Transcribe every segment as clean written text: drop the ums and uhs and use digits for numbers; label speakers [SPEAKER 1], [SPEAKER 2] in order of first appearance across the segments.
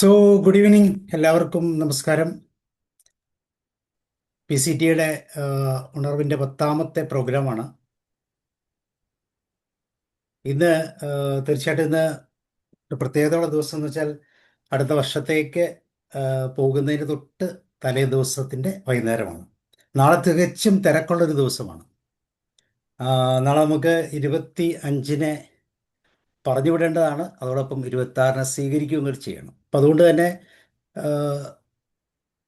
[SPEAKER 1] So good evening, എല്ലാവർക്കും നമസ്കാരം. PCTയുടെ ഉണർവിൻ്റെ 10ാമത്തെ പ്രോഗ്രാമാണ് ഇന്ന്. തീർച്ചയായിട്ടും ഇന്ന് ഒരു പ്രത്യേകതയുള്ള ദിവസം എന്ന് വെച്ചാൽ അടുത്ത വർഷത്തേക്ക് പോകുന്നതിന് തൊട്ട് തലേ ദിവസത്തിൻ്റെ വൈകുന്നേരമാണ്. നാളെ തികച്ചും തിരക്കുള്ളൊരു ദിവസമാണ്. നാളെ നമുക്ക് 25-ന് പറഞ്ഞു വിടേണ്ടതാണ്, അതോടൊപ്പം 26-ന് സ്വീകരിക്കുകയും കൂടി ചെയ്യണം. അപ്പം അതുകൊണ്ട് തന്നെ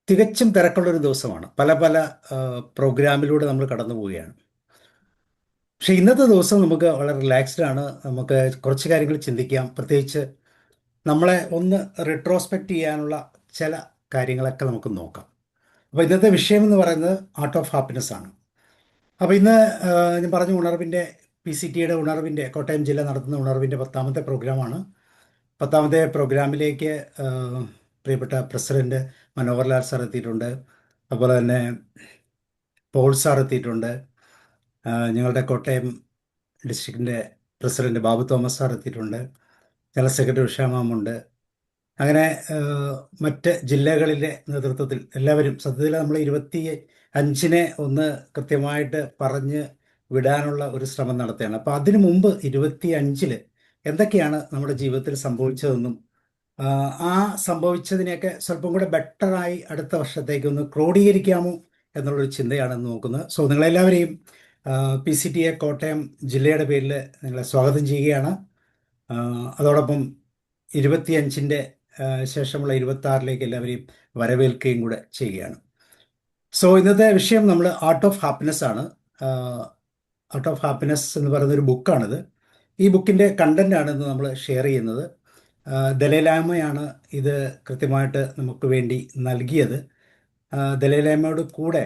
[SPEAKER 1] തികച്ചും തിരക്കുള്ളൊരു ദിവസമാണ്. പല പല പ്രോഗ്രാമിലൂടെ നമ്മൾ കടന്നു പോവുകയാണ്. പക്ഷേ ഇന്നത്തെ ദിവസം നമുക്ക് വളരെ റിലാക്സ്ഡ് ആണ്. നമുക്ക് കുറച്ച് കാര്യങ്ങൾ ചിന്തിക്കാം. പ്രത്യേകിച്ച് നമ്മളെ ഒന്ന് റിട്രോസ്പെക്റ്റ് ചെയ്യാനുള്ള ചില കാര്യങ്ങളൊക്കെ നമുക്ക് നോക്കാം. അപ്പോൾ ഇന്നത്തെ വിഷയം എന്ന് പറയുന്നത് ആർട്ട് ഓഫ് ഹാപ്പിനെസ് ആണ്. അപ്പോൾ ഇന്ന് ഞാൻ പറഞ്ഞു, ഉണർവിൻ്റെ PCTയുടെ ഉണർവിൻ്റെ കോട്ടയം ജില്ല നടത്തുന്ന ഉണർവിൻ്റെ 10ാമത്തെ പ്രോഗ്രാമാണ്. 10ാമത്തെ പ്രോഗ്രാമിലേക്ക് പ്രിയപ്പെട്ട പ്രസിഡന്റ് മനോഹർലാൽ സാർ എത്തിയിട്ടുണ്ട്. അതുപോലെ തന്നെ പോൾ സാർ എത്തിയിട്ടുണ്ട്. ഞങ്ങളുടെ കോട്ടയം ഡിസ്ട്രിക്റ്റിൻ്റെ പ്രസിഡന്റ് ബാബു തോമസ് സാർ എത്തിയിട്ടുണ്ട്. ജനറൽ സെക്രട്ടറി ഉഷാമാമുണ്ട്. അങ്ങനെ മറ്റ് ജില്ലകളിലെ നേതൃത്വത്തിൽ എല്ലാവരും, സത്യത്തിൽ നമ്മൾ 25-നെ ഒന്ന് കൃത്യമായിട്ട് പറഞ്ഞ് വിടാനുള്ള ഒരു ശ്രമം നടത്തുകയാണ്. അപ്പോൾ അതിനു മുമ്പ് 25-ൽ എന്തൊക്കെയാണ് നമ്മുടെ ജീവിതത്തിൽ സംഭവിച്ചതെന്നും ആ സംഭവിച്ചതിനെയൊക്കെ സ്വല്പം കൂടെ ബെറ്ററായി അടുത്ത വർഷത്തേക്ക് ഒന്ന് ക്രോഡീകരിക്കാമോ എന്നുള്ളൊരു ചിന്തയാണ് നോക്കുന്നത്. സോ നിങ്ങളെല്ലാവരെയും PCTA കോട്ടയം ജില്ലയുടെ പേരിൽ നിങ്ങളെ സ്വാഗതം ചെയ്യുകയാണ്. അതോടൊപ്പം 25-ൻ്റെ ശേഷമുള്ള 26-ലേക്ക് എല്ലാവരെയും വരവേൽക്കുകയും കൂടെ ചെയ്യുകയാണ്. സോ ഇന്നത്തെ വിഷയം നമ്മൾ ആർട്ട് ഓഫ് ഹാപ്പിനെസ് ആണ്. ആർട്ട് ഓഫ് ഹാപ്പിനെസ് എന്ന് പറയുന്നൊരു ബുക്കാണിത്. ഈ ബുക്കിൻ്റെ കണ്ടൻ്റാണ് ഇന്ന് നമ്മൾ ഷെയർ ചെയ്യുന്നത്. ദലൈലാമയാണ് ഇത് കൃത്യമായിട്ട് നമുക്ക് വേണ്ടി നൽകിയത്. ദലൈലാമയോട് കൂടെ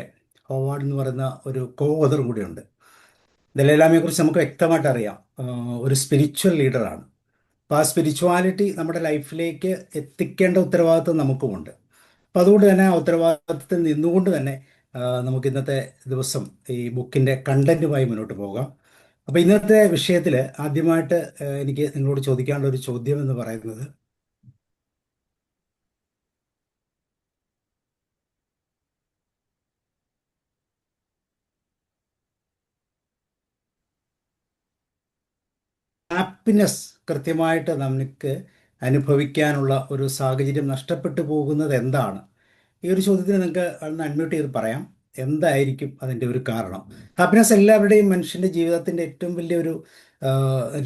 [SPEAKER 1] ഹോവാർഡ് എന്ന് പറയുന്ന ഒരു ഓഥർ കൂടെയുണ്ട്. ദലൈലാമയെക്കുറിച്ച് നമുക്ക് വ്യക്തമായിട്ട് അറിയാം. ഒരു സ്പിരിച്വൽ ലീഡറാണ്. അപ്പോൾ ആ സ്പിരിച്വാലിറ്റി നമ്മുടെ ലൈഫിലേക്ക് എത്തിക്കേണ്ട ഉത്തരവാദിത്വം നമുക്കുമുണ്ട്. അപ്പോൾ അതുകൊണ്ട് തന്നെ ആ ഉത്തരവാദിത്വത്തിൽ നിന്നുകൊണ്ട് തന്നെ നമുക്ക് ഇന്നത്തെ ദിവസം ഈ ബുക്കിൻ്റെ കണ്ടന്റുമായി മുന്നോട്ട് പോകാം. അപ്പോൾ ഇന്നത്തെ വിഷയത്തിൽ ആദ്യമായിട്ട് എനിക്ക് നിങ്ങളോട് ചോദിക്കാനുള്ള ഒരു ചോദ്യം എന്ന് പറയുന്നത്, ഹാപ്പിനെസ് കൃത്യമായിട്ട് നമുക്ക് അനുഭവിക്കാനുള്ള ഒരു സാഹചര്യം നഷ്ടപ്പെട്ടു പോകുന്നത് എന്താണ്? ഈ ഒരു ചോദ്യത്തിന് നിങ്ങൾക്ക് ഒന്ന് അൺമ്യൂട്ട് ചെയ്ത് പറയാം. എന്തായിരിക്കും അതിൻ്റെ ഒരു കാരണം? ഹാപ്പിനെസ് എല്ലാവരുടെയും മനുഷ്യൻ്റെ ജീവിതത്തിൻ്റെ ഏറ്റവും വലിയൊരു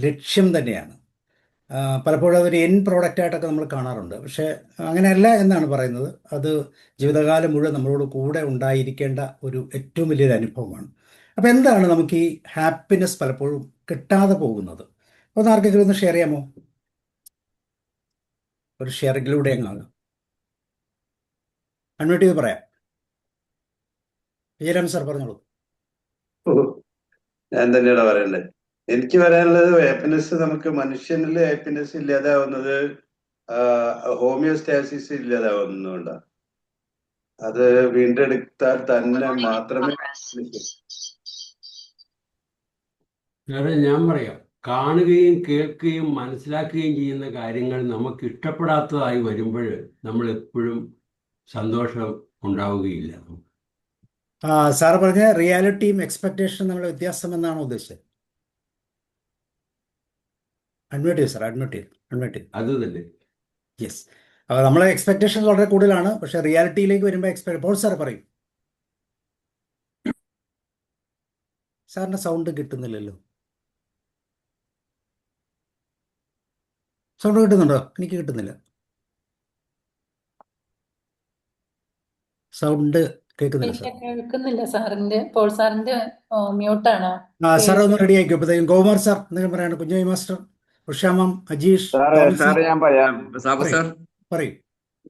[SPEAKER 1] ലക്ഷ്യം തന്നെയാണ്. പലപ്പോഴും അതൊരു എൻ പ്രോഡക്റ്റായിട്ടൊക്കെ നമ്മൾ കാണാറുണ്ട്. പക്ഷേ അങ്ങനെയല്ല എന്നാണ് പറയുന്നത്. അത് ജീവിതകാലം മുഴുവൻ നമ്മളോട് കൂടെ ഉണ്ടായിരിക്കേണ്ട ഒരു ഏറ്റവും വലിയൊരു അനുഭവമാണ്. അപ്പോൾ എന്താണ് നമുക്ക് ഈ ഹാപ്പിനെസ് പലപ്പോഴും കിട്ടാതെ പോകുന്നത്? ഒന്ന് ആർക്കെങ്കിലും ഒന്ന് ഷെയർ ചെയ്യാമോ? ഒരു ഷെയറിലൂടെ എങ്ങാണ് അൺമ്യൂട്ട് ചെയ്ത് പറയാം. വിജയരാം സാർ പറഞ്ഞോളൂ.
[SPEAKER 2] ഞാൻ തന്നെയാണ് പറയണ്ടത്. എനിക്ക് പറയാനുള്ളത്, ഹാപ്പിനെസ് നമുക്ക് മനുഷ്യനിൽ ഹാപ്പിനെസ് ഇല്ലാതാവുന്നത് ഹോമിയോസ്റ്റാസിസ് ഇല്ലാതാവുന്നതുകൊണ്ടാണ്. അത് വീണ്ടെടുത്താൽ തന്നെ മാത്രമേ.
[SPEAKER 3] ഞാൻ പറയാം, കാണുകയും കേൾക്കുകയും മനസ്സിലാക്കുകയും ചെയ്യുന്ന കാര്യങ്ങൾ നമുക്ക് ഇഷ്ടപ്പെടാത്തതായി വരുമ്പോൾ നമ്മൾ എപ്പോഴും സന്തോഷം ഉണ്ടാവുകയില്ല.
[SPEAKER 1] സാറ് പറഞ്ഞ റിയാലിറ്റിയും എക്സ്പെക്ടേഷനും തമ്മിലുള്ള വ്യത്യാസം എന്നാണോ ഉദ്ദേശിച്ചത്? അഡ്മിറ്റ് ചെയ്യും സാർ, അഡ്മിറ്റ് ചെയ്യും.
[SPEAKER 3] അത് തന്നെ.
[SPEAKER 1] യെസ്. അപ്പോൾ നമ്മളെ എക്സ്പെക്ടേഷൻസ് വളരെ കൂടുതലാണ്, പക്ഷേ റിയാലിറ്റിയിലേക്ക് വരുമ്പോൾ ഇപ്പോൾ സാർ പറയും. സാറിൻ്റെ സൗണ്ട് കിട്ടുന്നില്ലല്ലോ. സൗണ്ട് കിട്ടുന്നുണ്ടോ? എനിക്ക് കിട്ടുന്നില്ല. സൗണ്ട് കേൾക്കുന്നില്ല സാർ.
[SPEAKER 4] കേൾക്കുന്നില്ല സാറിന്റെ. പോൾ സാറിന്റെ മ്യൂട്ടാണോ?
[SPEAKER 1] സാർ ഒന്ന് റെഡി ആയിക്കോ. അപ്പോഴത്തേക്കും ഗോകുമാർ സാർ എന്തെങ്കിലും പറയാണ്? കുഞ്ഞായി മാസ്റ്റർ, ഉഷാമാം, അജീഷ്,
[SPEAKER 5] സാറേ ഞാൻ പറയാം. സാബു സാർ,
[SPEAKER 1] പറയും.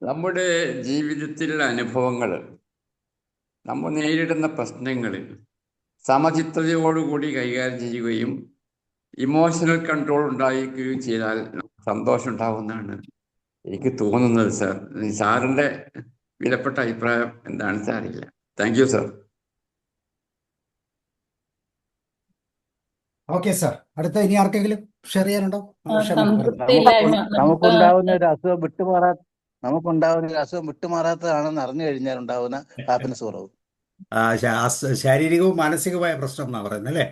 [SPEAKER 5] നമ്മുടെ ജീവിതത്തിലുള്ള അനുഭവങ്ങൾ, നമ്മൾ നേരിടുന്ന പ്രശ്നങ്ങൾ സമചിത്തതയോടുകൂടി കൈകാര്യം ചെയ്യുകയും ഇമോഷണൽ കൺട്രോൾ ഉണ്ടായിരിക്കുകയും ചെയ്താൽ സന്തോഷം ഉണ്ടാവുമെന്നാണ് എനിക്ക് തോന്നുന്നത്. സാർ, സാറിൻ്റെ വിലപ്പെട്ട അഭിപ്രായം എന്താണെന്ന് സാർ അറിയില്ല. Thank you sir.
[SPEAKER 1] Okay sir, അടുത്ത ഇനി ആർക്കെങ്കിലും ഷെയർ ചെയ്യാനുണ്ടോ?
[SPEAKER 6] നമുക്കുണ്ടാവുന്ന ഒരു അസുഖം വിട്ടുമാറാൻ നമുക്കുണ്ടാവുന്ന ഒരു അസുഖം വിട്ടുമാറാത്തതാണെന്ന് അറിഞ്ഞു കഴിഞ്ഞാൽ ഉണ്ടാവുന്ന ഹാപ്പിനെസ് കുറവ്.
[SPEAKER 1] ശാരീരികവും മാനസികവുമായ പ്രശ്നം എന്നാ പറയുന്നത് അല്ലേ?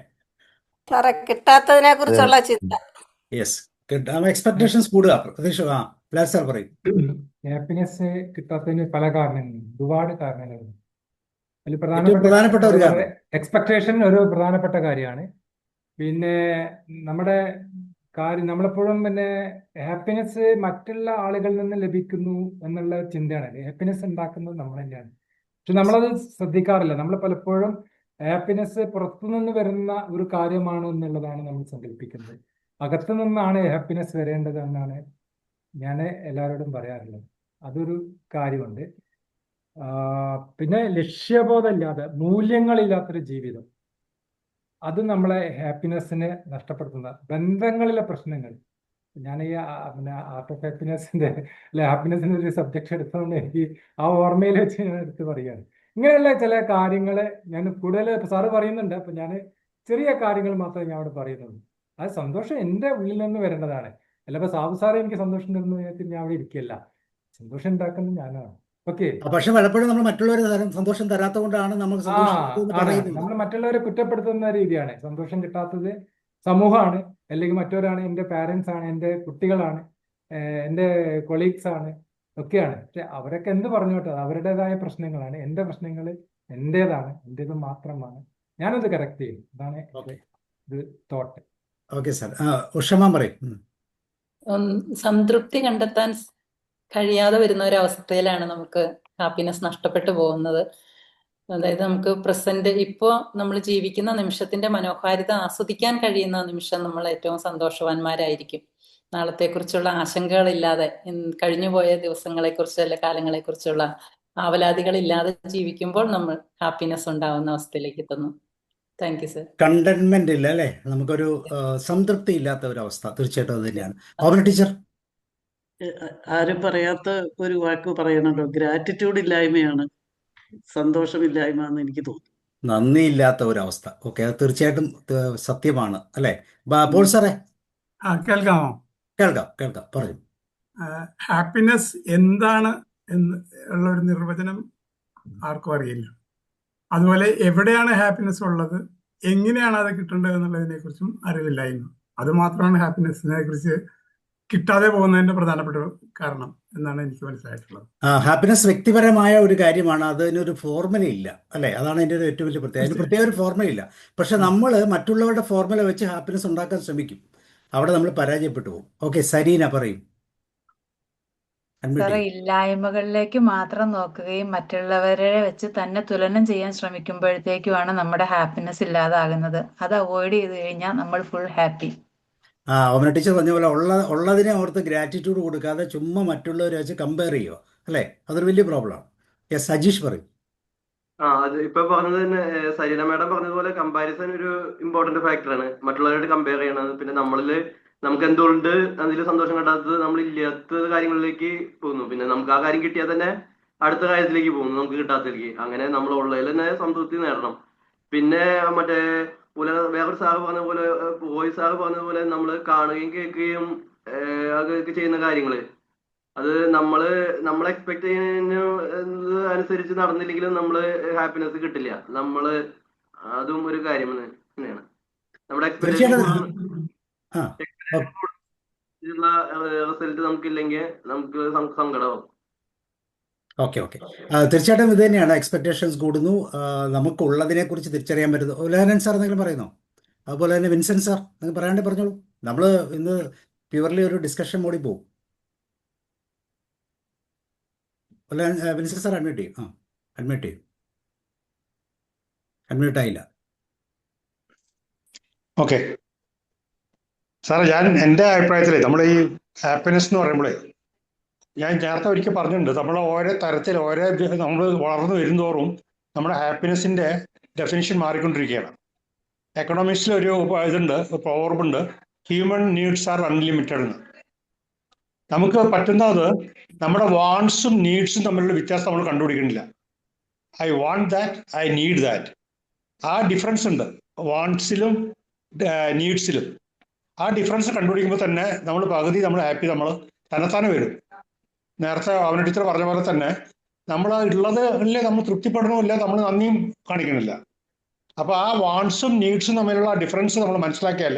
[SPEAKER 7] സാറേ കിട്ടാത്തതിനെ
[SPEAKER 6] അത്
[SPEAKER 7] കുറിച്ചുള്ള ചിന്ത.
[SPEAKER 1] യെസ്, എക്സ്പെക്ടേഷൻസ് കൂടുക. പ്രതീക്ഷ ലാൽ സാർ പറയും.
[SPEAKER 8] ഹാപ്പിനെസ് കിട്ടാത്തതിന് പല കാരണങ്ങളുണ്ട്, ഒരുപാട് കാരണങ്ങളുണ്ട്. അതിൽ
[SPEAKER 1] ഏറ്റവും പ്രധാനപ്പെട്ട ഒരു കാരണം
[SPEAKER 8] എക്സ്പെക്ടേഷൻ ഒരു പ്രധാനപ്പെട്ട കാര്യമാണ്. പിന്നെ നമ്മുടെ നമ്മളെപ്പോഴും പിന്നെ ഹാപ്പിനെസ് മറ്റുള്ള ആളുകളിൽ നിന്ന് ലഭിക്കുന്നു എന്നുള്ള ചിന്തയാണ്. ഹാപ്പിനെസ് ഉണ്ടാക്കുന്നത് നമ്മൾ തന്നെയാണ്. പക്ഷെ നമ്മളത് ശ്രദ്ധിക്കാറില്ല. നമ്മൾ പലപ്പോഴും ഹാപ്പിനെസ് പുറത്തുനിന്ന് വരുന്ന ഒരു കാര്യമാണ് എന്നുള്ളതാണ് നമ്മൾ സങ്കല്പിക്കുന്നത്. അകത്തു നിന്നാണ് ഹാപ്പിനെസ് വരേണ്ടത് എന്നാണ് ഞാൻ എല്ലാവരോടും പറയാറുള്ളത്. അതൊരു കാര്യമുണ്ട്. പിന്നെ ലക്ഷ്യബോധമില്ലാതെ, മൂല്യങ്ങളില്ലാത്തൊരു ജീവിതം, അത് നമ്മളെ ഹാപ്പിനെസ്സിനെ നഷ്ടപ്പെടുത്തുന്ന ബന്ധങ്ങളിലെ പ്രശ്നങ്ങൾ. ഞാൻ ഈ പിന്നെ ആർട്ട് ഓഫ് ഹാപ്പിനെസ്സിന്റെ അല്ലെ ഹാപ്പിനെസ്സിന്റെ ഒരു സബ്ജക്ട് എടുത്തുകൊണ്ട് എനിക്ക് ആ ഓർമ്മയിൽ വെച്ച് ഞാൻ എടുത്ത് പറയുകയാണ്. ഇങ്ങനെയുള്ള ചില കാര്യങ്ങൾ ഞാൻ കൂടുതൽ സാറ് പറയുന്നുണ്ട്. അപ്പൊ ഞാൻ ചെറിയ കാര്യങ്ങൾ മാത്രമേ ഞാൻ അവിടെ പറയുന്നുള്ളൂ. ആ സന്തോഷം എൻ്റെ ഉള്ളിൽ നിന്ന് വരേണ്ടതാണ്. അല്ലപ്പോൾ സാബു സാറെ എനിക്ക് സന്തോഷം തരുന്ന ഞാൻ അവിടെ ഇരിക്കില്ല. സന്തോഷം ഉണ്ടാക്കുന്നത് ഞാനാണ്. ഓക്കെ.
[SPEAKER 1] പക്ഷെ പലപ്പോഴും നമ്മൾ മറ്റുള്ളവരെ സന്തോഷം തരാത്തത് കൊണ്ടാണ് നമുക്ക്
[SPEAKER 8] നമ്മൾ മറ്റുള്ളവരെ കുറ്റപ്പെടുത്തുന്ന രീതിയാണ്. സന്തോഷം കിട്ടാത്തത് സമൂഹമാണ്, അല്ലെങ്കിൽ മറ്റവരാണ്, എൻ്റെ പാരൻസ് ആണ്, എൻ്റെ കുട്ടികളാണ്, എൻ്റെ കൊളീഗ്സ് ആണ്, ഒക്കെയാണ്. പക്ഷെ അവരൊക്കെ എന്ത് പറഞ്ഞോട്ടെ, അവരുടേതായ പ്രശ്നങ്ങളാണ്. എൻ്റെ പ്രശ്നങ്ങൾ എൻ്റേതാണ്, എൻ്റേത് മാത്രമാണ്. ഞാനത് കറക്റ്റ് ചെയ്യും. അതാണ് ഇത് തോട്ട്.
[SPEAKER 1] Okay sir. ഉഷമ പറയും.
[SPEAKER 4] സംതൃപ്തി കണ്ടെത്താൻ കഴിയാതെ വരുന്ന ഒരു അവസ്ഥയിലാണ് നമുക്ക് ഹാപ്പിനെസ് നഷ്ടപ്പെട്ടു പോകുന്നത്. അതായത് നമുക്ക് പ്രസന്റ് ഇപ്പോൾ നമ്മൾ ജീവിക്കുന്ന നിമിഷത്തിന്റെ മനോഹാരിത ആസ്വദിക്കാൻ കഴിയുന്ന നിമിഷം നമ്മൾ ഏറ്റവും സന്തോഷവാന്മാരായിരിക്കും. നാളത്തെക്കുറിച്ചുള്ള ആശങ്കകളില്ലാതെ, കഴിഞ്ഞുപോയ ദിവസങ്ങളെക്കുറിച്ച് അല്ലെ കാലങ്ങളെക്കുറിച്ചുള്ള ആവലാതികളില്ലാതെ ജീവിക്കുമ്പോൾ നമ്മൾ ഹാപ്പിനെസ് ഉണ്ടാവുന്ന അവസ്ഥയിലേക്ക് എത്തുന്നു. Thank you sir.
[SPEAKER 1] കണ്ടന്റ്മെന്റ് ഇല്ല അല്ലേ? നമുക്കൊരു സംതൃപ്തി ഇല്ലാത്ത ഒരു അവസ്ഥ തീർച്ചയായിട്ടും അത് തന്നെയാണ്. ഓമന ടീച്ചർ
[SPEAKER 9] ആരും പറയാത്ത ഒരു വാക്ക് പറയണല്ലോ, ഗ്രാറ്റിറ്റ്യൂഡ് ഇല്ലായ്മയാണ് സന്തോഷമില്ലായ്മ എന്ന് എനിക്ക് തോന്നുന്നു.
[SPEAKER 1] നന്ദിയില്ലാത്ത ഒരു അവസ്ഥ. ഓക്കെ, അത് തീർച്ചയായിട്ടും സത്യമാണ് അല്ലേ? പോൾ സാറേ.
[SPEAKER 10] കേൾക്കാമോ?
[SPEAKER 1] കേൾക്കാം പറയൂ.
[SPEAKER 10] ഹാപ്പിനെസ് എന്താണ് എന്ന് ഉള്ള ഒരു നിർവചനം ആർക്കും അറിയില്ല. അതുപോലെ എവിടെയാണ് ഹാപ്പിനെസ് ഉള്ളത്, എങ്ങനെയാണ് അത് കിട്ടേണ്ടത് എന്നുള്ളതിനെ കുറിച്ചും അറിവില്ലായ്മ. അത് മാത്രമാണ് ഹാപ്പിനെസ്സിനെ കുറിച്ച് കിട്ടാതെ പോകുന്നതിന്റെ പ്രധാനപ്പെട്ട കാരണം എന്നാണ് എനിക്ക് മനസ്സിലായിട്ടുള്ളത്.
[SPEAKER 1] ഹാപ്പിനെസ് വ്യക്തിപരമായ ഒരു കാര്യമാണ്. അതിനൊരു ഫോർമുല ഇല്ല അല്ലേ? അതാണ് എൻ്റെ ഒരു ഏറ്റവും വലിയ പ്രത്യേകത. അതിന് പ്രത്യേക ഒരു ഫോർമുല ഇല്ല. പക്ഷെ നമ്മൾ മറ്റുള്ളവരുടെ ഫോർമുല വെച്ച് ഹാപ്പിനെസ് ഉണ്ടാക്കാൻ ശ്രമിക്കും. അവിടെ നമ്മൾ പരാജയപ്പെട്ടു പോകും. ഓക്കെ, സരീന പറയും.
[SPEAKER 11] സാറേ, ഇല്ലായ്മകളിലേക്ക് മാത്രം നോക്കുകയും മറ്റുള്ളവരെ വെച്ച് തന്നെ തുലനം ചെയ്യാൻ ശ്രമിക്കുമ്പോഴത്തേക്കുമാണ് നമ്മുടെ ഹാപ്പിനെസ് ഇല്ലാതാകുന്നത്. അത് അവോയ്ഡ് ചെയ്ത് കഴിഞ്ഞാൽ നമ്മൾ ഫുൾ ഹാപ്പി.
[SPEAKER 1] ഓമന ടീച്ചർ പറഞ്ഞ പോലെ ഉള്ളതിനെ ഓർത്ത് ഗ്രാറ്റിറ്റ്യൂഡ് കൊടുക്കാതെ ചുമ്മാ മറ്റുള്ളവരെ വെച്ച് കമ്പയർ ചെയ്യുക അല്ലേ? അതൊരു വലിയ പ്രോബ്ലമാണ്. യെസ്, സജീഷ് പറയും.
[SPEAKER 12] അത് ഇപ്പൊ പറഞ്ഞത് തന്നെ സരീന മാഡം പറഞ്ഞതുപോലെ കമ്പാരിസൺ ഒരു ഇമ്പോർട്ടന്റ് ഫാക്ടറാണ്. മറ്റുള്ളവരായിട്ട് കമ്പയർ ചെയ്യണത്. പിന്നെ നമുക്ക് എന്തുകൊണ്ട് അതിൽ സന്തോഷം കിട്ടാത്തത്, നമ്മൾ ഇല്ലാത്ത കാര്യങ്ങളിലേക്ക് പോകുന്നു. പിന്നെ നമുക്ക് ആ കാര്യം കിട്ടിയാൽ തന്നെ അടുത്ത കാര്യത്തിലേക്ക് പോകുന്നു, നമുക്ക് കിട്ടാത്തതിലേക്ക്. അങ്ങനെ നമ്മൾ ഉള്ളതിൽ തന്നെ സംതൃപ്തി നേടണം. പിന്നെ മറ്റേ വേറൊരു സാറ് പറഞ്ഞ പോലെ, പോയി സാറ് പറഞ്ഞ പോലെ, നമ്മൾ കാണുകയും കേൾക്കുകയും അതൊക്കെ ചെയ്യുന്ന കാര്യങ്ങള്, അത് നമ്മൾ എക്സ്പെക്ട് ചെയ്യുന്ന അനുസരിച്ച് നടന്നില്ലെങ്കിലും നമ്മള് ഹാപ്പിനെസ് കിട്ടില്ല. അതും ഒരു കാര്യം തന്നെയാണ്. നമ്മുടെ എക്സ്പെക്ടേഷൻ റിസൾട്ട് നമുക്കില്ലെങ്കിൽ നമുക്ക് സങ്കടമാവും.
[SPEAKER 1] ഓക്കെ. തീർച്ചയായിട്ടും ഇത് തന്നെയാണ്. എക്സ്പെക്ടേഷൻസ് കൂടുന്നു. നമുക്കുള്ളതിനെ കുറിച്ച് തിരിച്ചറിയാൻ പറ്റുന്നു. ഉലഹനൻ സാർ എന്തെങ്കിലും പറയുന്നോ? അതുപോലെ തന്നെ വിൻസെന്റ് സാർ നിങ്ങൾ പറയാണ്ട് പറഞ്ഞോളൂ. നമ്മൾ ഇന്ന് പ്യുവർലി ഒരു ഡിസ്കഷൻ മോഡിൽ പോകും. വിൻസെന്റ് സാർ അഡ്മിറ്റ് ചെയ്യും. അഡ്മിറ്റ് ആയില്ല.
[SPEAKER 13] ഓക്കെ സാറേ, ഞാൻ എൻ്റെ അഭിപ്രായത്തിൽ നമ്മൾ ഈ ഹാപ്പിനെസ് എന്ന് പറയുമ്പോഴേ, ഞാൻ നേരത്തെ ഒരിക്കൽ പറഞ്ഞിട്ടുണ്ട്, നമ്മൾ ഓരോ തരത്തിൽ നമ്മൾ വളർന്നു വരുന്തോറും നമ്മുടെ ഹാപ്പിനെസ്സിൻ്റെ ഡെഫിനിഷൻ മാറിക്കൊണ്ടിരിക്കുകയാണ്. എക്കണോമിക്സിൽ ഒരു ഇതുണ്ട്, പ്രോവർബുണ്ട്, ഹ്യൂമൻ നീഡ്സ് ആർ അൺലിമിറ്റഡ് എന്ന്. നമുക്ക് പറ്റുന്നത് നമ്മുടെ വാണ്ട്സും നീഡ്സും തമ്മിലുള്ള വ്യത്യാസം നമ്മൾ കണ്ടുപിടിക്കുന്നില്ല. I want that, I need that. ആ ഡിഫറൻസ് ഉണ്ട് വാണ്ട്സിലും നീഡ്സിലും. ആ ഡിഫറൻസ് കണ്ടുപിടിക്കുമ്പോൾ തന്നെ നമ്മൾ പകുതി നമ്മൾ ഹാപ്പി നമ്മൾ തന്നെത്താനെ വരും. നേരത്തെ അവന ടീച്ചർ പറഞ്ഞ പോലെ തന്നെ നമ്മൾ ഉള്ളത് ഇല്ലേ നമ്മൾ തൃപ്തിപ്പെടണമില്ല, നമ്മൾ നന്ദിയും കാണിക്കണില്ല. അപ്പൊ ആ വാണ്ട്സും നീഡ്സും തമ്മിലുള്ള ഡിഫറൻസ് നമ്മൾ മനസ്സിലാക്കിയാൽ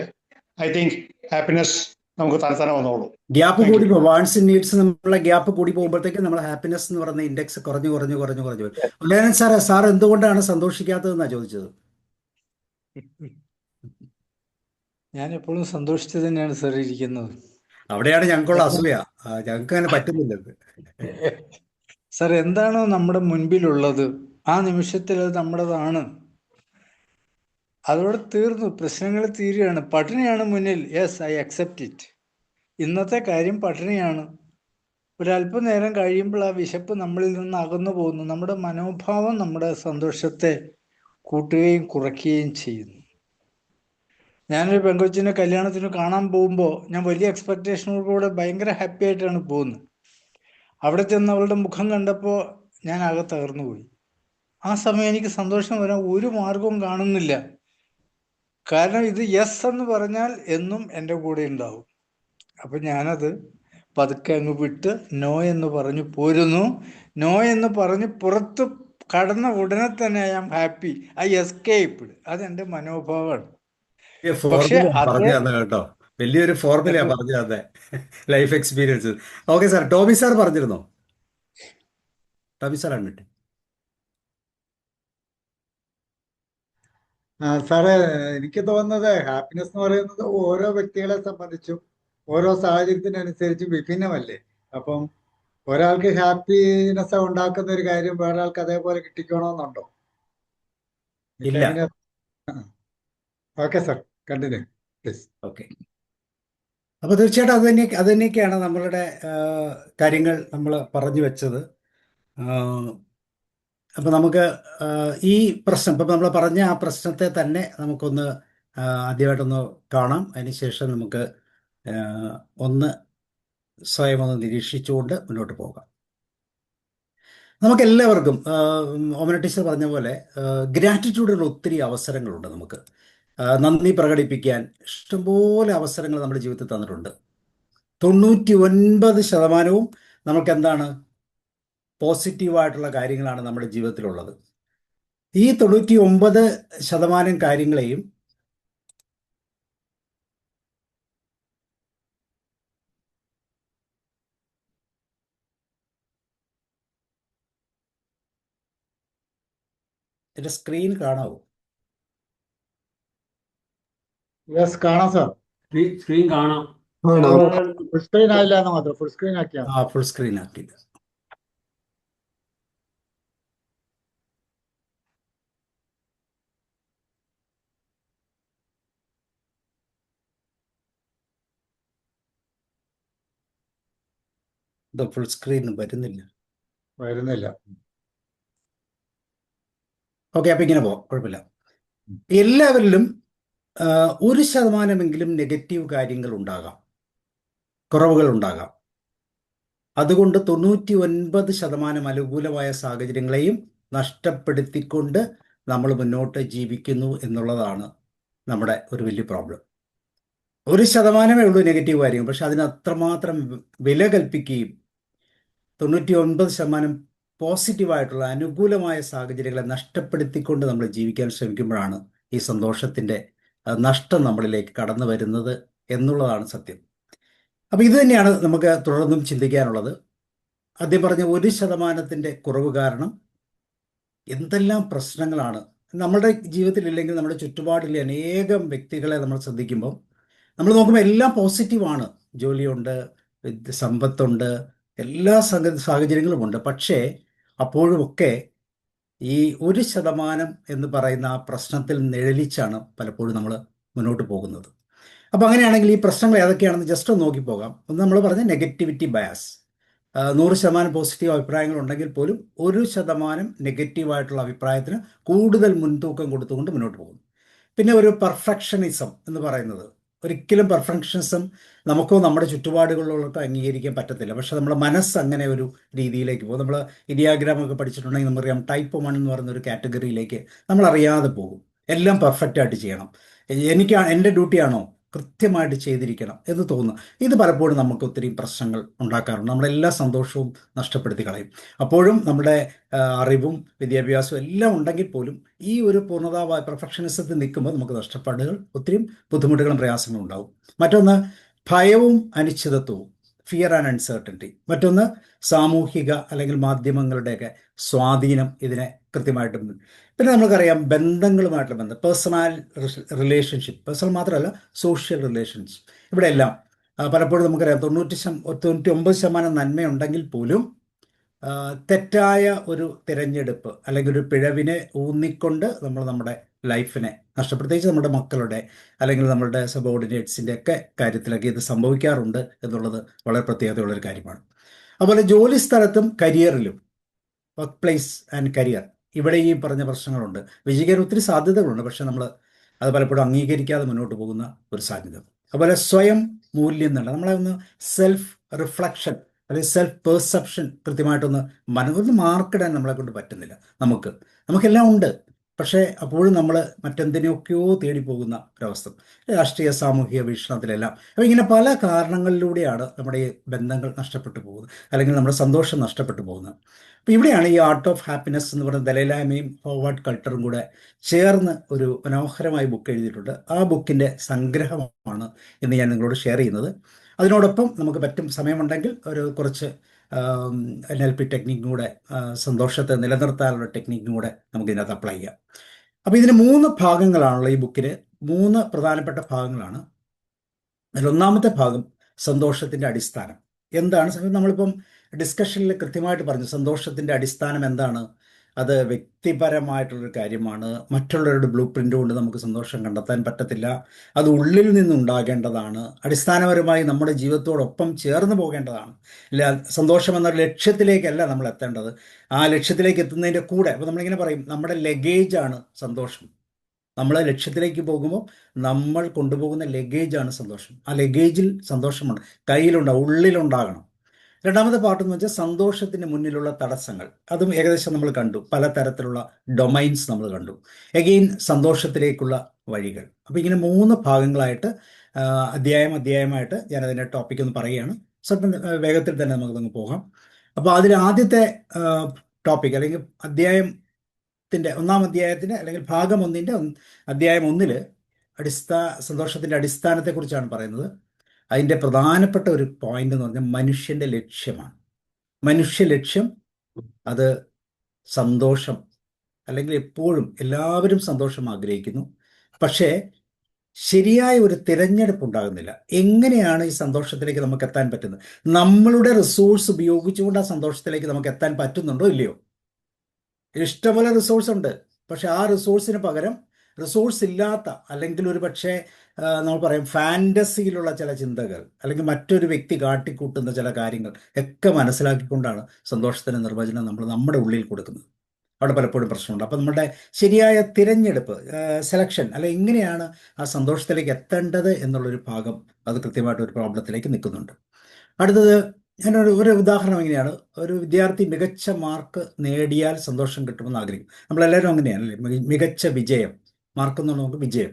[SPEAKER 13] ഐ തിങ്ക് ഹാപ്പിനെസ് നമുക്ക് തരത്തന്നെ വന്നോളൂ.
[SPEAKER 1] ഗ്യാപ്പ്
[SPEAKER 13] താങ്ക്
[SPEAKER 1] കൂടി
[SPEAKER 13] യു.
[SPEAKER 1] പോകും. വാൺസ് നീഡ്സ് നമ്മളുടെ ഗ്യാപ്പ് കൂടി പോകുമ്പോഴത്തേക്ക് നമ്മൾ ഹാപ്പിനെസ് എന്ന് പറയുന്ന ഇൻഡെക്സ് കുറഞ്ഞു കുറഞ്ഞു കുറഞ്ഞു കുറഞ്ഞു വരും. ഉദയനൻ സാർ എന്തുകൊണ്ടാണ് സന്തോഷിക്കാത്തതെന്നാണ് ചോദിച്ചത്.
[SPEAKER 14] ഞാൻ എപ്പോഴും സന്തോഷിച്ച് തന്നെയാണ് സാർ ഇരിക്കുന്നത്.
[SPEAKER 1] അവിടെയാണ് ഞങ്ങൾക്കുള്ള അസൂയ. ഞങ്ങൾക്ക് അങ്ങനെ പറ്റുന്നില്ലത്.
[SPEAKER 14] സാർ, എന്താണോ നമ്മുടെ മുൻപിലുള്ളത് ആ നിമിഷത്തിൽ അത് നമ്മുടേതാണ്. അതോടെ തീർന്നു, പ്രശ്നങ്ങൾ തീരുകയാണ്. പട്ടിണിയാണ് മുന്നിൽ, യെസ്, ഐ അക്സെപ്റ്റ് ഇറ്റ്. ഇന്നത്തെ കാര്യം പട്ടിണിയാണ്. ഒരല്പനേരം കഴിയുമ്പോൾ ആ വിശപ്പ് നമ്മളിൽ നിന്ന് അകന്നു പോകുന്നു. നമ്മുടെ മനോഭാവം നമ്മുടെ സന്തോഷത്തെ കൂട്ടുകയും കുറയ്ക്കുകയും ചെയ്യുന്നു. ഞാനൊരു പെങ്കൊച്ചിനെ കല്യാണത്തിന് കാണാൻ പോകുമ്പോൾ ഞാൻ വലിയ എക്സ്പെക്റ്റേഷനോടുകൂടെ ഭയങ്കര ഹാപ്പി ആയിട്ടാണ് പോകുന്നത്. അവിടെ ചെന്ന് അവളുടെ മുഖം കണ്ടപ്പോൾ ഞാൻ ആകെ തകർന്നു പോയി. ആ സമയം എനിക്ക് സന്തോഷം വരാൻ ഒരു മാർഗവും കാണുന്നില്ല. കാരണം ഇത് യെസ് എന്ന് പറഞ്ഞാൽ എന്നും എൻ്റെ കൂടെ ഉണ്ടാവും. അപ്പൊ ഞാനത് പതുക്കെ അങ്ങ് വിട്ട് നോ എന്ന് പറഞ്ഞു പോരുന്നു. നോ എന്ന് പറഞ്ഞ് പുറത്ത് കടന്ന ഉടനെ തന്നെ I am happy, I escaped. അതെന്റെ മനോഭാവമാണ്. പക്ഷെ
[SPEAKER 1] ഫോർമുല
[SPEAKER 14] അത്
[SPEAKER 1] പറഞ്ഞു തന്നെ കേട്ടോ, വലിയൊരു ഫോർമുലയാ പറഞ്ഞു തന്നെ, life experience. Okay sir, Toby sir പറഞ്ഞിരുന്നോ? Toby sir admit.
[SPEAKER 15] സാറേ, എനിക്ക് തോന്നുന്നത് ഹാപ്പിനെസ് എന്ന് പറയുന്നത് ഓരോ വ്യക്തികളെ സംബന്ധിച്ചും ഓരോ സാഹചര്യത്തിനനുസരിച്ച് വിഭിന്നമല്ലേ. അപ്പം ഒരാൾക്ക് ഹാപ്പിനെസ് ഉണ്ടാക്കുന്ന ഒരു കാര്യം വേറൊരാൾക്ക് അതേപോലെ കിട്ടിക്കണമെന്നുണ്ടോ?
[SPEAKER 1] ഇല്ല.
[SPEAKER 15] Okay sir, continue please.
[SPEAKER 1] Okay, അപ്പോൾ തീർച്ചയായിട്ടും അത് തന്നെയൊക്കെയാണ് നമ്മളുടെ കാര്യങ്ങൾ നമ്മൾ പറഞ്ഞു വെച്ചത്. അപ്പോൾ നമുക്ക് ഈ പ്രശ്നം ഇപ്പം നമ്മൾ പറഞ്ഞ ആ പ്രശ്നത്തെ തന്നെ നമുക്കൊന്ന് ആദ്യമായിട്ടൊന്ന് കാണാം. അതിനുശേഷം നമുക്ക് ഒന്ന് സ്വയം ഒന്ന് നിരീക്ഷിച്ചുകൊണ്ട് മുന്നോട്ട് പോകാം. നമുക്കെല്ലാവർക്കും ഓമന ടീച്ചർ പറഞ്ഞ പോലെ ഗ്രാറ്റിറ്റ്യൂഡിനുള്ള ഒത്തിരി അവസരങ്ങളുണ്ട്. നമുക്ക് നന്ദി പ്രകടിപ്പിക്കാൻ ഇഷ്ടംപോലെ അവസരങ്ങൾ നമ്മുടെ ജീവിതത്തിൽ തന്നിട്ടുണ്ട്. 99% നമുക്ക് എന്താണ് പോസിറ്റീവായിട്ടുള്ള കാര്യങ്ങളാണ് നമ്മുടെ ജീവിതത്തിലുള്ളത്. ഈ 99% കാര്യങ്ങളെയും എൻ്റെ സ്ക്രീൻ കാണാവോ?
[SPEAKER 15] യെസ്, കാണാം സാർ.
[SPEAKER 3] സ്ക്രീൻ കാണാം.
[SPEAKER 15] ഫുൾ സ്ക്രീൻ ആയില്ല എന്ന് മാത്രം, ഫുൾ സ്ക്രീൻ ആക്കിയാ.
[SPEAKER 1] ഫുൾ സ്ക്രീൻ ആക്കിയില്ല. ഫുൾ സ്ക്രീൻ വരുന്നില്ല. ഓക്കെ, അപ്പം ഇങ്ങനെ പോവാം, കുഴപ്പമില്ല. എല്ലാവരിലും 1% നെഗറ്റീവ് കാര്യങ്ങൾ ഉണ്ടാകാം, കുറവുകൾ ഉണ്ടാകാം. അതുകൊണ്ട് 99% അനുകൂലമായ സാഹചര്യങ്ങളെയും നഷ്ടപ്പെടുത്തിക്കൊണ്ട് നമ്മൾ മുന്നോട്ട് ജീവിക്കുന്നു എന്നുള്ളതാണ് നമ്മുടെ ഒരു വലിയ പ്രോബ്ലം. 1% ഉള്ളൂ നെഗറ്റീവ് കാര്യങ്ങൾ, പക്ഷെ അതിന് അത്രമാത്രം വില കൽപ്പിക്കുകയും 99% പോസിറ്റീവായിട്ടുള്ള അനുകൂലമായ സാഹചര്യങ്ങളെ നഷ്ടപ്പെടുത്തിക്കൊണ്ട് നമ്മൾ ജീവിക്കാൻ ശ്രമിക്കുമ്പോഴാണ് ഈ സന്തോഷത്തിൻ്റെ നഷ്ടം നമ്മളിലേക്ക് കടന്നു വരുന്നത് എന്നുള്ളതാണ് സത്യം. അപ്പോൾ ഇത് തന്നെയാണ് നമുക്ക് തുടർന്നും ചിന്തിക്കാനുള്ളത്. ആദ്യം പറഞ്ഞ 1% കുറവ് കാരണം എന്തെല്ലാം പ്രശ്നങ്ങളാണ് നമ്മുടെ ജീവിതത്തിലില്ലെങ്കിൽ നമ്മുടെ ചുറ്റുപാടിലെ അനേകം വ്യക്തികളെ നമ്മൾ ശ്രദ്ധിക്കുമ്പോൾ നമ്മൾ നോക്കുമ്പോൾ എല്ലാം പോസിറ്റീവാണ്. ജോലിയുണ്ട്, സമ്പത്തുണ്ട്, എല്ലാ സാഹചര്യങ്ങളുമുണ്ട്. പക്ഷേ അപ്പോഴുമൊക്കെ ഈ 1% എന്ന് പറയുന്ന ആ പ്രശ്നത്തിൽ നിഴലിച്ചാണ് പലപ്പോഴും നമ്മൾ മുന്നോട്ട് പോകുന്നത്. അപ്പോൾ അങ്ങനെയാണെങ്കിൽ ഈ പ്രശ്നങ്ങൾ ഏതൊക്കെയാണെന്ന് ജസ്റ്റ് ഒന്ന് നോക്കി പോകാം. ഒന്ന് നമ്മൾ പറഞ്ഞ നെഗറ്റിവിറ്റി ബയാസ്. 100% പോസിറ്റീവ് അഭിപ്രായങ്ങൾ ഉണ്ടെങ്കിൽ പോലും 1% നെഗറ്റീവായിട്ടുള്ള അഭിപ്രായത്തിന് കൂടുതൽ മുൻതൂക്കം കൊടുത്തുകൊണ്ട് മുന്നോട്ട് പോകുന്നു. പിന്നെ ഒരു പെർഫെക്ഷനിസം എന്ന് പറയുന്നത്, ഒരിക്കലും പെർഫെക്ഷനിസം നമുക്കോ നമ്മുടെ ചുറ്റുപാടുകളിലുള്ളവർക്കോ അംഗീകരിക്കാൻ പറ്റത്തില്ല. പക്ഷെ നമ്മുടെ മനസ്സ് അങ്ങനെ ഒരു രീതിയിലേക്ക് പോകും. നമ്മൾ ഇനിയാഗ്രാം ഒക്കെ പഠിച്ചിട്ടുണ്ടെങ്കിൽ നമുക്കറിയാം, ടൈപ്പ് 1 എന്ന് പറയുന്ന ഒരു കാറ്റഗറിയിലേക്ക് നമ്മൾ അറിയാതെ പോകും. എല്ലാം പെർഫെക്റ്റ് ആയിട്ട് ചെയ്യണം. എൻ്റെ ഡ്യൂട്ടിയാണോ കൃത്യമായിട്ട് ചെയ്തിരിക്കണം എന്ന് തോന്നുന്നു. ഇത് പലപ്പോഴും നമുക്ക് ഒത്തിരി പ്രശ്നങ്ങൾ ഉണ്ടാക്കാറുണ്ട്. നമ്മുടെ എല്ലാ സന്തോഷവും നഷ്ടപ്പെടുത്തി കളയും. അപ്പോഴും നമ്മുടെ അറിവും വിദ്യാഭ്യാസവും എല്ലാം ഉണ്ടെങ്കിൽ പോലും ഈ ഒരു പൂർണ്ണതാവായ പെർഫെക്ഷനിസത്തിൽ നിൽക്കുമ്പോൾ നമുക്ക് നഷ്ടപ്പാടുകൾ, ഒത്തിരി ബുദ്ധിമുട്ടുകളും പ്രയാസങ്ങളും ഉണ്ടാവും. മറ്റൊന്ന് ഭയവും അനിശ്ചിതത്വവും, ഫിയർ ആൻഡ് അൺസർട്ടനിറ്റി. മറ്റൊന്ന് സാമൂഹിക അല്ലെങ്കിൽ മാധ്യമങ്ങളുടെയൊക്കെ സ്വാധീനം ഇതിനെ കൃത്യമായിട്ടും. പിന്നെ നമുക്കറിയാം ബന്ധങ്ങളുമായിട്ടുള്ള ബന്ധം, പേഴ്സണൽ റിലേഷൻഷിപ്പ്, പേഴ്സണൽ മാത്രമല്ല സോഷ്യൽ റിലേഷൻഷിപ്പ്. ഇവിടെ എല്ലാം പലപ്പോഴും നമുക്കറിയാം 99% നന്മയുണ്ടെങ്കിൽ പോലും തെറ്റായ ഒരു തിരഞ്ഞെടുപ്പ് അല്ലെങ്കിൽ ഒരു പിഴവിനെ ഊന്നിക്കൊണ്ട് നമ്മൾ നമ്മുടെ ലൈഫിനെ പ്രത്യേകിച്ച് നമ്മുടെ മക്കളുടെ അല്ലെങ്കിൽ നമ്മളുടെ സബോർഡിനേറ്റ്സിൻ്റെ ഒക്കെ കാര്യത്തിലൊക്കെ ഇത് സംഭവിക്കാറുണ്ട് എന്നുള്ളത് വളരെ പ്രത്യേകതയുള്ളൊരു കാര്യമാണ്. അതുപോലെ ജോലി സ്ഥലത്തും കരിയറിലും, വർക്ക് പ്ലേസ് ആൻഡ് കരിയർ, ഇവിടെ ഈ പറഞ്ഞ പ്രശ്നങ്ങളുണ്ട്. വിജയിക്കാൻ ഒത്തിരി സാധ്യതകളുണ്ട്, പക്ഷെ നമ്മൾ അത് പലപ്പോഴും അംഗീകരിക്കാതെ മുന്നോട്ട് പോകുന്ന ഒരു സാധ്യത. അതുപോലെ സ്വയം മൂല്യം എന്നുള്ള നമ്മളെ ഒന്ന് സെൽഫ് റിഫ്ലക്ഷൻ അല്ലെങ്കിൽ സെൽഫ് പെർസെപ്ഷൻ കൃത്യമായിട്ടൊന്ന് ഒന്ന് മാർക്കിടാൻ നമ്മളെ കൊണ്ട് പറ്റുന്നില്ല. നമുക്കെല്ലാം ഉണ്ട്, പക്ഷേ അപ്പോഴും നമ്മൾ മറ്റെന്തിനൊക്കെയോ തേടിപ്പോകുന്ന ഒരവസ്ഥ, രാഷ്ട്രീയ സാമൂഹിക വീക്ഷണത്തിലെല്ലാം. അപ്പോൾ ഇങ്ങനെ പല കാരണങ്ങളിലൂടെയാണ് നമ്മുടെ ഈ ബന്ധങ്ങൾ നഷ്ടപ്പെട്ടു പോകുന്നത് അല്ലെങ്കിൽ നമ്മുടെ സന്തോഷം നഷ്ടപ്പെട്ടു പോകുന്നത്. അപ്പോൾ ഇവിടെയാണ് ഈ ആർട്ട് ഓഫ് ഹാപ്പിനെസ് എന്ന് പറയുന്ന ദലൈലാമയും ഹോവാർഡ് കൾട്ടറും കൂടെ ചേർന്ന് ഒരു മനോഹരമായ ബുക്ക് എഴുതിയിട്ടുണ്ട്. ആ ബുക്കിൻ്റെ സംഗ്രഹമാണ് ഇന്ന് ഞാൻ നിങ്ങളോട് ഷെയർ ചെയ്യുന്നത്. അതിനോടൊപ്പം നമുക്ക് സമയമുണ്ടെങ്കിൽ ഒരു കുറച്ച് NLP ടെക്നിക്കും കൂടെ, സന്തോഷത്തെ നിലനിർത്താനുള്ള ടെക്നിക്കും കൂടെ നമുക്ക് ഇതിനകത്ത് അപ്ലൈ ചെയ്യാം. അപ്പോൾ ഇതിന് 3 ഭാഗങ്ങളാണുള്ള ഈ ബുക്കിന് 3 പ്രധാനപ്പെട്ട ഭാഗങ്ങളാണ്. അതിലൊന്നാമത്തെ ഭാഗം സന്തോഷത്തിൻ്റെ അടിസ്ഥാനം എന്താണ്. നമ്മളിപ്പം ഡിസ്കഷനിൽ കൃത്യമായിട്ട് പറഞ്ഞു സന്തോഷത്തിൻ്റെ അടിസ്ഥാനം എന്താണ്. അത് വ്യക്തിപരമായിട്ടുള്ളൊരു കാര്യമാണ്. മറ്റുള്ളവരുടെ ബ്ലൂ പ്രിൻ്റ് കൊണ്ട് നമുക്ക് സന്തോഷം കണ്ടെത്താൻ പറ്റത്തില്ല. അത് ഉള്ളിൽ നിന്നുണ്ടാകേണ്ടതാണ്. അടിസ്ഥാനപരമായി നമ്മുടെ ജീവിതത്തോടൊപ്പം ചേർന്ന് പോകേണ്ടതാണ്. ഇല്ല, സന്തോഷം എന്ന ലക്ഷ്യത്തിലേക്കല്ല നമ്മൾ എത്തേണ്ടത്, ആ ലക്ഷ്യത്തിലേക്ക് എത്തുന്നതിൻ്റെ കൂടെ. അപ്പോൾ നമ്മളിങ്ങനെ പറയും നമ്മുടെ ലഗേജാണ് സന്തോഷം. നമ്മൾ ലക്ഷ്യത്തിലേക്ക് പോകുമ്പോൾ നമ്മൾ കൊണ്ടുപോകുന്ന ലഗേജാണ് സന്തോഷം. ആ ലഗേജിൽ സന്തോഷമുണ്ട്, കയ്യിലുണ്ടാകും, ഉള്ളിലുണ്ടാകണം. രണ്ടാമത്തെ പാർട്ട് എന്ന് വെച്ചാൽ സന്തോഷത്തിന് മുന്നിലുള്ള തടസ്സങ്ങൾ. അതും ഏകദേശം നമ്മൾ കണ്ടു, പലതരത്തിലുള്ള ഡൊമൈൻസ് നമ്മൾ കണ്ടു. എഗെയിൻ സന്തോഷത്തിലേക്കുള്ള വഴികൾ. അപ്പോൾ ഇങ്ങനെ 3 ഭാഗങ്ങളായിട്ട് അധ്യായമായിട്ട് ഞാനതിൻ്റെ ടോപ്പിക് ഒന്ന് പറയുകയാണ്. സ്വല്പം വേഗത്തിൽ തന്നെ നമുക്കതൊന്ന് പോകാം. അപ്പോൾ അതിൽ ആദ്യത്തെ ടോപ്പിക് അല്ലെങ്കിൽ ഒന്നാം അധ്യായത്തിൻ്റെ അല്ലെങ്കിൽ ഭാഗം 1ൻ്റെ അധ്യായം 1 സന്തോഷത്തിൻ്റെ അടിസ്ഥാനത്തെക്കുറിച്ചാണ് പറയുന്നത്. അതിൻ്റെ പ്രധാനപ്പെട്ട ഒരു പോയിന്റ് എന്ന് പറഞ്ഞാൽ മനുഷ്യൻ്റെ ലക്ഷ്യമാണ്. മനുഷ്യ ലക്ഷ്യം അത് സന്തോഷം, അല്ലെങ്കിൽ എപ്പോഴും എല്ലാവരും സന്തോഷം ആഗ്രഹിക്കുന്നു, പക്ഷേ ശരിയായ ഒരു തിരഞ്ഞെടുപ്പ് ഉണ്ടാകുന്നില്ല. എങ്ങനെയാണ് ഈ സന്തോഷത്തിലേക്ക് നമുക്ക് എത്താൻ പറ്റുന്നത്? നമ്മളുടെ റിസോഴ്സ് ഉപയോഗിച്ചുകൊണ്ട് ആ സന്തോഷത്തിലേക്ക് നമുക്ക് എത്താൻ പറ്റുന്നുണ്ടോ ഇല്ലയോ? ഇഷ്ടംപോലെ റിസോഴ്സ് ഉണ്ട്, പക്ഷെ ആ റിസോഴ്സിന് പകരം റിസോഴ്സ് ഇല്ലാത്ത അല്ലെങ്കിൽ ഒരു പക്ഷേ നമ്മൾ പറയും ഫാൻറ്റസിയിലുള്ള ചില ചിന്തകൾ അല്ലെങ്കിൽ മറ്റൊരു വ്യക്തി കാട്ടിക്കൂട്ടുന്ന ചില കാര്യങ്ങൾ ഒക്കെ മനസ്സിലാക്കിക്കൊണ്ടാണ് സന്തോഷത്തിൻ്റെ നിർവചനം നമ്മൾ നമ്മുടെ ഉള്ളിൽ കൊടുക്കുന്നത്. അവിടെ പലപ്പോഴും പ്രശ്നമുണ്ട്. അപ്പോൾ നമ്മുടെ ശരിയായ തിരഞ്ഞെടുപ്പ്, സെലക്ഷൻ, അല്ല എങ്ങനെയാണ് ആ സന്തോഷത്തിലേക്ക് എത്തേണ്ടത് എന്നുള്ളൊരു ഭാഗം അത് കൃത്യമായിട്ട് ഒരു പ്രോബ്ലത്തിലേക്ക് നിൽക്കുന്നുണ്ട്. അടുത്തത് ഒരു ഉദാഹരണം എങ്ങനെയാണ്, ഒരു വിദ്യാർത്ഥി മികച്ച മാർക്ക് നേടിയാൽ സന്തോഷം കിട്ടുമെന്ന് ആഗ്രഹിക്കും. നമ്മളെല്ലാവരും അങ്ങനെയാണ് അല്ലേ? മികച്ച വിജയം, മാർക്ക് എന്നുള്ള നമുക്ക് വിജയം,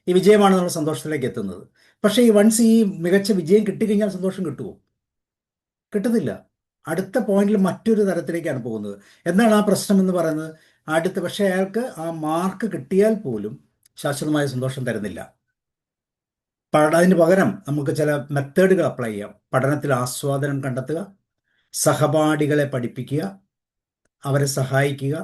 [SPEAKER 1] ഈ വിജയമാണ് നമ്മൾ സന്തോഷത്തിലേക്ക് എത്തുന്നത്. പക്ഷേ ഈ വൺസ് ഈ മികച്ച വിജയം കിട്ടിക്കഴിഞ്ഞാൽ സന്തോഷം കിട്ടുമോ? കിട്ടുന്നില്ല. അടുത്ത പോയിന്റിൽ മറ്റൊരു തരത്തിലേക്കാണ് പോകുന്നത്. എന്താണ് ആ പ്രശ്നം എന്ന് പറയുന്നത്? പക്ഷേ അയാൾക്ക് ആ മാർക്ക് കിട്ടിയാൽ പോലും ശാശ്വതമായ സന്തോഷം തരുന്നില്ല. അതിന് പകരം നമുക്ക് ചില മെത്തേഡുകൾ അപ്ലൈ ചെയ്യാം. പഠനത്തിൽ ആസ്വാദനം കണ്ടെത്തുക, സഹപാഠികളെ പഠിപ്പിക്കുക, അവരെ സഹായിക്കുക,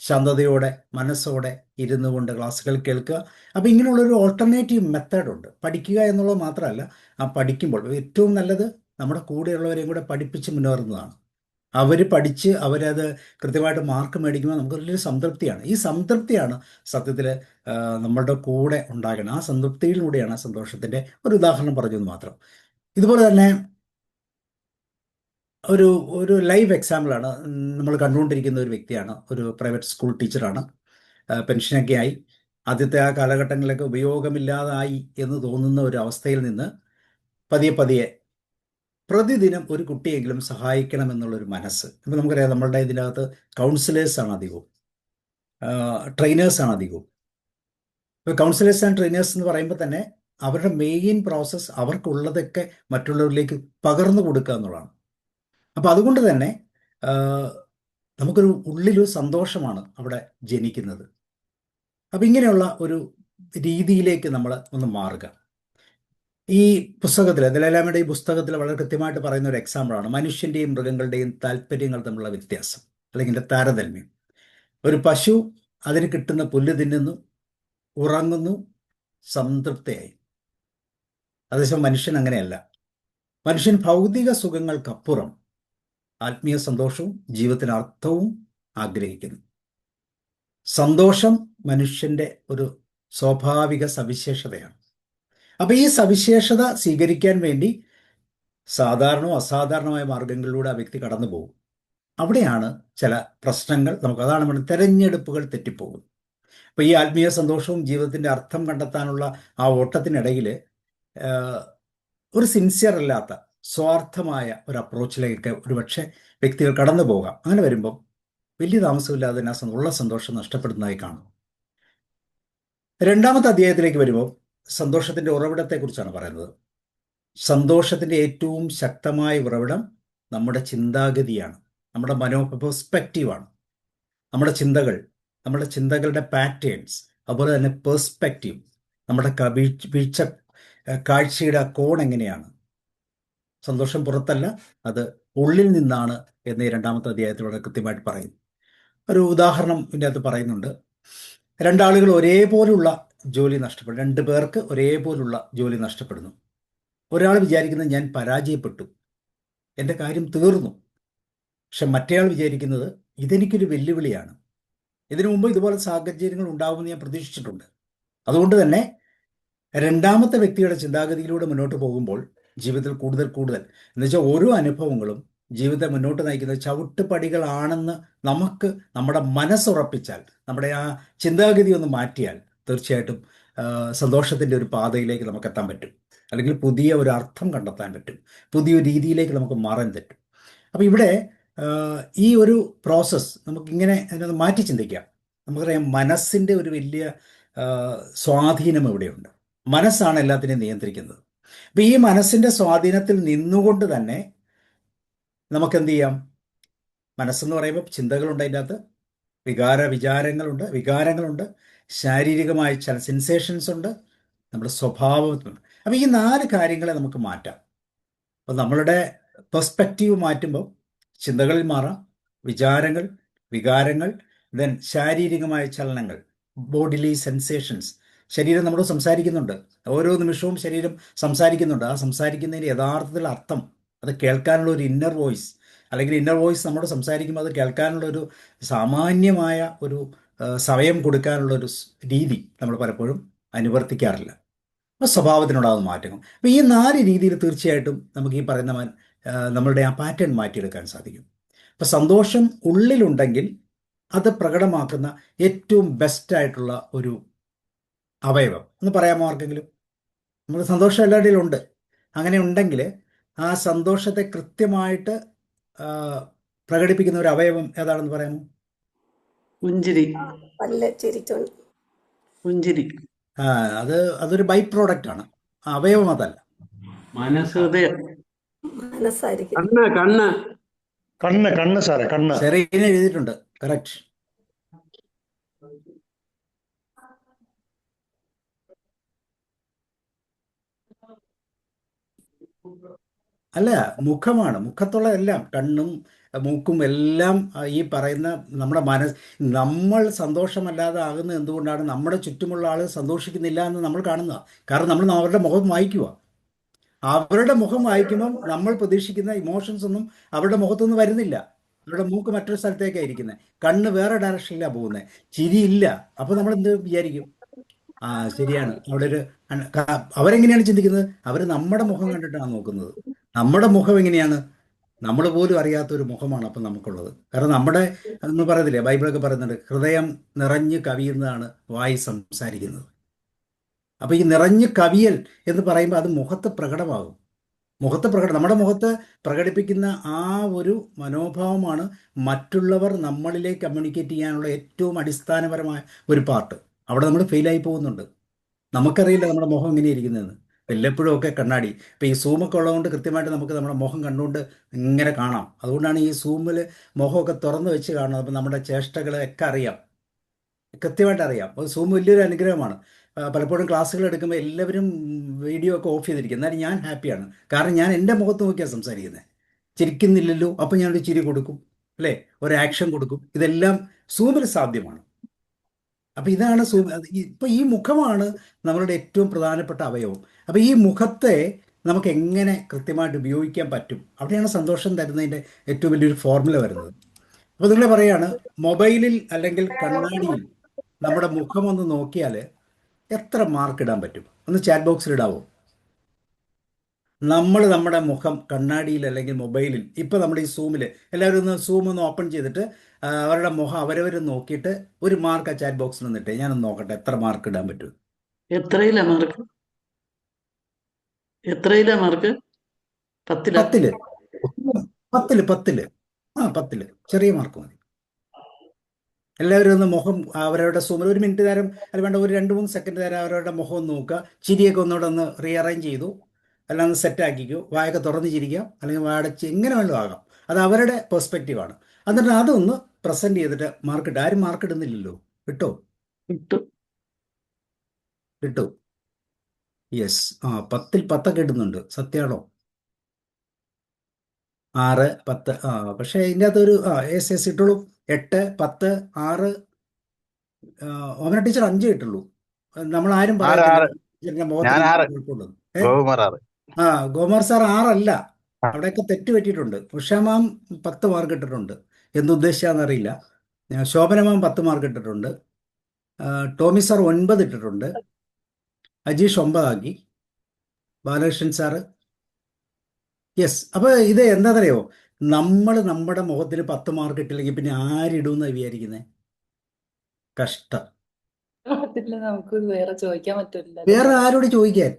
[SPEAKER 1] ശാന്തതയോടെ മനസ്സോടെ ഇരുന്നു കൊണ്ട് ക്ലാസ്സുകൾ കേൾക്കുക. അപ്പോൾ ഇങ്ങനെയുള്ളൊരു ഓൾട്ടർനേറ്റീവ് മെത്തേഡുണ്ട്. പഠിക്കുക എന്നുള്ളത് മാത്രമല്ല, ആ പഠിക്കുമ്പോൾ ഏറ്റവും നല്ലത് നമ്മുടെ കൂടെയുള്ളവരെയും കൂടെ പഠിപ്പിച്ച് മുന്നേറുന്നതാണ്. അവർ പഠിച്ച് അവരത് കൃത്യമായിട്ട് മാർക്ക് മേടിക്കുമ്പോൾ നമുക്ക് വലിയൊരു സംതൃപ്തിയാണ്. ഈ സംതൃപ്തിയാണ് സത്യത്തിൽ നമ്മളുടെ കൂടെ ഉണ്ടാകണം. ആ സംതൃപ്തിയിലൂടെയാണ് സന്തോഷത്തിൻ്റെ ഒരു ഉദാഹരണം പറഞ്ഞത് മാത്രം. ഇതുപോലെ തന്നെ ഒരു ലൈവ് എക്സാമ്പിളാണ് നമ്മൾ കണ്ടുകൊണ്ടിരിക്കുന്ന ഒരു വ്യക്തിയാണ്. ഒരു പ്രൈവറ്റ് സ്കൂൾ ടീച്ചറാണ്. പെൻഷനൊക്കെ ആയി, ആദ്യത്തെ ആ കാലഘട്ടങ്ങളിലൊക്കെ ഉപയോഗമില്ലാതായി എന്ന് തോന്നുന്ന ഒരു അവസ്ഥയിൽ നിന്ന് പതിയെ പ്രതിദിനം ഒരു കുട്ടിയെങ്കിലും സഹായിക്കണം എന്നുള്ളൊരു മനസ്സ്. ഇപ്പോൾ നമുക്കറിയാം നമ്മളുടെ ഇതിനകത്ത് കൗൺസിലേഴ്സാണ് അധികവും, ട്രെയിനേഴ്സാണ് അധികവും. ഇപ്പോൾ കൗൺസിലേഴ്സ് ആൻഡ് ട്രെയിനേഴ്സ് എന്ന് പറയുമ്പോൾ തന്നെ അവരുടെ മെയിൻ പ്രോസസ്സ് അവർക്കുള്ളതൊക്കെ മറ്റുള്ളവരിലേക്ക് പകർന്നു കൊടുക്കുക എന്നുള്ളതാണ്. അപ്പം അതുകൊണ്ട് തന്നെ ആ, നമുക്കൊരു ഉള്ളിലൊരു സന്തോഷമാണ് അവിടെ ജനിക്കുന്നത്. അപ്പം ഇങ്ങനെയുള്ള ഒരു രീതിയിലേക്ക് നമ്മൾ ഒന്ന് മാറുക. ഈ പുസ്തകത്തിൽ ദലൈലാമയുടെ ഈ പുസ്തകത്തിൽ വളരെ കൃത്യമായിട്ട് പറയുന്ന ഒരു എക്സാമ്പിളാണ് മനുഷ്യൻ്റെയും മൃഗങ്ങളുടെയും താല്പര്യങ്ങൾ തമ്മിലുള്ള വ്യത്യാസം അല്ലെങ്കിൽ താരതമ്യം. ഒരു പശു അതിന് കിട്ടുന്ന പുല്ല് തിന്നുന്നു, ഉറങ്ങുന്നു, സംതൃപ്തയായി. അതേസമയം മനുഷ്യൻ അങ്ങനെയല്ല. മനുഷ്യൻ ഭൗതിക സുഖങ്ങൾക്കപ്പുറം ആത്മീയ സന്തോഷവും ജീവിതത്തിന് അർത്ഥവും ആഗ്രഹിക്കുന്നു. സന്തോഷം മനുഷ്യൻ്റെ ഒരു സ്വാഭാവിക സവിശേഷതയാണ്. അപ്പം ഈ സവിശേഷത സ്വീകരിക്കാൻ വേണ്ടി സാധാരണവും അസാധാരണമായ മാർഗങ്ങളിലൂടെ ആ വ്യക്തി കടന്നു പോകും. അവിടെയാണ് ചില പ്രശ്നങ്ങൾ അതാണ് നമ്മൾ തെരഞ്ഞെടുപ്പുകൾ തെറ്റിപ്പോകും. അപ്പോൾ ഈ ആത്മീയ സന്തോഷവും ജീവിതത്തിൻ്റെ അർത്ഥം കണ്ടെത്താനുള്ള ആ ഓട്ടത്തിനിടയിൽ ഒരു സിൻസിയർ അല്ലാത്ത സ്വാർത്ഥമായ ഒരു അപ്രോച്ചിലേക്ക് ഒരുപക്ഷെ വ്യക്തികൾ കടന്നു പോകാം. അങ്ങനെ വരുമ്പം വലിയ താമസമില്ലാതെ തന്നെ ഉള്ള സന്തോഷം നഷ്ടപ്പെടുന്നതായി കാണും. രണ്ടാമത്തെ അധ്യായത്തിലേക്ക് വരുമ്പോൾ സന്തോഷത്തിൻ്റെ ഉറവിടത്തെക്കുറിച്ചാണ് പറയുന്നത്. സന്തോഷത്തിൻ്റെ ഏറ്റവും ശക്തമായ ഉറവിടം നമ്മുടെ ചിന്താഗതിയാണ്, നമ്മുടെ പെർസ്പെക്റ്റീവാണ്. നമ്മുടെ ചിന്തകൾ, നമ്മുടെ ചിന്തകളുടെ പാറ്റേൺസ്, അതുപോലെ തന്നെ പെർസ്പെക്റ്റീവ്, നമ്മുടെ വീഴ്ച കാഴ്ചയുടെ കോൺ എങ്ങനെയാണ്. സന്തോഷം പുറത്തല്ല, അത് ഉള്ളിൽ നിന്നാണ് എന്ന് ഈ രണ്ടാമത്തെ അധ്യായത്തിൽ വളരെ കൃത്യമായിട്ട് പറയുന്നു. ഒരു ഉദാഹരണം ഇതിൻ്റെ അകത്ത് പറയുന്നുണ്ട്. രണ്ടാളുകൾ ഒരേപോലുള്ള ജോലി നഷ്ടപ്പെടും. 2 പേർക്ക് ഒരേപോലുള്ള ജോലി നഷ്ടപ്പെടുന്നു. ഒരാൾ വിചാരിക്കുന്നത് ഞാൻ പരാജയപ്പെട്ടു, എൻ്റെ കാര്യം തീർന്നു. പക്ഷെ മറ്റേയാൾ വിചാരിക്കുന്നത് ഇതെനിക്കൊരു വെല്ലുവിളിയാണ്, ഇതിനു മുമ്പ് ഇതുപോലെ സാഹചര്യങ്ങൾ ഉണ്ടാകുമെന്ന് ഞാൻ പ്രതീക്ഷിച്ചിട്ടുണ്ട്. അതുകൊണ്ട് തന്നെ രണ്ടാമത്തെ വ്യക്തിയുടെ ചിന്താഗതിയിലൂടെ മുന്നോട്ട് പോകുമ്പോൾ ജീവിതത്തിൽ കൂടുതൽ എന്നുവെച്ചാൽ ഓരോ അനുഭവങ്ങളും ജീവിതത്തെ മുന്നോട്ട് നയിക്കുന്ന ചവിട്ടുപടികളാണെന്ന് നമുക്ക് നമ്മുടെ മനസ്സുറപ്പിച്ചാൽ, നമ്മുടെ ആ ചിന്താഗതി ഒന്ന് മാറ്റിയാൽ തീർച്ചയായിട്ടും സന്തോഷത്തിൻ്റെ ഒരു പാതയിലേക്ക് നമുക്ക് എത്താൻ പറ്റും, അല്ലെങ്കിൽ പുതിയ ഒരു അർത്ഥം കണ്ടെത്താൻ പറ്റും, പുതിയൊരു രീതിയിലേക്ക് നമുക്ക് മാറാൻ പറ്റും. അപ്പോൾ ഇവിടെ ഈ ഒരു പ്രോസസ്സ് നമുക്കിങ്ങനെ അതിനൊന്ന് മാറ്റി ചിന്തിക്കാം. നമുക്കറിയാം മനസ്സിൻ്റെ ഒരു വലിയ സ്വാധീനം ഇവിടെയുണ്ട്. മനസ്സാണ് എല്ലാത്തിനെയും നിയന്ത്രിക്കുന്നത്. അപ്പം ഈ മനസ്സിൻ്റെ സ്വാധീനത്തിൽ നിന്നുകൊണ്ട് തന്നെ നമുക്കെന്ത് ചെയ്യാം? മനസ്സെന്ന് പറയുമ്പോൾ ചിന്തകളുണ്ട്, അതിൻ്റെ അകത്ത് വികാരങ്ങളുണ്ട്, ശാരീരികമായ ചില സെൻസേഷൻസ് ഉണ്ട്, നമ്മുടെ സ്വഭാവത്തിലുണ്ട്. അപ്പോൾ ഈ 4 കാര്യങ്ങളെ നമുക്ക് മാറ്റാം. അപ്പോൾ നമ്മളുടെ പെർസ്പെക്റ്റീവ് മാറ്റുമ്പോൾ ചിന്തകളിൽ മാറാം, വികാരങ്ങൾ, ദെൻ ശാരീരികമായ ചലനങ്ങൾ, ബോഡിലി സെൻസേഷൻസ്. ശരീരം നമ്മളോട് സംസാരിക്കുന്നുണ്ട്, ഓരോ നിമിഷവും ശരീരം സംസാരിക്കുന്നുണ്ട്. ആ സംസാരിക്കുന്നതിന് യഥാർത്ഥത്തിൽ അർത്ഥം, അത് കേൾക്കാനുള്ള ഒരു ഇന്നർ വോയിസ്, അല്ലെങ്കിൽ ഇന്നർ വോയിസ് നമ്മോട് സംസാരിക്കുമ്പോൾ അത് കേൾക്കാനുള്ളൊരു സാമാന്യമായ ഒരു സമയം കൊടുക്കാനുള്ളൊരു രീതി നമ്മൾ പലപ്പോഴും അനുവർത്തിക്കാറില്ല. അപ്പോൾ സ്വഭാവത്തിനുണ്ടാകുന്ന മാറ്റങ്ങൾ. അപ്പോൾ ഈ 4 രീതിയിൽ തീർച്ചയായിട്ടും നമുക്ക് ഈ പറയുന്ന നമ്മളുടെ ആ പാറ്റേൺ മാറ്റിയെടുക്കാൻ സാധിക്കും. അപ്പോൾ സന്തോഷം ഉള്ളിലുണ്ടെങ്കിൽ അത് പ്രകടമാക്കുന്ന ഏറ്റവും ബെസ്റ്റായിട്ടുള്ള ഒരു അവയവം എന്ന് പറയാമോ ആർക്കെങ്കിലും? നമുക്ക് സന്തോഷം എല്ലാവരുടെയും ഉണ്ട്. അങ്ങനെ ഉണ്ടെങ്കിൽ ആ സന്തോഷത്തെ കൃത്യമായിട്ട് പ്രകടിപ്പിക്കുന്ന ഒരു അവയവം ഏതാണെന്ന് പറയാമോ?
[SPEAKER 9] പുഞ്ചിരി. പുഞ്ചിരി.
[SPEAKER 1] അതൊരു ബൈ പ്രോഡക്റ്റ് ആണ്, അവയവം അതല്ല.
[SPEAKER 13] കണ്ണ് സാറേ, കണ്ണ്
[SPEAKER 1] സെറീന എഴുതിയിട്ടുണ്ട്, കറക്റ്റ്. അല്ല, മുഖമാണ്. മുഖത്തുള്ള എല്ലാം, കണ്ണും മൂക്കും എല്ലാം ഈ പറയുന്ന നമ്മുടെ നമ്മൾ സന്തോഷമല്ലാതെ ആകുന്നത് എന്തുകൊണ്ടാണ്? നമ്മുടെ ചുറ്റുമുള്ള ആൾ സന്തോഷിക്കുന്നില്ല എന്ന് നമ്മൾ കാണുന്നതാണ്. കാരണം നമ്മൾ അവരുടെ മുഖം വായിക്കുക. അവരുടെ മുഖം വായിക്കുമ്പം നമ്മൾ പ്രതീക്ഷിക്കുന്ന ഇമോഷൻസ് ഒന്നും അവരുടെ മുഖത്തൊന്നും വരുന്നില്ല. അവരുടെ മൂക്ക് മറ്റൊരു സ്ഥലത്തേക്കാണ് ഇരിക്കുന്നത്, കണ്ണ് വേറെ ഡയറക്ഷനിലാണ് പോകുന്നത്, ചിരിയില്ല. അപ്പോൾ നമ്മൾ എന്ത് വിചാരിക്കും? ശരിയാണ്, അവിടെ ഒരു അവരെങ്ങനെയാണ് ചിന്തിക്കുന്നത്? അവർ നമ്മുടെ മുഖം കണ്ടിട്ടാണ് നോക്കുന്നത്. നമ്മുടെ മുഖം എങ്ങനെയാണ്? നമ്മൾ പോലും അറിയാത്തൊരു മുഖമാണ് അപ്പം നമുക്കുള്ളത്. കാരണം നമ്മുടെ നമ്മൾ പറയത്തില്ലേ, ബൈബിളൊക്കെ പറയുന്നുണ്ട്, ഹൃദയം നിറഞ്ഞ് കവിയുന്നതാണ് വായി സംസാരിക്കുന്നത്. അപ്പോൾ ഈ നിറഞ്ഞ് കവിയൽ എന്ന് പറയുമ്പോൾ അത് മുഖത്ത് പ്രകടമാകും. നമ്മുടെ മുഖത്ത് പ്രകടിപ്പിക്കുന്ന ആ ഒരു മനോഭാവമാണ് മറ്റുള്ളവർ നമ്മളിലേക്ക് കമ്മ്യൂണിക്കേറ്റ് ചെയ്യാനുള്ള ഏറ്റവും അടിസ്ഥാനപരമായ ഒരു പാർട്ട്. അവിടെ നമ്മൾ ഫെയിലായി പോകുന്നുണ്ട്. നമുക്കറിയില്ല നമ്മുടെ മുഖം എങ്ങനെ ഇരിക്കുന്നതെന്ന്. വല്ലപ്പോഴും ഒക്കെ കണ്ണാടി, ഇപ്പം ഈ സൂമൊക്കെ ഉള്ളതുകൊണ്ട് കൃത്യമായിട്ട് നമുക്ക് നമ്മുടെ മുഖം കണ്ടുകൊണ്ട് ഇങ്ങനെ കാണാം. അതുകൊണ്ടാണ് ഈ സൂമിൽ മുഖമൊക്കെ തുറന്ന് വെച്ച് കാണുന്നത്. അപ്പം നമ്മുടെ ചേഷ്ടകൾ ഒക്കെ അറിയാം, കൃത്യമായിട്ട് അറിയാം. അപ്പോൾ സൂം വലിയൊരു അനുഗ്രഹമാണ്. പലപ്പോഴും ക്ലാസ്സുകൾ എടുക്കുമ്പോൾ എല്ലാവരും വീഡിയോ ഒക്കെ ഓഫ് ചെയ്തിരിക്കും. എന്നാലും ഞാൻ ഹാപ്പിയാണ്, കാരണം ഞാൻ എൻ്റെ മുഖത്ത് നോക്കിയാണ് സംസാരിക്കുന്നത്. ചിരിക്കുന്നില്ലല്ലോ, അപ്പം ഞാനൊരു ചിരി കൊടുക്കും, അല്ലേ, ഒരു ആക്ഷൻ കൊടുക്കും. ഇതെല്ലാം സൂമിൽ സാധ്യമാണ്. അപ്പം ഇതാണ് സൂം. ഇപ്പം ഈ മുഖമാണ് നമ്മളുടെ ഏറ്റവും പ്രധാനപ്പെട്ട അവയവം. അപ്പം ഈ മുഖത്തെ നമുക്ക് എങ്ങനെ കൃത്യമായിട്ട് ഉപയോഗിക്കാൻ പറ്റും, അവിടെയാണ് സന്തോഷം തരുന്നതിൻ്റെ ഏറ്റവും വലിയൊരു ഫോർമുല വരുന്നത്. അപ്പോൾ നിങ്ങൾ പറയാണ്, മൊബൈലിൽ അല്ലെങ്കിൽ കണ്ണാടിയിൽ നമ്മുടെ മുഖം ഒന്ന് നോക്കിയാൽ എത്ര മാർക്ക് ഇടാൻ പറ്റും? ഒന്ന് ചാറ്റ് ബോക്സിൽ ഇടാവോ? നമ്മൾ നമ്മുടെ മുഖം കണ്ണാടിയിൽ അല്ലെങ്കിൽ മൊബൈലിൽ, ഇപ്പം നമ്മുടെ ഈ സൂമിൽ എല്ലാവരും ഒന്ന് സൂം ഒന്ന് ഓപ്പൺ ചെയ്തിട്ട് അവരുടെ മുഖം അവരവർ നോക്കിയിട്ട് ഒരു മാർക്ക് ആ ചാറ്റ് ബോക്സിൽ നിന്നിട്ട് ഞാനൊന്ന് നോക്കട്ടെ എത്ര മാർക്ക് ഇടാൻ പറ്റും.
[SPEAKER 9] എത്രയിലാ മാർക്ക്? എത്രയിലാ മാർക്ക്? 10-ലാ?
[SPEAKER 1] 10-ല് 10-ല് ആ 10-ല് ചെറിയ മാർക്ക് മതി. എല്ലാവരും ഒന്ന് മുഖം അവരവരുടെ സൂമിൽ 1 മിനിറ്റ് നേരം, അല്ല വേണ്ട, ഒരു 2-3 സെക്കൻഡ് നേരം അവരവരുടെ മുഖം ഒന്ന് നോക്കുക. ചിരിയൊക്കെ ഒന്നുകൂടെ ഒന്ന് റീഅറേഞ്ച് ചെയ്തു, അല്ല ഒന്ന് സെറ്റാക്കിക്കോ. വായൊക്കെ തുറന്ന് ചിരിക്കാം, അല്ലെങ്കിൽ വാടച്ച് എങ്ങനെ വേണമെങ്കിലും ആകാം. അത് അവരുടെ പെർസ്പെക്റ്റീവാണ്. എന്നിട്ട് അതൊന്ന് പ്രസൻറ്റ് ചെയ്തിട്ട് മാർക്കിട്ട്. ആരും മാർക്ക് ഇടുന്നില്ലല്ലോ, ഇട്ടോ? ഇട്ടു. യെസ്, ആ 10-ൽ 10 ഇടുന്നുണ്ട്. സത്യമാണോ? 6, 10. ആ പക്ഷേ ഇതിൻ്റെ അകത്തൊരു യെസ് ഇട്ടുള്ളൂ. 8, 10, 6. ഓമന ടീച്ചർ 5 ഇട്ടുള്ളൂ. നമ്മളാരും പറയത്തില്ല ടീച്ചറിന്റെ മുഖത്തിന് കുഴപ്പമുള്ളത്. ഗോമാർ സാർ 6 അല്ല, അവിടെയൊക്കെ തെറ്റ് പറ്റിയിട്ടുണ്ട്. ഉഷ മാം 10 മാർക്ക് ഇട്ടിട്ടുണ്ട്. എന്തുദ്ദേശിച്ചാണെന്നറിയില്ല. ശോഭന മാം 10 മാർക്ക് ഇട്ടിട്ടുണ്ട്. ടോമി സാർ 9 ഇട്ടിട്ടുണ്ട്. അജീഷ് 9 ആക്കി. Balakrishnan sir yes. അപ്പോൾ ഇത് എന്താണെന്നറിയോ, നമ്മൾ നമ്മുടെ മുഖത്തിന് 10 മാർക്ക് ഇട്ടില്ലെങ്കിൽ പിന്നെ ആരിടുമെന്നാണ് വിചാരിക്കുന്നത്? കഷ്ടം.
[SPEAKER 4] അതില്ല, നമുക്ക് വേറെ ചോദിക്കാൻ പറ്റില്ല.
[SPEAKER 1] വേറെ ആരോട് ചോദിക്കാൻ?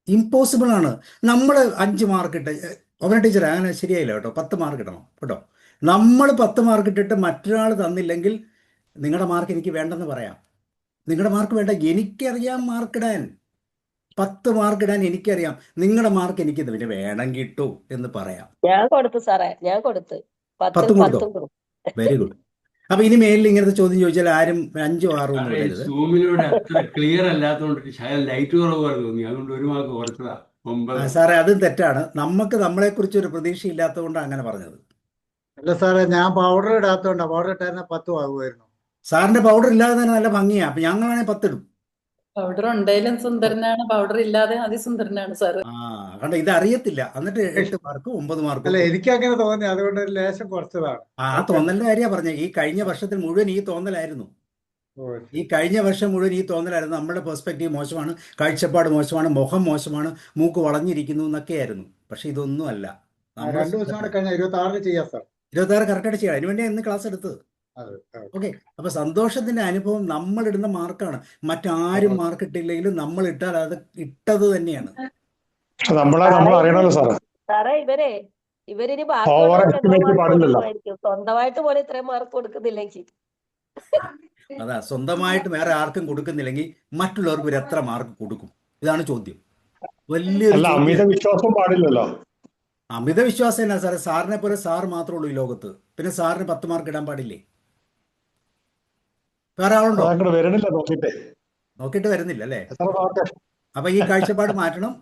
[SPEAKER 1] ഇമ്പോസിബിൾ ആണ്. നമ്മൾ 5 മാർക്ക് ഇട്ട്, ഓമന ടീച്ചർ അങ്ങനെ ശരിയായില്ല കേട്ടോ, 10 മാർക്ക് ഇടണം കേട്ടോ. നമ്മൾ 10 മാർക്ക് ഇട്ടിട്ട് മറ്റൊരാൾ തന്നില്ലെങ്കിൽ നിങ്ങളുടെ മാർക്ക് എനിക്ക് വേണ്ടെന്ന് പറയാം. നിങ്ങളുടെ മാർക്ക് വേണ്ട, എനിക്കറിയാം മാർക്കിടാൻ. 10 മാർക്ക് ഇടാൻ എനിക്കറിയാം. നിങ്ങളുടെ മാർക്ക് എനിക്ക് പിന്നെ വേണമെങ്കിൽ ഇട്ടു എന്ന് പറയാം.
[SPEAKER 7] ഞാൻ കൊടുത്തു സാറേ, ഞാൻ കൊടുത്തു.
[SPEAKER 1] 10 കൊടുത്തോ? Very good. അപ്പൊ ഇനി മേലിൽ ഇങ്ങനത്തെ ചോദ്യം ചോദിച്ചാൽ ആരും 5 6 ഒന്നും ഇടരുത്.
[SPEAKER 3] സൂമിലൂടെ അത്ര ക്ലിയർ അല്ലാത്തതുകൊണ്ട് ലൈറ്റ് കുറവ് പോലെ തോന്നി, അതുകൊണ്ട് 1 മാർക്ക് കുറച്ചതാ. 9.
[SPEAKER 1] സാറേ അതും തെറ്റാണ്. നമുക്ക് നമ്മളെക്കുറിച്ച് ഒരു പ്രതീക്ഷ ഇല്ലാത്തതുകൊണ്ടാണ് അങ്ങനെ പറഞ്ഞത്.
[SPEAKER 15] അല്ല സാറേ, ഞാൻ പൗഡർ ഇടാത്തോണ്ടാ. പൗഡർ ഇട്ടായിരുന്ന 10 ആകുമായിരുന്നു.
[SPEAKER 1] സാറിന്റെ പൗഡർ ഇല്ലാതെ തന്നെ നല്ല ഭംഗിയാ. അപ്പൊ ഞങ്ങളാണെങ്കിൽ 10 ഇടും.
[SPEAKER 4] പൗഡർ ഉണ്ടെങ്കിലും സുന്ദരനാണ്, പൗഡർ ഇല്ലാതെ അതിസുന്ദരനാണ് സാറ്.
[SPEAKER 1] കണ്ട, ഇത് അറിയത്തില്ല. എന്നിട്ട് 8 മാർക്ക് 9 മാർക്ക്.
[SPEAKER 15] അല്ല, എനിക്ക് അങ്ങനെ തോന്നി, അതുകൊണ്ട് ഒരു ലേശം കുറച്ചതാണ്.
[SPEAKER 1] ആ തോന്നലിന്റെ കാര്യമാണ് പറഞ്ഞത്. ഈ കഴിഞ്ഞ വർഷത്തിൽ മുഴുവൻ ഈ തോന്നലായിരുന്നു. ഈ കഴിഞ്ഞ വർഷം മുഴുവൻ ഈ തോന്നലായിരുന്നു. നമ്മുടെ പെർസ്പെക്റ്റീവ് മോശമാണ്, കാഴ്ചപ്പാട് മോശമാണ്, മുഖം മോശമാണ്, മൂക്ക് വളഞ്ഞിരിക്കുന്നു എന്നൊക്കെയായിരുന്നു. പക്ഷെ ഇതൊന്നും അല്ല.
[SPEAKER 15] 2 ദിവസം കൂടെ കഴിഞ്ഞാൽ 26-ന് ചെയ്യാം സാർ.
[SPEAKER 1] 26 കറക്റ്റായിട്ട് ചെയ്യാം. അതിനുവേണ്ടി ഇന്ന് ക്ലാസ് എടുത്തത്. ഓക്കെ. അപ്പൊ സന്തോഷത്തിന്റെ അനുഭവം നമ്മൾ ഇടുന്ന മാർക്കാണ്. മറ്റാരും മാർക്ക് ഇട്ടില്ലെങ്കിലും നമ്മൾ ഇട്ടാൽ അത് ഇട്ടത് തന്നെയാണ്.
[SPEAKER 7] സാറേ ഇവരിനി സ്വന്തമായിട്ട് പോലെ ഇത്രയും മാർക്ക് കൊടുക്കുന്നില്ലെങ്കിൽ,
[SPEAKER 1] അതാ, സ്വന്തമായിട്ട് വേറെ ആർക്കും കൊടുക്കുന്നില്ലെങ്കിൽ മറ്റുള്ളവർക്ക് ഇവർ എത്ര മാർക്ക് കൊടുക്കും? ഇതാണ് ചോദ്യം. വലിയൊരു
[SPEAKER 13] അമിത വിശ്വാസം പാടില്ലല്ലോ.
[SPEAKER 1] അമിത വിശ്വാസം എന്നാ സാറേ? സാറിനെ പോലെ സാർ മാത്രമേ ഉള്ളൂ ഈ ലോകത്ത്. പിന്നെ സാറിന് 10 മാർക്ക് ഇടാൻ പാടില്ലേ? വേറെ ആളുണ്ടോ? നോക്കിയിട്ട് വരുന്നില്ല അല്ലേ? അപ്പൊ ഈ കാഴ്ചപ്പാട് മാറ്റണം.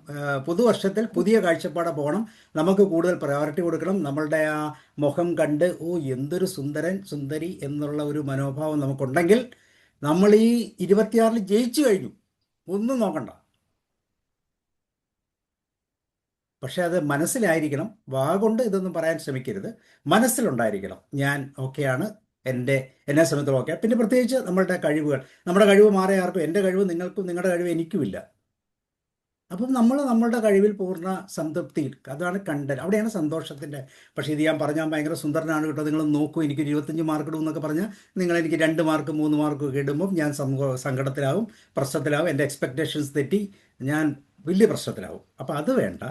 [SPEAKER 1] പുതുവർഷത്തിൽ പുതിയ കാഴ്ചപ്പാട് പോകണം. നമുക്ക് കൂടുതൽ പ്രയോറിറ്റി കൊടുക്കണം. നമ്മളുടെ ആ മുഖം കണ്ട് എന്തൊരു സുന്ദരൻ സുന്ദരി എന്നുള്ള ഒരു മനോഭാവം നമുക്കുണ്ടെങ്കിൽ നമ്മൾ ഈ 26-ൽ ജയിച്ചു കഴിഞ്ഞു. ഒന്നും നോക്കണ്ട. പക്ഷെ അത് മനസ്സിലായിരിക്കണം. വാ കൊണ്ട് ഇതൊന്നും പറയാൻ ശ്രമിക്കരുത്. മനസ്സിലുണ്ടായിരിക്കണം, ഞാൻ ഓക്കെയാണ്, എന്നെ സംബന്ധിച്ച് ഓക്കെ. പിന്നെ പ്രത്യേകിച്ച് നമ്മളുടെ കഴിവുകൾ, നമ്മുടെ കഴിവ് മാറിയ ആർക്കും, എൻ്റെ കഴിവ് നിങ്ങൾക്കും നിങ്ങളുടെ കഴിവ് എനിക്കുമില്ല. അപ്പം നമ്മൾ നമ്മളുടെ കഴിവിൽ പൂർണ്ണ സംതൃപ്തി, അതാണ് കണ്ടന്റ്, അവിടെയാണ് സന്തോഷത്തിൻ്റെ. പക്ഷേ ഇത് ഞാൻ പറഞ്ഞാൽ ഭയങ്കര സുന്ദരനാണ് കേട്ടോ, നിങ്ങൾ നോക്കൂ, എനിക്ക് 25 മാർക്ക് ഇടും എന്നൊക്കെ പറഞ്ഞാൽ നിങ്ങൾ എനിക്ക് 2 മാർക്ക് 3 മാർക്ക് ഒക്കെ ഇടുമ്പോൾ ഞാൻ സങ്കടത്തിലാവും, പ്രശ്നത്തിലാവും, എൻ്റെ എക്സ്പെക്റ്റേഷൻസ് തെറ്റി ഞാൻ വലിയ പ്രശ്നത്തിലാവും. അപ്പം അത് വേണ്ട.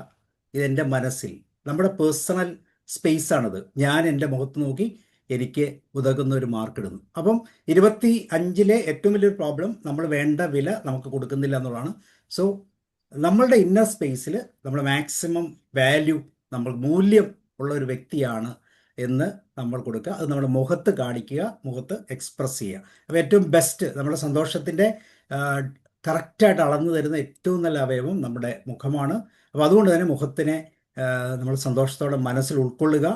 [SPEAKER 1] ഇതെൻ്റെ മനസ്സിൽ, നമ്മുടെ പേഴ്സണൽ സ്പേസാണിത്. ഞാൻ എൻ്റെ മുഖത്ത് നോക്കി എനിക്ക് ഉതകുന്ന ഒരു മാർക്ക് ഇടുന്നു. അപ്പം 25-ലെ ഏറ്റവും വലിയൊരു പ്രോബ്ലം നമ്മൾ വേണ്ട വില നമുക്ക് കൊടുക്കുന്നില്ല എന്നുള്ളതാണ്. സോ നമ്മളുടെ ഇന്നർ സ്പേസിൽ നമ്മൾ മാക്സിമം വാല്യൂ, നമ്മൾ മൂല്യം ഉള്ള ഒരു വ്യക്തിയാണ് എന്ന് നമ്മൾ കൊടുക്കുക. അത് നമ്മുടെ മുഖത്ത് കാണിക്കുക, മുഖത്ത് എക്സ്പ്രസ് ചെയ്യുക. അപ്പോൾ ഏറ്റവും ബെസ്റ്റ്, നമ്മുടെ സന്തോഷത്തിൻ്റെ കറക്റ്റായിട്ട് അളന്നു തരുന്ന ഏറ്റവും നല്ല അവയവം നമ്മുടെ മുഖമാണ്. അപ്പോൾ അതുകൊണ്ട് തന്നെ മുഖത്തിനെ നമ്മൾ സന്തോഷത്തോടെ മനസ്സിൽ ഉൾക്കൊള്ളുക.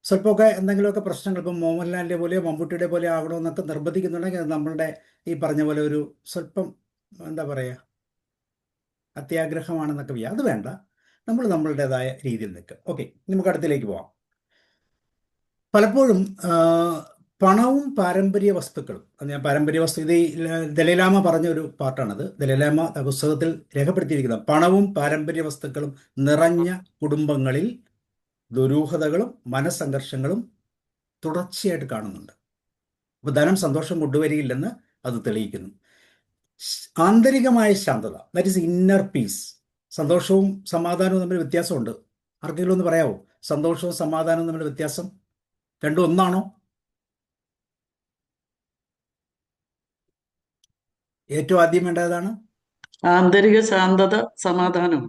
[SPEAKER 1] സ്വല്പമൊക്കെ എന്തെങ്കിലുമൊക്കെ പ്രശ്നങ്ങൾ, ഇപ്പം മോഹൻലാലിൻ്റെ പോലെയോ മമ്മൂട്ടിയുടെ പോലെയോ ആകണമെന്നൊക്കെ നിർബന്ധിക്കുന്നുണ്ടെങ്കിൽ അത് നമ്മളുടെ ഈ പറഞ്ഞ പോലെ ഒരു സ്വല്പം എന്താ പറയുക, അത്യാഗ്രഹമാണെന്നൊക്കെ അത് വേണ്ട. നമ്മൾ നമ്മളുടേതായ രീതിയിൽ നിൽക്കുക. ഓക്കെ, നമുക്ക് അടുത്തിലേക്ക് പോവാം. പലപ്പോഴും പണവും പാരമ്പര്യ വസ്തുക്കളും, ഞാൻ പാരമ്പര്യ വസ്തു, ഇത് ദലൈലാമ പറഞ്ഞ ഒരു പാർട്ടാണത്. ദലൈലാമ പുസ്തകത്തിൽ രേഖപ്പെടുത്തിയിരിക്കുന്ന പണവും പാരമ്പര്യ വസ്തുക്കളും നിറഞ്ഞ കുടുംബങ്ങളിൽ ദുരൂഹതകളും മനസ്സംഘർഷങ്ങളും തുടർച്ചയായിട്ട് കാണുന്നുണ്ട്. അപ്പോൾ ധനം സന്തോഷം കൊണ്ടുവരികയില്ലെന്ന് അത് തെളിയിക്കുന്നു. ആന്തരികമായ ശാന്തത, ദാറ്റ് ഈസ് ഇന്നർ പീസ്. സന്തോഷവും സമാധാനവും തമ്മിൽ വ്യത്യാസമുണ്ട്. ആർക്കെങ്കിലും ഒന്ന് പറയാമോ? സന്തോഷവും സമാധാനവും തമ്മിൽ വ്യത്യാസം? രണ്ടും ഒന്നാണോ? ഏറ്റവും ആദ്യം വേണ്ടതാണ്
[SPEAKER 9] ആന്തരിക ശാന്തത, സമാധാനം.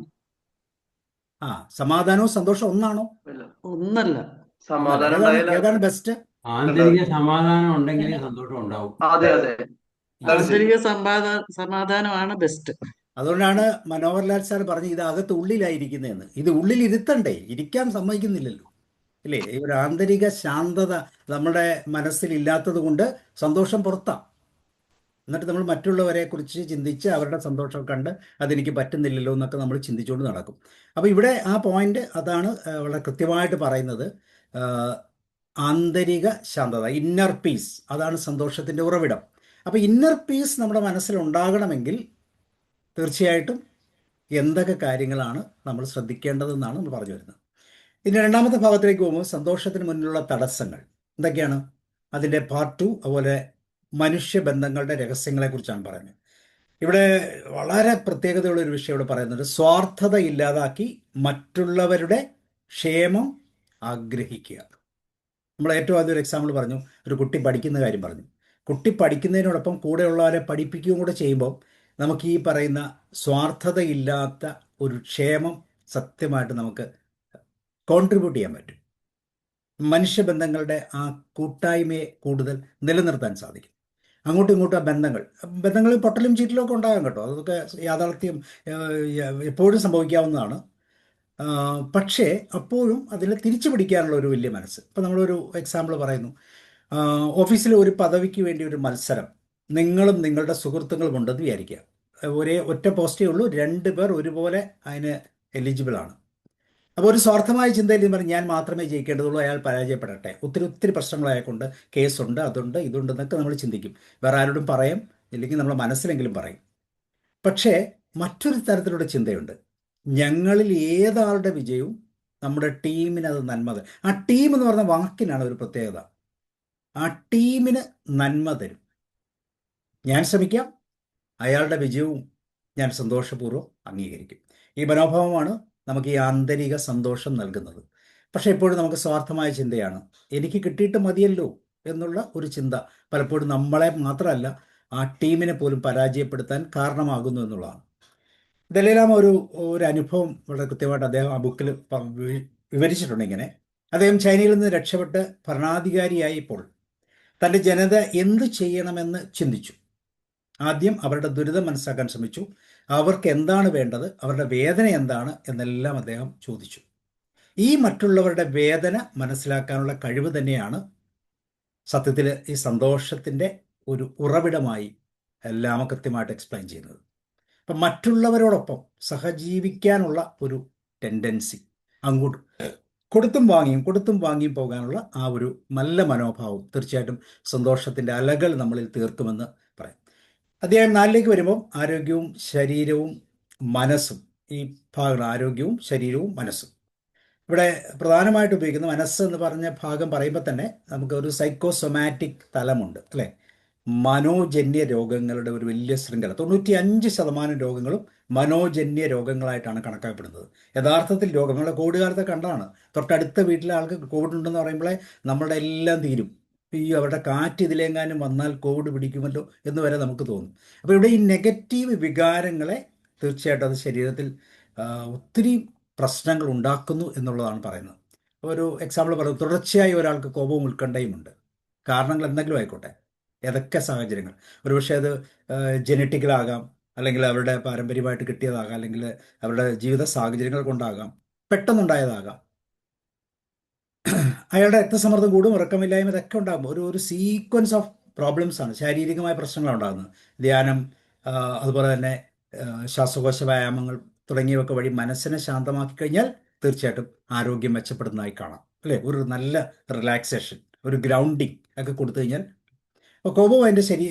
[SPEAKER 1] സമാധാനവും സന്തോഷവും ഒന്നാണോ?
[SPEAKER 9] ഒന്നല്ല.
[SPEAKER 12] സമാധാനം ഉണ്ടായാലേ
[SPEAKER 1] ഏതാണ് ബെസ്റ്റ്?
[SPEAKER 3] ആന്തരിക സമാധാനം ഉണ്ടെങ്കിലേ സന്തോഷം ഉണ്ടാവും.
[SPEAKER 12] അതെ അതെ
[SPEAKER 9] ആന്തരിക സമാധാനമാണ് ബെസ്റ്റ്.
[SPEAKER 1] അതുകൊണ്ടാണ് മനോഹർലാൽ സാർ പറഞ്ഞ് ഇത് അകത്ത് ഉള്ളിലായിരിക്കുന്നതെന്ന്. ഇത് ഉള്ളിൽ ഇരുത്തണ്ടേ, ഇരിക്കാൻ സമ്മതിക്കുന്നില്ലല്ലോ, ഇല്ലേ? ഒരു ആന്തരിക ശാന്തത നമ്മുടെ മനസ്സിൽ ഇല്ലാത്തത് കൊണ്ട് സന്തോഷം പുറത്താണ്. എന്നിട്ട് നമ്മൾ മറ്റുള്ളവരെ കുറിച്ച് ചിന്തിച്ച് അവരുടെ സന്തോഷം കണ്ട് അതെനിക്ക് പറ്റുന്നില്ലല്ലോ എന്നൊക്കെ നമ്മൾ ചിന്തിച്ചുകൊണ്ട് നടക്കും. അപ്പോൾ ഇവിടെ ആ പോയിന്റ് അതാണ് വളരെ കൃത്യമായിട്ട് പറയുന്നത്. ആന്തരിക ശാന്തത, ഇന്നർ പീസ്, അതാണ് സന്തോഷത്തിൻ്റെ ഉറവിടം. അപ്പോൾ ഇന്നർ പീസ് നമ്മുടെ മനസ്സിലുണ്ടാകണമെങ്കിൽ തീർച്ചയായിട്ടും എന്തൊക്കെ കാര്യങ്ങളാണ് നമ്മൾ ശ്രദ്ധിക്കേണ്ടതെന്നാണ് നമ്മൾ പറഞ്ഞു വരുന്നത്. ഇതിൻ്റെ രണ്ടാമത്തെ ഭാഗത്തിലേക്ക് പോകുമ്പോൾ സന്തോഷത്തിന് മുന്നിലുള്ള തടസ്സങ്ങൾ എന്തൊക്കെയാണ്, അതിൻ്റെ പാർട്ട് 2, അതുപോലെ മനുഷ്യബന്ധങ്ങളുടെ രഹസ്യങ്ങളെക്കുറിച്ചാണ് പറയുന്നത്. ഇവിടെ വളരെ പ്രത്യേകതയുള്ള ഒരു വിഷയം ഇവിടെ പറയുന്നുണ്ട്. സ്വാർത്ഥത ഇല്ലാതാക്കി മറ്റുള്ളവരുടെ ക്ഷേമം ആഗ്രഹിക്കുക. നമ്മൾ ഏറ്റവും ആദ്യം ഒരു എക്സാമ്പിൾ പറഞ്ഞു, ഒരു കുട്ടി പഠിക്കുന്ന കാര്യം പറഞ്ഞു. കുട്ടി പഠിക്കുന്നതിനോടൊപ്പം കൂടെയുള്ളവരെ പഠിപ്പിക്കുകയും കൂടെ ചെയ്യുമ്പോൾ നമുക്ക് ഈ പറയുന്ന സ്വാർത്ഥതയില്ലാത്ത ഒരു ക്ഷേമം സത്യമായിട്ട് നമുക്ക് കോൺട്രിബ്യൂട്ട് ചെയ്യാൻ പറ്റും. മനുഷ്യബന്ധങ്ങളുടെ ആ കൂട്ടായ്മയെ കൂടുതൽ നിലനിർത്താൻ സാധിക്കും. അങ്ങോട്ടും ഇങ്ങോട്ടും ആ ബന്ധങ്ങളിൽ പൊട്ടലും ചീറ്റലും ഒക്കെ ഉണ്ടാകാം കേട്ടോ, അതൊക്കെ യാഥാർത്ഥ്യം എപ്പോഴും സംഭവിക്കാവുന്നതാണ്. പക്ഷേ അപ്പോഴും അതിൽ തിരിച്ചു പിടിക്കാനുള്ള ഒരു വലിയ മനസ്സ്. ഇപ്പോൾ നമ്മളൊരു എക്സാമ്പിൾ പറയുന്നു, ഓഫീസിൽ ഒരു പദവിക്ക് വേണ്ടി ഒരു മത്സരം, നിങ്ങളും നിങ്ങളുടെ സുഹൃത്തുക്കളും ഉണ്ടെന്ന് വിചാരിക്കുക. ഒറ്റ പോസ്റ്റേ ഉള്ളൂ, 2 പേർ ഒരുപോലെ അതിന് എലിജിബിളാണ്. അപ്പോൾ ഒരു സ്വാർത്ഥമായ ചിന്തയിൽ പറഞ്ഞ് ഞാൻ മാത്രമേ ജയിക്കേണ്ടതുള്ളൂ, അയാൾ പരാജയപ്പെടട്ടെ, ഒത്തിരി പ്രശ്നങ്ങളായക്കൊണ്ട് കേസുണ്ട്, അതുണ്ട്, ഇതുണ്ട് എന്നൊക്കെ നമ്മൾ ചിന്തിക്കും. വേറെ ആരോടും പറയാം, ഇല്ലെങ്കിൽ നമ്മളെ മനസ്സിലെങ്കിലും പറയും. പക്ഷേ മറ്റൊരു തരത്തിലുള്ള ചിന്തയുണ്ട്, ഞങ്ങളിൽ ഏതാളുടെ വിജയവും നമ്മുടെ ടീമിന് അത് നന്മ തരും. ആ ടീം എന്ന് പറഞ്ഞ വാക്കിനാണ് ഒരു പ്രത്യേകത. ആ ടീമിന് നന്മ തരും. ഞാൻ ശ്രമിക്കാം, അയാളുടെ വിജയവും ഞാൻ സന്തോഷപൂർവ്വം അംഗീകരിക്കും. ഈ മനോഭാവമാണ് നമുക്ക് ഈ ആന്തരിക സന്തോഷം നൽകുന്നത്. പക്ഷേ എപ്പോഴും നമുക്ക് സ്വാർത്ഥമായ ചിന്തയാണ്, എനിക്ക് കിട്ടിയിട്ട് മതിയല്ലോ എന്നുള്ള ഒരു ചിന്ത പലപ്പോഴും നമ്മളെ മാത്രമല്ല ആ ടീമിനെ പോലും പരാജയപ്പെടുത്താൻ കാരണമാകുന്നു എന്നുള്ളതാണ്. ദലൈലാമ ഒരു അനുഭവം വളരെ കൃത്യമായിട്ട് അദ്ദേഹം ആ ബുക്കിൽ വിവരിച്ചിട്ടുണ്ട്. ഇങ്ങനെ അദ്ദേഹം ചൈനയിൽ നിന്ന് രക്ഷപ്പെട്ട് ഭരണാധികാരിയായപ്പോൾ തൻ്റെ ജനത എന്ത് ചെയ്യണമെന്ന് ചിന്തിച്ചു. ആദ്യം അവരുടെ ദുരിതം മനസ്സിലാക്കാൻ ശ്രമിച്ചു, അവർക്ക് എന്താണ് വേണ്ടത്, അവരുടെ വേദന എന്താണ് എന്നെല്ലാം അദ്ദേഹം ചോദിച്ചു. ഈ മറ്റുള്ളവരുടെ വേദന മനസ്സിലാക്കാനുള്ള കഴിവ് തന്നെയാണ് സത്യത്തിൽ ഈ സന്തോഷത്തിൻ്റെ ഒരു ഉറവിടമായി എല്ലാം കൃത്യമായിട്ട് എക്സ്പ്ലെയിൻ ചെയ്യുന്നത്. അപ്പം മറ്റുള്ളവരോടൊപ്പം സഹജീവിക്കാനുള്ള ഒരു ടെൻഡൻസി, അങ്ങോട്ട് കൊടുത്തും വാങ്ങിയും പോകാനുള്ള ആ ഒരു നല്ല മനോഭാവം തീർച്ചയായിട്ടും സന്തോഷത്തിൻ്റെ അലകൾ നമ്മളിൽ തീർക്കുമെന്ന് പറയാം. അധ്യായം 4 വരുമ്പം ആരോഗ്യവും ശരീരവും മനസ്സും, ഈ ഭാഗങ്ങൾ ആരോഗ്യവും ശരീരവും മനസ്സും. ഇവിടെ പ്രധാനമായിട്ട് ഉപയോഗിക്കുന്ന മനസ്സ് എന്ന് പറഞ്ഞ ഭാഗം പറയുമ്പോൾ തന്നെ നമുക്ക് ഒരു സൈക്കോസൊമാറ്റിക് തലമുണ്ട്, അല്ലേ? മനോജന്യ രോഗങ്ങളുടെ ഒരു വലിയ ശൃംഖല, 95% രോഗങ്ങളും മനോജന്യ രോഗങ്ങളായിട്ടാണ് കണക്കാക്കപ്പെടുന്നത്. യഥാർത്ഥത്തിൽ രോഗം നമ്മുടെ കോവിഡ് കാലത്തെ കണ്ടതാണ്. തൊട്ടടുത്ത വീട്ടിലെ ആൾക്ക് കോവിഡ് ഉണ്ടെന്ന് പറയുമ്പോഴേ നമ്മളുടെ എല്ലാം തീരും. ഈ അവരുടെ കാറ്റ് ഇതിലെങ്ങാനും വന്നാൽ കോവിഡ് പിടിക്കുമല്ലോ എന്ന് വരെ നമുക്ക് തോന്നും. അപ്പോൾ ഇവിടെ ഈ നെഗറ്റീവ് വികാരങ്ങളെ തീർച്ചയായിട്ടും അത് ശരീരത്തിൽ ഒത്തിരി പ്രശ്നങ്ങൾ ഉണ്ടാക്കുന്നു എന്നുള്ളതാണ് പറയുന്നത്. ഒരു എക്സാമ്പിൾ പറയുന്നത്, തുടർച്ചയായി ഒരാൾക്ക് കോപവും ഉത്കണ്ഠയുമുണ്ട്. കാരണങ്ങൾ എന്തെങ്കിലും ആയിക്കോട്ടെ, ഏതൊക്കെ സാഹചര്യങ്ങൾ, ഒരുപക്ഷെ അത് ജനറ്റിക്കലാകാം, അല്ലെങ്കിൽ അവരുടെ പാരമ്പര്യമായിട്ട് കിട്ടിയതാകാം, അല്ലെങ്കിൽ അവരുടെ ജീവിത സാഹചര്യങ്ങൾ കൊണ്ടാകാം, പെട്ടെന്നുണ്ടായതാകാം. അയാളുടെ രക്തസമ്മർദ്ദം കൂടും, ഉറക്കമില്ലായ്മ, ഇതൊക്കെ ഉണ്ടാകും. ഒരു സീക്വൻസ് ഓഫ് പ്രോബ്ലംസ് ആണ്, ശാരീരികമായ പ്രശ്നങ്ങളാണ് ഉണ്ടാകുന്നത്. ധ്യാനം, അതുപോലെ തന്നെ ശ്വാസകോശ വ്യായാമങ്ങൾ തുടങ്ങിയവയൊക്കെ വഴി മനസ്സിനെ ശാന്തമാക്കി കഴിഞ്ഞാൽ തീർച്ചയായിട്ടും ആരോഗ്യം മെച്ചപ്പെടുന്നതായി കാണാം, അല്ലേ? ഒരു നല്ല റിലാക്സേഷൻ, ഒരു ഗ്രൗണ്ടിങ് ഒക്കെ കൊടുത്തു കഴിഞ്ഞാൽ. അപ്പോൾ കോപവും അതിൻ്റെ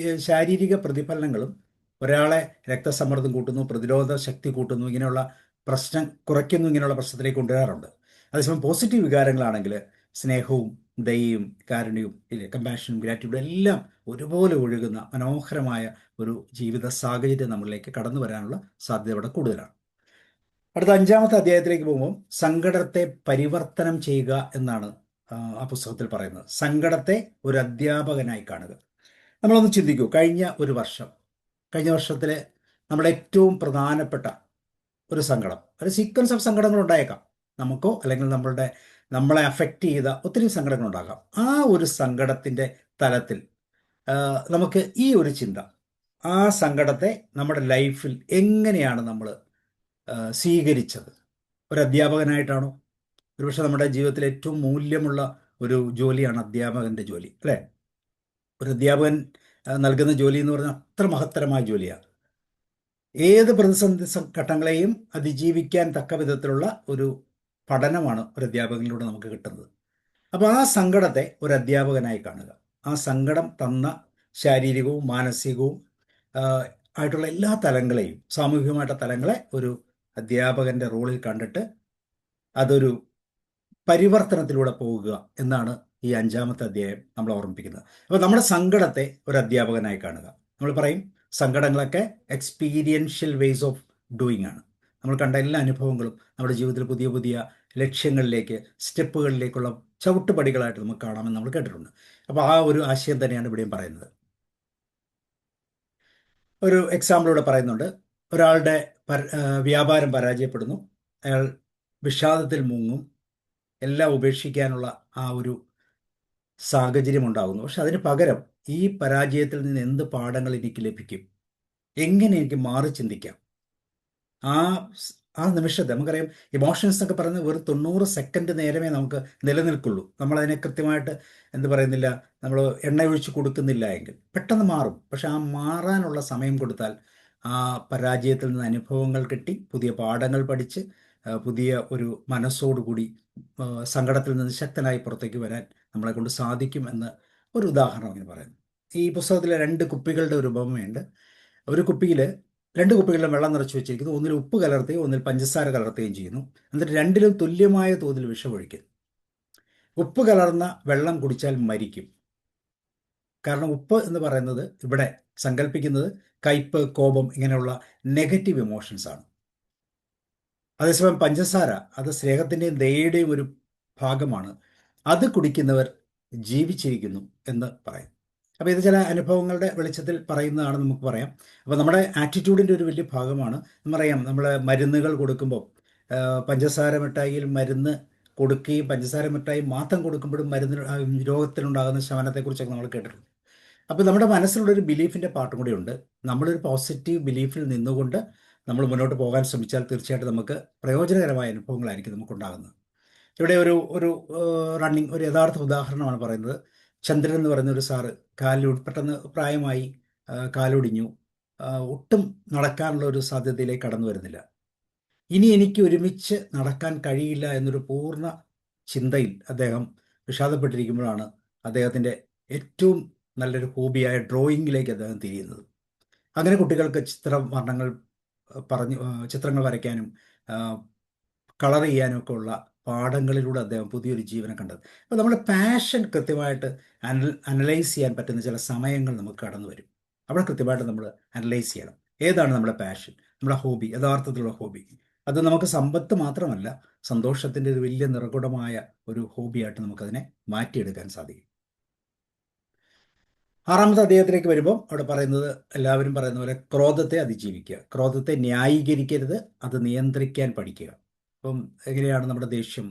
[SPEAKER 1] ശാരീരിക പ്രതിഫലനങ്ങളും ഒരാളെ രക്തസമ്മർദ്ദം കൂട്ടുന്നു, പ്രതിരോധ ശക്തി കൂട്ടുന്നു, ഇങ്ങനെയുള്ള പ്രശ്നം കുറയ്ക്കുന്നു, ഇങ്ങനെയുള്ള പ്രശ്നത്തിലേക്ക് കൊണ്ടുവരാറുണ്ട്. അതേസമയം പോസിറ്റീവ് വികാരങ്ങളാണെങ്കിൽ സ്നേഹവും ദയയും കാരുണ്യവും ഇല്ലേ, കമ്പാഷനും ഗ്രാറ്റിറ്റ്യൂഡും എല്ലാം ഒരുപോലെ ഒഴുകുന്ന മനോഹരമായ ഒരു ജീവിത സാഹചര്യം നമ്മളിലേക്ക് കടന്നു വരാനുള്ള സാധ്യത ഇവിടെ കൂടുതലാണ്. അടുത്ത 5-ാമത്തെ അധ്യായത്തിലേക്ക് പോകുമ്പോൾ സങ്കടത്തെ പരിവർത്തനം ചെയ്യുക എന്നാണ് ആ പുസ്തകത്തിൽ പറയുന്നത്. സങ്കടത്തെ ഒരു അധ്യാപകനായി കാണുക. നമ്മളൊന്ന് ചിന്തിക്കൂ, കഴിഞ്ഞ വർഷത്തിലെ നമ്മുടെ ഏറ്റവും പ്രധാനപ്പെട്ട ഒരു സങ്കടം, ഒരു സീക്വൻസ് ഓഫ് സങ്കടങ്ങൾ ഉണ്ടായേക്കാം നമുക്കോ, അല്ലെങ്കിൽ നമ്മളെ അഫക്റ്റ് ചെയ്ത ഒത്തിരി സങ്കടങ്ങൾ ഉണ്ടാകാം. ആ ഒരു സങ്കടത്തിൻ്റെ തലത്തിൽ നമുക്ക് ഈ ഒരു ചിന്ത, ആ സങ്കടത്തെ നമ്മുടെ ലൈഫിൽ എങ്ങനെയാണ് നമ്മൾ സ്വീകരിച്ചത്? ഒരു അധ്യാപകനായിട്ടാണോ? ഒരുപക്ഷെ നമ്മുടെ ജീവിതത്തിൽ ഏറ്റവും മൂല്യമുള്ള ഒരു ജോലിയാണ് അധ്യാപകൻ്റെ ജോലി, അല്ലേ? ഒരു അധ്യാപകൻ നൽകുന്ന ജോലി എന്ന് പറഞ്ഞാൽ അത്ര മഹത്തരമായ ജോലിയാണ്. ഏത് പ്രതിസന്ധി ഘട്ടങ്ങളെയും അതിജീവിക്കാൻ തക്ക വിധത്തിലുള്ള ഒരു പഠനമാണ് ഒരു അധ്യാപകനിലൂടെ നമുക്ക് കിട്ടുന്നത്. അപ്പോൾ ആ സങ്കടത്തെ ഒരു അധ്യാപകനായി കാണുക. ആ സങ്കടം തന്ന ശാരീരികവും മാനസികവും ആയിട്ടുള്ള എല്ലാ തലങ്ങളെയും, സാമൂഹികമായിട്ടുള്ള തലങ്ങളെ ഒരു അധ്യാപകൻ്റെ റോളിൽ കണ്ടിട്ട് അതൊരു പരിവർത്തനത്തിലൂടെ പോകുക എന്നാണ് ഈ 5-ാമത്തെ അധ്യായം നമ്മൾ ഓർമ്മിപ്പിക്കുന്നത്. അപ്പോൾ നമ്മുടെ സങ്കടത്തെ ഒരു അധ്യാപകനായി കാണുക. നമ്മൾ പറയും സങ്കടങ്ങളൊക്കെ എക്സ്പീരിയൻഷ്യൽ വേസ് ഓഫ് ഡൂയിങ് ആണ്. നമ്മൾ കണ്ട എല്ലാ അനുഭവങ്ങളും നമ്മുടെ ജീവിതത്തിൽ പുതിയ പുതിയ ലക്ഷ്യങ്ങളിലേക്ക്, സ്റ്റെപ്പുകളിലേക്കുള്ള ചവിട്ടുപടികളായിട്ട് നമുക്ക് കാണാമെന്ന് നമ്മൾ കേട്ടിട്ടുണ്ട്. അപ്പോൾ ആ ഒരു ആശയം തന്നെയാണ് ഇവിടെയും പറയുന്നത്. ഒരു എക്സാമ്പിൾ ഇവിടെ പറയുന്നുണ്ട്. ഒരാളുടെ വ്യാപാരം പരാജയപ്പെടുന്നു, അയാൾ വിഷാദത്തിൽ മുങ്ങും, എല്ലാം ഉപേക്ഷിക്കാനുള്ള ആ ഒരു സാഹചര്യം ഉണ്ടാകുന്നു. പക്ഷെ അതിന് പകരം ഈ പരാജയത്തിൽ നിന്ന് എന്ത് പാഠങ്ങൾ എനിക്ക് ലഭിക്കും, എങ്ങനെ എനിക്ക് മാറി ചിന്തിക്കാം, ആ നിമിഷത്തെ നമുക്കറിയാം. ഇമോഷൻസ് എന്നൊക്കെ പറയുന്നത് വെറും 90 സെക്കൻഡ് നേരമേ നമുക്ക് നിലനിൽക്കുള്ളൂ. നമ്മളതിനെ കൃത്യമായിട്ട് നമ്മൾ എണ്ണ ഒഴിച്ച് കൊടുക്കുന്നില്ല എങ്കിൽ പെട്ടെന്ന് മാറും. പക്ഷെ ആ മാറാനുള്ള സമയം കൊടുത്താൽ ആ പരാജയത്തിൽ നിന്ന് അനുഭവങ്ങൾ കിട്ടി, പുതിയ പാഠങ്ങൾ പഠിച്ച്, പുതിയ ഒരു മനസ്സോടുകൂടി സങ്കടത്തിൽ നിന്ന് ശക്തനായി പുറത്തേക്ക് വരാൻ നമ്മളെ കൊണ്ട് സാധിക്കും എന്ന് ഒരു ഉദാഹരണം ഇങ്ങനെ പറയുന്നു. ഈ പുസ്തകത്തിലെ 2 കുപ്പികളുടെ ഒരു ഉപമയുണ്ട്. ഒരു കുപ്പിയിൽ 2 കുപ്പികളിലും വെള്ളം നിറച്ച് വെച്ചിരിക്കുന്നു. ഒന്നിൽ ഉപ്പ് കലർത്തുകയും ഒന്നിൽ പഞ്ചസാര കലർത്തുകയും ചെയ്യുന്നു. എന്നിട്ട് 2ലും തുല്യമായ തോതിൽ വിഷമൊഴിക്കുന്നു. ഉപ്പ് കലർന്ന വെള്ളം കുടിച്ചാൽ മരിക്കും. കാരണം ഉപ്പ് എന്ന് പറയുന്നത് ഇവിടെ സങ്കല്പിക്കുന്നത് കയ്പ്, കോപം, ഇങ്ങനെയുള്ള നെഗറ്റീവ് ഇമോഷൻസ് ആണ്. അതേസമയം പഞ്ചസാര അത് സ്നേഹത്തിൻ്റെയും ദയയുടെയും ഒരു ഭാഗമാണ്. അത് കുടിക്കുന്നവർ ജീവിച്ചിരിക്കുന്നു എന്ന് പറയും. അപ്പോൾ ഇത് ചില അനുഭവങ്ങളുടെ വെളിച്ചത്തിൽ പറയുന്നതാണ് നമുക്ക് പറയാം. അപ്പോൾ നമ്മുടെ ആറ്റിറ്റ്യൂഡിൻ്റെ ഒരു വലിയ ഭാഗമാണ്. നമുക്കറിയാം, നമ്മൾ മരുന്നുകൾ കൊടുക്കുമ്പോൾ പഞ്ചസാര മിഠായിയിൽ മരുന്ന് കൊടുക്കുകയും പഞ്ചസാര മിഠായി മാത്രം കൊടുക്കുമ്പോഴും രോഗത്തിനുണ്ടാകുന്ന ശമനത്തെക്കുറിച്ചൊക്കെ നമ്മൾ കേട്ടിട്ടുണ്ട്. അപ്പോൾ നമ്മുടെ മനസ്സിലുള്ളൊരു ബിലീഫിൻ്റെ പാട്ടും കൂടി ഉണ്ട്. നമ്മളൊരു പോസിറ്റീവ് ബിലീഫിൽ നിന്നുകൊണ്ട് നമ്മൾ മുന്നോട്ട് പോകാൻ ശ്രമിച്ചാൽ തീർച്ചയായിട്ടും നമുക്ക് പ്രയോജനകരമായ അനുഭവങ്ങളായിരിക്കും നമുക്കുണ്ടാകുന്നത്. ഇവിടെ ഒരു റണ്ണിങ് ഒരു യഥാർത്ഥ ഉദാഹരണമാണ് പറയുന്നത്. ചന്ദ്രൻ എന്ന് പറയുന്ന ഒരു സാറ് പെട്ടെന്ന് പ്രായമായി, കാലൊടിഞ്ഞു, ഒട്ടും നടക്കാനുള്ള ഒരു സാധ്യതയിലേക്ക് കടന്നു വരുന്നില്ല. ഇനി എനിക്ക് ഒരുമിച്ച് നടക്കാൻ കഴിയില്ല എന്നൊരു പൂർണ്ണ ചിന്തയിൽ അദ്ദേഹം വിഷാദപ്പെട്ടിരിക്കുമ്പോഴാണ് അദ്ദേഹത്തിൻ്റെ ഏറ്റവും നല്ലൊരു ഹോബിയായ ഡ്രോയിങ്ങിലേക്ക് അദ്ദേഹം തിരിയുന്നത്. അങ്ങനെ കുട്ടികൾക്ക് ചിത്രങ്ങൾ വരയ്ക്കാനും കളർ ചെയ്യാനും ഒക്കെ ഉള്ള പാഠങ്ങളിലൂടെ അദ്ദേഹം പുതിയൊരു ജീവനെ കണ്ടത്. അപ്പോൾ നമ്മുടെ പാഷൻ കൃത്യമായിട്ട് അനലൈസ് ചെയ്യാൻ പറ്റുന്ന ചില സമയങ്ങൾ നമുക്ക് കടന്നു വരും. അവിടെ കൃത്യമായിട്ട് നമ്മൾ അനലൈസ് ചെയ്യണം. ഏതാണ് നമ്മുടെ പാഷൻ? നമ്മുടെ ഹോബി, യഥാർത്ഥത്തിലുള്ള ഹോബി. അത് നമുക്ക് സമ്പത്ത് മാത്രമല്ല, സന്തോഷത്തിൻ്റെ ഒരു വലിയ നിറകുടമായ ഒരു ഹോബിയായിട്ട് നമുക്കതിനെ മാറ്റിയെടുക്കാൻ സാധിക്കും. 6-ാമത്തെ അധ്യായത്തിലേക്ക് വരുമ്പോൾ അവിടെ പറയുന്നത്, എല്ലാവരും പറയുന്ന പോലെ ക്രോധത്തെ അതിജീവിക്കുക, ക്രോധത്തെ ന്യായീകരിക്കരുത്, അത് നിയന്ത്രിക്കാൻ പഠിക്കുക. അപ്പം എങ്ങനെയാണ് നമ്മുടെ ദേഷ്യം,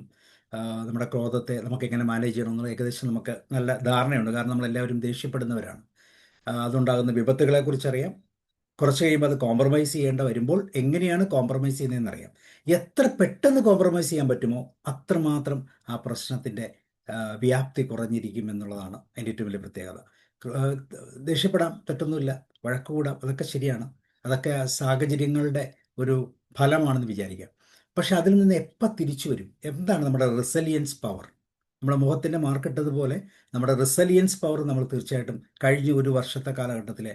[SPEAKER 1] നമ്മുടെ ക്രോധത്തെ നമുക്ക് എങ്ങനെ മാനേജ് ചെയ്യണം എന്നുള്ളത് ഏകദേശം നമുക്ക് നല്ല ധാരണയുണ്ട്. കാരണം നമ്മളെല്ലാവരും ദേഷ്യപ്പെടുന്നവരാണ്. അതുണ്ടാകുന്ന വിപത്തുകളെക്കുറിച്ച് അറിയാം. കുറച്ച് കഴിയുമ്പോൾ അത് കോംപ്രമൈസ് ചെയ്യേണ്ട വരുമ്പോൾ എങ്ങനെയാണ് കോംപ്രമൈസ് ചെയ്യുന്നതെന്ന് അറിയാം. എത്ര പെട്ടെന്ന് കോംപ്രമൈസ് ചെയ്യാൻ പറ്റുമോ അത്രമാത്രം ആ പ്രശ്നത്തിൻ്റെ വ്യാപ്തി കുറഞ്ഞിരിക്കും എന്നുള്ളതാണ് അതിൻ്റെ ഏറ്റവും വലിയ പ്രത്യേകത. ദേഷ്യപ്പെടാം, തെറ്റൊന്നുമില്ല, വഴക്കുകൂടാം, അതൊക്കെ ശരിയാണ്, അതൊക്കെ സാഹചര്യങ്ങളുടെ ഒരു ഫലമാണെന്ന് വിചാരിക്കാം. പക്ഷെ അതിൽ നിന്ന് എപ്പോൾ തിരിച്ചു വരും? എന്താണ് നമ്മുടെ റെസിലിയൻസ് പവർ? നമ്മുടെ മുഖത്തിൻ്റെ മാർക്കിട്ടതുപോലെ നമ്മുടെ റെസിലിയൻസ് പവർ നമ്മൾ തീർച്ചയായിട്ടും കഴിഞ്ഞ ഒരു വർഷത്തെ കാലഘട്ടത്തിലെ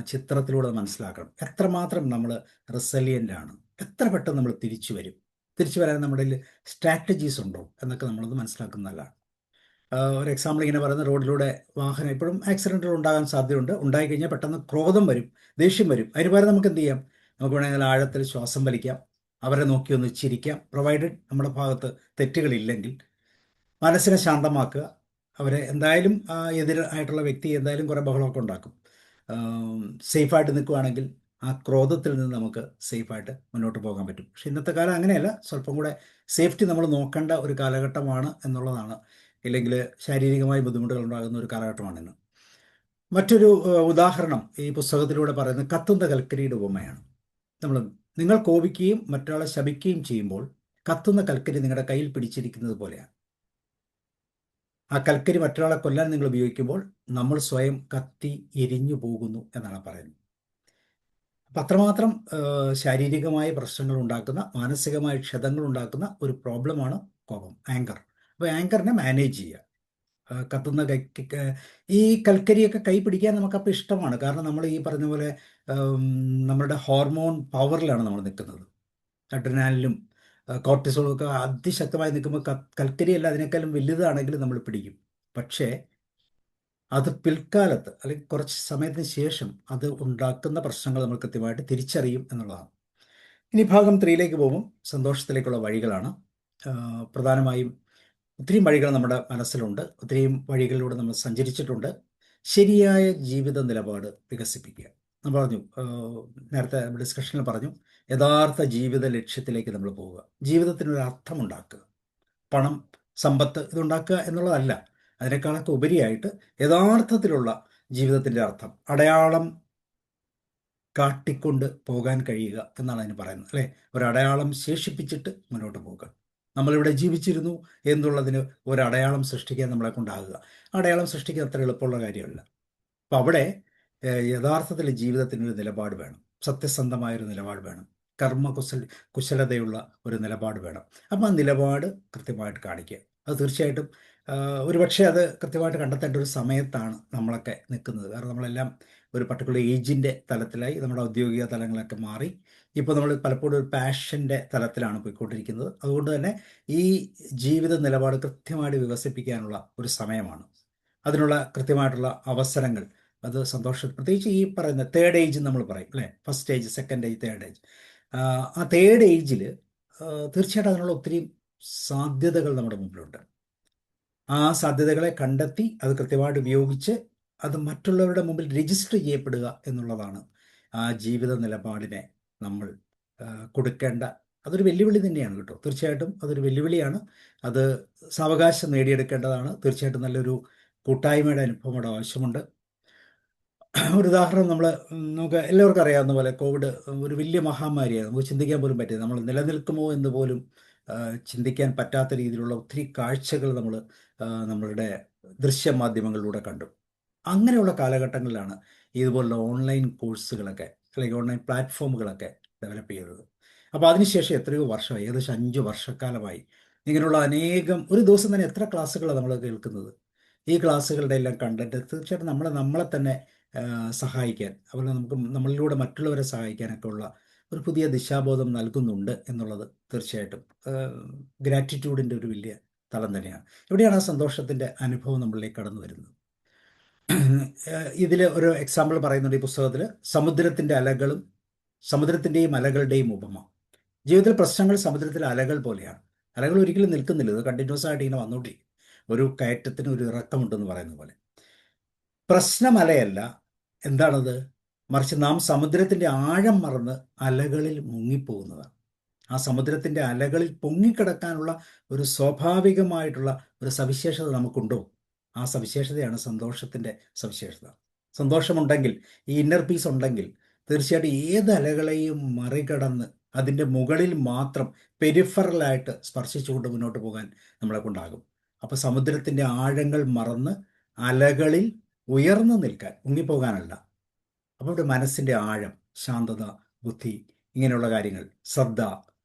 [SPEAKER 1] ചിത്രത്തിലൂടെ മനസ്സിലാക്കണം. എത്രമാത്രം നമ്മൾ റെസിലിയൻ്റ് ആണ്, എത്ര പെട്ടെന്ന് നമ്മൾ തിരിച്ചു വരും, തിരിച്ചു വരാൻ നമ്മുടെ സ്ട്രാറ്റജീസ് ഉണ്ടോ എന്നൊക്കെ നമ്മളത് മനസ്സിലാക്കുന്നതല്ലാണ്. ഒരു എക്സാമ്പിൾ ഇങ്ങനെ പറയുന്ന, റോഡിലൂടെ വാഹനം എപ്പോഴും ആക്സിഡൻറ്റുകൾ ഉണ്ടാകാൻ സാധ്യതയുണ്ട്. ഉണ്ടായിക്കഴിഞ്ഞാൽ പെട്ടെന്ന് ക്രോധം വരും, ദേഷ്യം വരും. അതിന് പകരം നമുക്ക് എന്ത് ചെയ്യാം? നമുക്ക് വേണമെങ്കിൽ ആഴത്തിൽ ശ്വാസം വലിക്കാം, അവരെ നോക്കി ഒന്ന് ചിരിക്കാം, പ്രൊവൈഡഡ് നമ്മുടെ ഭാഗത്ത് തെറ്റുകളില്ലെങ്കിൽ. മനസ്സിനെ ശാന്തമാക്കുക. അവരെ എന്തായാലും എതിരായിട്ടുള്ള വ്യക്തി എന്തായാലും കുറേ ബഹളമൊക്കെ ഉണ്ടാക്കും. സേഫായിട്ട് നിൽക്കുകയാണെങ്കിൽ ആ ക്രോധത്തിൽ നിന്ന് നമുക്ക് സേഫായിട്ട് മുന്നോട്ട് പോകാൻ പറ്റും. പക്ഷെ ഇന്നത്തെ കാലം അങ്ങനെയല്ല, സ്വല്പം കൂടെ സേഫ്റ്റി നമ്മൾ നോക്കേണ്ട ഒരു കാലഘട്ടമാണ് എന്നുള്ളതാണ്. ഇല്ലെങ്കിൽ ശാരീരികമായി ബുദ്ധിമുട്ടുകൾ ഉണ്ടാകുന്ന ഒരു കാലഘട്ടമാണിന്ന്. മറ്റൊരു ഉദാഹരണം ഈ പുസ്തകത്തിലൂടെ പറയുന്നത് കത്തുന്ന കൽക്കരിയുടെ ഉപമയാണ്. നിങ്ങൾ കോപിക്കുകയും മറ്റൊരാളെ ശപിക്കുകയും ചെയ്യുമ്പോൾ കത്തുന്ന കൽക്കരി നിങ്ങളുടെ കയ്യിൽ പിടിച്ചിരിക്കുന്നത് പോലെയാണ്. ആ കൽക്കരി മറ്റൊരാളെ കൊല്ലാൻ നിങ്ങൾ ഉപയോഗിക്കുമ്പോൾ നമ്മൾ സ്വയം കത്തി എരിഞ്ഞു പോകുന്നു എന്നാണ് പറയുന്നത്. അപ്പം അത്രമാത്രം ശാരീരികമായ പ്രശ്നങ്ങൾ ഉണ്ടാക്കുന്ന, മാനസികമായ ക്ഷതങ്ങൾ ഉണ്ടാക്കുന്ന ഒരു പ്രോബ്ലമാണ് കോപം, ആങ്കർ. അപ്പോൾ ആങ്കറിനെ മാനേജ് ചെയ്യുക. കത്തുന്ന ഈ കൽക്കരിയൊക്കെ കൈ പിടിക്കാൻ നമുക്കപ്പോൾ ഇഷ്ടമാണ്. കാരണം നമ്മൾ ഈ പറഞ്ഞ പോലെ നമ്മുടെ ഹോർമോൺ പവറിലാണ് നമ്മൾ നിൽക്കുന്നത്. അഡ്രിനാലിനും കോർട്ടിസോളും ഒക്കെ അതിശക്തമായി നിൽക്കുമ്പോൾ കൽക്കരിയല്ല അതിനേക്കാളും വലുതാണെങ്കിലും നമ്മൾ പിടിക്കും. പക്ഷേ അത് പിൽക്കാലത്ത് അല്ലെങ്കിൽ കുറച്ച് സമയത്തിന് ശേഷം അത് ഉണ്ടാക്കുന്ന പ്രശ്നങ്ങൾ നമ്മൾ കൃത്യമായിട്ട് തിരിച്ചറിയും എന്നുള്ളതാണ്. ഇനി ഭാഗം 3ലേക്ക് പോകുമ്പോൾ സന്തോഷത്തിലേക്കുള്ള വഴികളാണ്. പ്രധാനമായും ഒത്തിരി വഴികൾ നമ്മുടെ മനസ്സിലുണ്ട്, ഒത്തിരിയും വഴികളിലൂടെ നമ്മൾ സഞ്ചരിച്ചിട്ടുണ്ട്. ശരിയായ ജീവിത നിലപാട് വികസിപ്പിക്കുക. നമ്മൾ പറഞ്ഞു, നേരത്തെ ഡിസ്കഷനിൽ പറഞ്ഞു, യഥാർത്ഥ ജീവിത ലക്ഷ്യത്തിലേക്ക് നമ്മൾ പോവുക. ജീവിതത്തിനൊരു അർത്ഥമുണ്ടാക്കുക. പണം, സമ്പത്ത് ഇതുണ്ടാക്കുക എന്നുള്ളതല്ല, അതിനേക്കാളൊക്കെ ഉപരിയായിട്ട് യഥാർത്ഥത്തിലുള്ള ജീവിതത്തിൻ്റെ അർത്ഥം, അടയാളം കാട്ടിക്കൊണ്ട് പോകാൻ കഴിയുക എന്നാണ് അതിന് പറയുന്നത്, അല്ലേ? ഒരടയാളം ശേഷിപ്പിച്ചിട്ട് മുന്നോട്ട് പോകുക. നമ്മളിവിടെ ജീവിച്ചിരുന്നു എന്നുള്ളതിന് ഒരടയാളം സൃഷ്ടിക്കാൻ നമ്മളെ കൊണ്ടാകുക. അടയാളം സൃഷ്ടിക്കാൻ അത്ര എളുപ്പമുള്ള കാര്യമല്ല. അപ്പോൾ അവിടെ യഥാർത്ഥത്തിൽ ജീവിതത്തിനൊരു നിലപാട് വേണം, സത്യസന്ധമായൊരു നിലപാട് വേണം, കുശലതയുള്ള ഒരു നിലപാട് വേണം. അപ്പോൾ ആ നിലപാട് കൃത്യമായിട്ട് കാണിക്കുക. അത് തീർച്ചയായിട്ടും ഒരുപക്ഷെ അത് കൃത്യമായിട്ട് കണ്ടെത്തേണ്ട ഒരു സമയത്താണ് നമ്മളൊക്കെ നിൽക്കുന്നത്. കാരണം നമ്മളെല്ലാം ഒരു പർട്ടിക്കുലർ ഏജിൻ്റെ തലത്തിലായി, നമ്മുടെ ഔദ്യോഗിക തലങ്ങളൊക്കെ മാറി. ഇപ്പോൾ നമ്മൾ പലപ്പോഴും ഒരു പാഷൻ്റെ തലത്തിലാണ് പോയിക്കൊണ്ടിരിക്കുന്നത്. അതുകൊണ്ട് തന്നെ ഈ ജീവിത നിലപാട് കൃത്യമായിട്ട് വികസിപ്പിക്കാനുള്ള ഒരു സമയമാണ്. അതിനുള്ള കൃത്യമായിട്ടുള്ള അവസരങ്ങൾ, അത് സന്തോഷം, പ്രത്യേകിച്ച് ഈ പറയുന്ന തേർഡ് ഏജ് നമ്മൾ പറയും, അല്ലേ? First age, second age, third age. ആ തേർഡ് ഏജിൽ തീർച്ചയായിട്ടും അതിനുള്ള ഒത്തിരി സാധ്യതകൾ നമ്മുടെ മുമ്പിലുണ്ട്. ആ സാധ്യതകളെ കണ്ടെത്തി അത് കൃത്യമായിട്ട് ഉപയോഗിച്ച് അത് മറ്റുള്ളവരുടെ മുമ്പിൽ രജിസ്റ്റർ ചെയ്യപ്പെടുക എന്നുള്ളതാണ് ആ ജീവിത നിലപാടിനെ നമ്മൾ കൊടുക്കേണ്ട. അതൊരു വെല്ലുവിളി തന്നെയാണ് കേട്ടോ, തീർച്ചയായിട്ടും അതൊരു വെല്ലുവിളിയാണ്. അത് സാവകാശം നേടിയെടുക്കേണ്ടതാണ്. തീർച്ചയായിട്ടും നല്ലൊരു കൂട്ടായ്മയുടെ അനുഭവം അവിടെ ആവശ്യമുണ്ട്. ഒരു ഉദാഹരണം നമുക്ക് എല്ലാവർക്കും അറിയാവുന്ന പോലെ കോവിഡ് ഒരു വലിയ മഹാമാരിയാണ്. നമുക്ക് ചിന്തിക്കാൻ പോലും പറ്റിയത്, നമ്മൾ നിലനിൽക്കുമോ എന്ന് പോലും ചിന്തിക്കാൻ പറ്റാത്ത രീതിയിലുള്ള ഒത്തിരി കാഴ്ചകൾ നമ്മളുടെ ദൃശ്യമാധ്യമങ്ങളിലൂടെ കണ്ടു. അങ്ങനെയുള്ള കാലഘട്ടങ്ങളിലാണ് ഇതുപോലുള്ള ഓൺലൈൻ കോഴ്സുകളൊക്കെ അല്ലെങ്കിൽ ഓൺലൈൻ പ്ലാറ്റ്ഫോമുകളൊക്കെ ഡെവലപ്പ് ചെയ്തത്. അപ്പോൾ അതിനുശേഷം എത്രയോ വർഷമായി, ഏകദേശം 5 വർഷക്കാലമായി ഇങ്ങനെയുള്ള അനേകം, ഒരു ദിവസം തന്നെ എത്ര ക്ലാസ്സുകളാണ് നമ്മൾ കേൾക്കുന്നത്. ഈ ക്ലാസ്സുകളുടെ എല്ലാം കണ്ടന്റ് തീർച്ചയായിട്ടും നമ്മളെ തന്നെ സഹായിക്കാൻ, അതുപോലെ നമുക്ക് നമ്മളിലൂടെ മറ്റുള്ളവരെ സഹായിക്കാനൊക്കെ ഉള്ള ഒരു പുതിയ ദിശാബോധം നൽകുന്നുണ്ട് എന്നുള്ളത് തീർച്ചയായിട്ടും ഗ്രാറ്റിറ്റ്യൂഡിൻ്റെ ഒരു വലിയ തലം തന്നെയാണ്. എവിടെയാണ് ആ സന്തോഷത്തിൻ്റെ അനുഭവം നമ്മളിലേക്ക് കടന്നു വരുന്നത്? ഇതിൽ ഒരു എക്സാമ്പിൾ പറയുന്നുണ്ട് ഈ പുസ്തകത്തിൽ. സമുദ്രത്തിൻ്റെ അലകളും സമുദ്രത്തിൻ്റെയും അലകളുടെയും ഉപമ. ജീവിതത്തിൽ പ്രശ്നങ്ങൾ സമുദ്രത്തിലെ അലകൾ പോലെയാണ്. അലകൾ ഒരിക്കലും നിൽക്കുന്നില്ല, ഇത് കണ്ടിന്യൂസ് ആയിട്ട് ഇങ്ങനെ വന്നുകൊണ്ടിരിക്കും. ഒരു കയറ്റത്തിന് ഒരു ഇറക്കമുണ്ടെന്ന് പറയുന്ന പോലെ. പ്രശ്നമലയല്ല, എന്താണത്? മറിച്ച് നാം സമുദ്രത്തിൻ്റെ ആഴം മറന്ന് അലകളിൽ മുങ്ങിപ്പോകുന്നതാണ്. ആ സമുദ്രത്തിൻ്റെ അലകളിൽ പൊങ്ങിക്കിടക്കാനുള്ള ഒരു സ്വാഭാവികമായിട്ടുള്ള ഒരു സവിശേഷത നമുക്കുണ്ടോ? ആ സവിശേഷതയാണ് സന്തോഷത്തിൻ്റെ സവിശേഷത. സന്തോഷമുണ്ടെങ്കിൽ, ഈ ഇന്നർ പീസ് ഉണ്ടെങ്കിൽ, തീർച്ചയായിട്ടും ഏത് അലകളെയും മറികടന്ന് അതിൻ്റെ മുകളിൽ മാത്രം പെരിഫറലായിട്ട് സ്പർശിച്ചുകൊണ്ട് മുന്നോട്ട് പോകാൻ നമ്മളെ കൊണ്ടാകും. അപ്പോൾ സമുദ്രത്തിൻ്റെ ആഴങ്ങൾ മറന്ന് അലകളിൽ ഉയർന്നു നിൽക്കാൻ, മുങ്ങിപ്പോകാനല്ല. അപ്പോൾ ഇവിടെ മനസ്സിൻ്റെ ആഴം, ശാന്തത, ബുദ്ധി, ഇങ്ങനെയുള്ള കാര്യങ്ങൾ, ശ്രദ്ധ,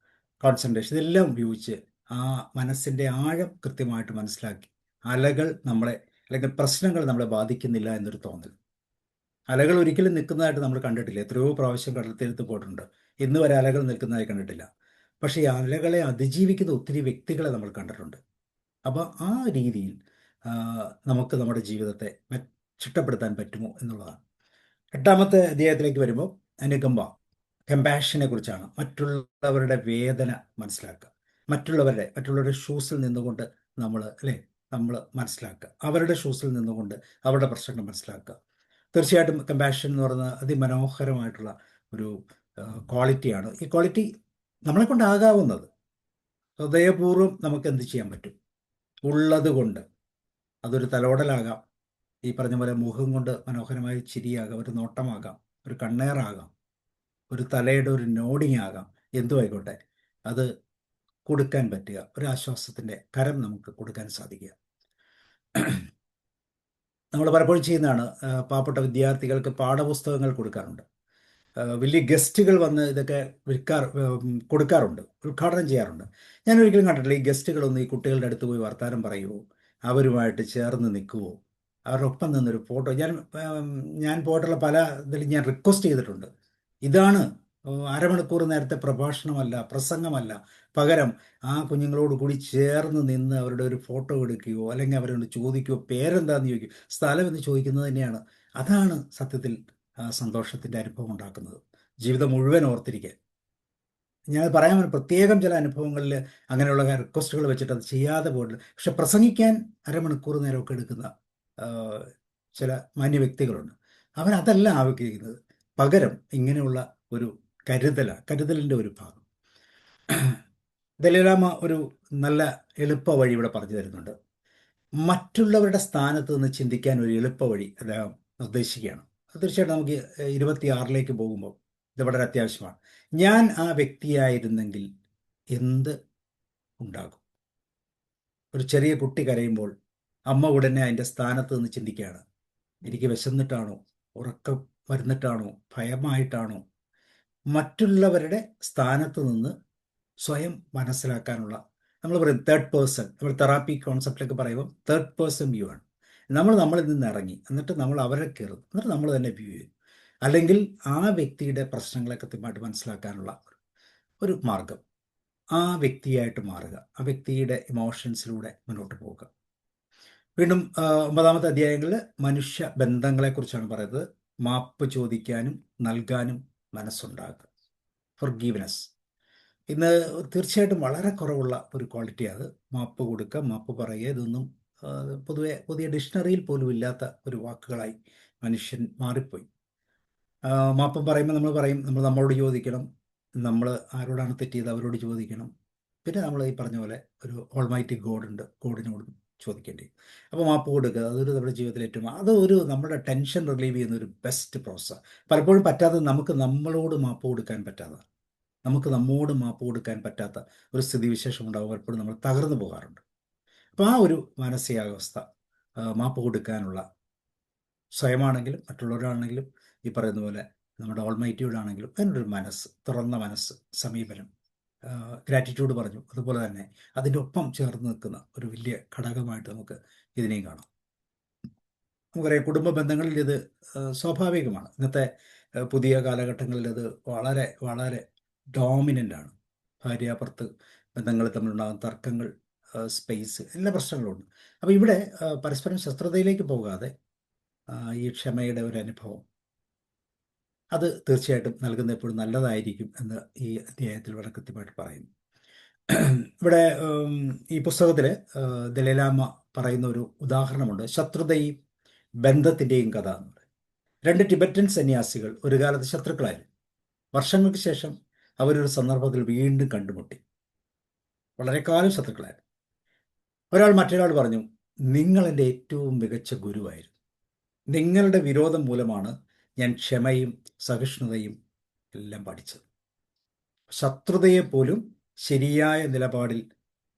[SPEAKER 1] കോൺസെൻട്രേഷൻ, ഇതെല്ലാം ഉപയോഗിച്ച് ആ മനസ്സിൻ്റെ ആഴം കൃത്യമായിട്ട് മനസ്സിലാക്കി അലകൾ നമ്മളെ, അല്ലെങ്കിൽ പ്രശ്നങ്ങൾ നമ്മളെ ബാധിക്കുന്നില്ല എന്നൊരു തോന്നൽ. അലകൾ ഒരിക്കലും നിൽക്കുന്നതായിട്ട് നമ്മൾ കണ്ടിട്ടില്ല. എത്രയോ പ്രാവശ്യം കടൽത്തീരത്ത് പോയിട്ടുണ്ട്, ഇന്ന് വരെ അലകൾ നിൽക്കുന്നതായി കണ്ടിട്ടില്ല. പക്ഷേ ഈ അലകളെ അതിജീവിക്കുന്ന ഒത്തിരി വ്യക്തികളെ നമ്മൾ കണ്ടിട്ടുണ്ട്. അപ്പോൾ ആ രീതിയിൽ നമുക്ക് നമ്മുടെ ജീവിതത്തെ ചിട്ടപ്പെടുത്താൻ പറ്റുമോ എന്നുള്ളതാണ്. 8ാമത്തെ അധ്യായത്തിലേക്ക് വരുമ്പോൾ അനുകമ്പ, കമ്പാഷനെ കുറിച്ചാണ്. മറ്റുള്ളവരുടെ വേദന മനസ്സിലാക്കുക, മറ്റുള്ളവരുടെ ഷൂസിൽ നിന്നുകൊണ്ട് നമ്മൾ മനസ്സിലാക്കുക, അവരുടെ ഷൂസിൽ നിന്നുകൊണ്ട് അവരുടെ പ്രശ്നങ്ങൾ മനസ്സിലാക്കുക. തീർച്ചയായിട്ടും കമ്പാഷൻ എന്ന് പറയുന്നത് അതിമനോഹരമായിട്ടുള്ള ഒരു ക്വാളിറ്റിയാണ്. ഈ ക്വാളിറ്റി നമ്മളെ കൊണ്ടാകാവുന്നത് ഹൃദയപൂർവ്വം നമുക്ക് എന്ത് ചെയ്യാൻ പറ്റും? ഉള്ളത് കൊണ്ട്. അതൊരു തലോടലാകാം, ഈ പറഞ്ഞ പോലെ മുഖം കൊണ്ട് മനോഹരമായ ചിരിയാകാം, ഒരു നോട്ടമാകാം, ഒരു കണ്ണേറാകാം, ഒരു തലയുടെ ഒരു നോഡിങ് ആകാം, എന്തു ആയിക്കോട്ടെ, അത് കൊടുക്കാൻ പറ്റുക, ഒരു ആശ്വാസത്തിൻ്റെ കരം നമുക്ക് കൊടുക്കാൻ സാധിക്കുക. നമ്മൾ പലപ്പോഴും ചെയ്യുന്നതാണ്, പാവപ്പെട്ട വിദ്യാർത്ഥികൾക്ക് പാഠപുസ്തകങ്ങൾ കൊടുക്കാറുണ്ട്. വലിയ ഗസ്റ്റുകൾ വന്ന് ഇതൊക്കെ കൊടുക്കാറുണ്ട്, ഉദ്ഘാടനം ചെയ്യാറുണ്ട്. ഞാൻ ഒരിക്കലും കണ്ടിട്ടില്ല ഈ ഗസ്റ്റുകളൊന്നും ഈ കുട്ടികളുടെ അടുത്ത് പോയി വർത്തമാനം പറയുമോ, അവരുമായിട്ട് ചേർന്ന് നിൽക്കുമോ, അവരുടെ ഒപ്പം നിന്നൊരു ഫോട്ടോ. ഞാൻ പോയിട്ടുള്ള പല ഇതിൽ ഞാൻ റിക്വസ്റ്റ് ചെയ്തിട്ടുണ്ട്. ഇതാണ് അരമണിക്കൂർ നേരത്തെ പ്രഭാഷണമല്ല, പ്രസംഗമല്ല, പകരം ആ കുഞ്ഞുങ്ങളോട് കൂടി ചേർന്ന് നിന്ന് അവരുടെ ഒരു ഫോട്ടോ എടുക്കുകയോ, അല്ലെങ്കിൽ അവരോട് ചോദിക്കുകയോ, പേരെന്താന്ന് ചോദിക്കുകയോ, സ്ഥലം എന്ന് ചോദിക്കുന്നത് തന്നെയാണ്. അതാണ് സത്യത്തിൽ സന്തോഷത്തിൻ്റെ അനുഭവം ഉണ്ടാക്കുന്നത്. ജീവിതം മുഴുവൻ ഓർത്തിരിക്കാൻ. ഞാൻ പറയാൻ പ്രത്യേകം ചില അനുഭവങ്ങളിൽ അങ്ങനെയുള്ള റിക്വസ്റ്റുകൾ വെച്ചിട്ട് അത് ചെയ്യാതെ പോയിട്ടില്ല. പക്ഷെ പ്രസംഗിക്കാൻ അരമണിക്കൂർ നേരമൊക്കെ എടുക്കുന്ന ചില മാന്യ വ്യക്തികളുണ്ട്. അവരതല്ല ആഗ്രഹിക്കുന്നത്, പകരം ഇങ്ങനെയുള്ള ഒരു കരുതലിൻ്റെ ഒരു ഭാഗം. ദലൈലാമ ഒരു നല്ല എളുപ്പ വഴി ഇവിടെ പറഞ്ഞു തരുന്നുണ്ട്. മറ്റുള്ളവരുടെ സ്ഥാനത്ത് നിന്ന് ചിന്തിക്കാൻ ഒരു എളുപ്പ വഴി അദ്ദേഹം നിർദ്ദേശിക്കുകയാണ്. തീർച്ചയായിട്ടും നമുക്ക് 26ലേക്ക് പോകുമ്പോൾ ഇത് വളരെ അത്യാവശ്യമാണ്. ഞാൻ ആ വ്യക്തിയായിരുന്നെങ്കിൽ എന്ത് ഉണ്ടാകും? ഒരു ചെറിയ കുട്ടി കരയുമ്പോൾ അമ്മ ഉടനെ അതിൻ്റെ സ്ഥാനത്ത് നിന്ന് ചിന്തിക്കുകയാണ്, എനിക്ക് വിശന്നിട്ടാണോ, ഉറക്കം വരുന്നിട്ടാണോ, ഭയമായിട്ടാണോ? മറ്റുള്ളവരുടെ സ്ഥാനത്ത് നിന്ന് സ്വയം മനസ്സിലാക്കാനുള്ള, നമ്മൾ പറയും തേർഡ് പേഴ്സൺ, നമ്മൾ തെറാപ്പി കോൺസെപ്റ്റിലൊക്കെ പറയുമ്പോൾ തേർഡ് പേഴ്സൺ വ്യൂ ആണ്. നമ്മളിൽ നിന്ന് ഇറങ്ങി, എന്നിട്ട് നമ്മൾ അവരെ കയറും, എന്നിട്ട് നമ്മൾ തന്നെ വ്യൂ ചെയ്യും. അല്ലെങ്കിൽ ആ വ്യക്തിയുടെ പ്രശ്നങ്ങളെ കൃത്യമായിട്ട് മനസ്സിലാക്കാനുള്ള ഒരു മാർഗം, ആ വ്യക്തിയായിട്ട് മാറുക, ആ വ്യക്തിയുടെ ഇമോഷൻസിലൂടെ മുന്നോട്ട് പോവുക. വീണ്ടും 9ാമത്തെ അധ്യായങ്ങളിൽ മനുഷ്യ ബന്ധങ്ങളെക്കുറിച്ചാണ് പറയുന്നത്. മാപ്പ് ചോദിക്കാനും നൽകാനും മനസ്സുണ്ടാകുക, ഫൊർഗീവ്നെസ്. ഇന്ന് തീർച്ചയായിട്ടും വളരെ കുറവുള്ള ഒരു ക്വാളിറ്റിയാണ് മാപ്പ് കൊടുക്കുക, മാപ്പ് പറയുക. ഇതൊന്നും പൊതുവെ പുതിയ ഡിക്ഷണറിയിൽ പോലും ഇല്ലാത്ത ഒരു വാക്കുകളായി മനുഷ്യൻ മാറിപ്പോയി. മാപ്പ് പറയുമ്പോൾ നമ്മൾ പറയും, നമ്മളോട് ചോദിക്കണം, നമ്മൾ ആരോടാണ് തെറ്റിയത് അവരോട് ചോദിക്കണം. പിന്നെ നമ്മൾ ഈ പറഞ്ഞ പോലെ ഒരു ഓൾമൈറ്റി ഗോഡുണ്ട്, ഗോഡിനോടും ചോദിക്കേണ്ടി. അപ്പോൾ മാപ്പ് കൊടുക്കുക, അതൊരു നമ്മുടെ ജീവിതത്തിൽ ഏറ്റവും അതൊരു നമ്മുടെ ടെൻഷൻ റിലീവ് ചെയ്യുന്ന ഒരു ബെസ്റ്റ് പ്രോസസ്സാണ്. പലപ്പോഴും പറ്റാത്തത് നമുക്ക് നമ്മളോട് മാപ്പ് കൊടുക്കാൻ പറ്റാതെ, നമുക്ക് നമ്മോട് മാപ്പ് കൊടുക്കാൻ പറ്റാത്ത ഒരു സ്ഥിതിവിശേഷം ഉണ്ടാകും. പലപ്പോഴും നമ്മൾ തകർന്നു പോകാറുണ്ട്. അപ്പോൾ ആ ഒരു മാനസികാവസ്ഥ, മാപ്പ് കൊടുക്കാനുള്ള, സ്വയമാണെങ്കിലും മറ്റുള്ളവരാണെങ്കിലും ഈ പറയുന്ന പോലെ നമ്മുടെ ഓൾമൈറ്റിയോടാണെങ്കിലും അതിനൊരു മനസ്സ്, തുറന്ന മനസ്സ്, സമീപനം, ഗ്രാറ്റിറ്റ്യൂഡ് പറഞ്ഞു, അതുപോലെ തന്നെ അതിൻ്റെ ഒപ്പം ചേർന്ന് നിൽക്കുന്ന ഒരു വലിയ ഘടകമായിട്ട് നമുക്ക് ഇതിനെയും കാണാം. നമുക്കറിയാം കുടുംബ ബന്ധങ്ങളിൽ ഇത് സ്വാഭാവികമാണ്. ഇന്നത്തെ പുതിയ കാലഘട്ടങ്ങളിൽ ഇത് വളരെ വളരെ ഡോമിനൻ്റ് ആണ്. ഭാര്യാഭർത്തൃ ബന്ധങ്ങളിൽ തമ്മിലുണ്ടാകുന്ന തർക്കങ്ങൾ, സ്പേസ്, എല്ലാ പ്രശ്നങ്ങളും ഉണ്ട്. അപ്പോൾ ഇവിടെ പരസ്പരം ശത്രുതയിലേക്ക് പോകാതെ ഈ ക്ഷമയുടെ ഒരു അനുഭവം, അത് തീർച്ചയായിട്ടും നൽകുന്നത് എപ്പോഴും നല്ലതായിരിക്കും എന്ന് ഈ അധ്യായത്തിൽ വളരെ കൃത്യമായിട്ട് പറയുന്നു. ഇവിടെ ഈ പുസ്തകത്തിൽ ദലൈലാമ പറയുന്ന ഒരു ഉദാഹരണമുണ്ട്, ശത്രുതയും ബന്ധത്തിൻ്റെയും കഥ എന്നുള്ളത്. 2 ടിബറ്റൻ സന്യാസികൾ ഒരു കാലത്ത് ശത്രുക്കളായിരുന്നു. വർഷങ്ങൾക്ക് ശേഷം അവരൊരു സന്ദർഭത്തിൽ വീണ്ടും കണ്ടുമുട്ടി. വളരെ കാലം ശത്രുക്കളായിരുന്നു. ഒരാൾ മറ്റൊരാൾ പറഞ്ഞു, നിങ്ങൾ എൻ്റെ ഏറ്റവും മികച്ച ഗുരുവായിരുന്നു. നിങ്ങളുടെ വിരോധം മൂലമാണ് ഞാൻ ക്ഷമയും സഹിഷ്ണുതയും എല്ലാം പഠിച്ചത്. ശത്രുതയെപ്പോലും ശരിയായ നിലപാടിൽ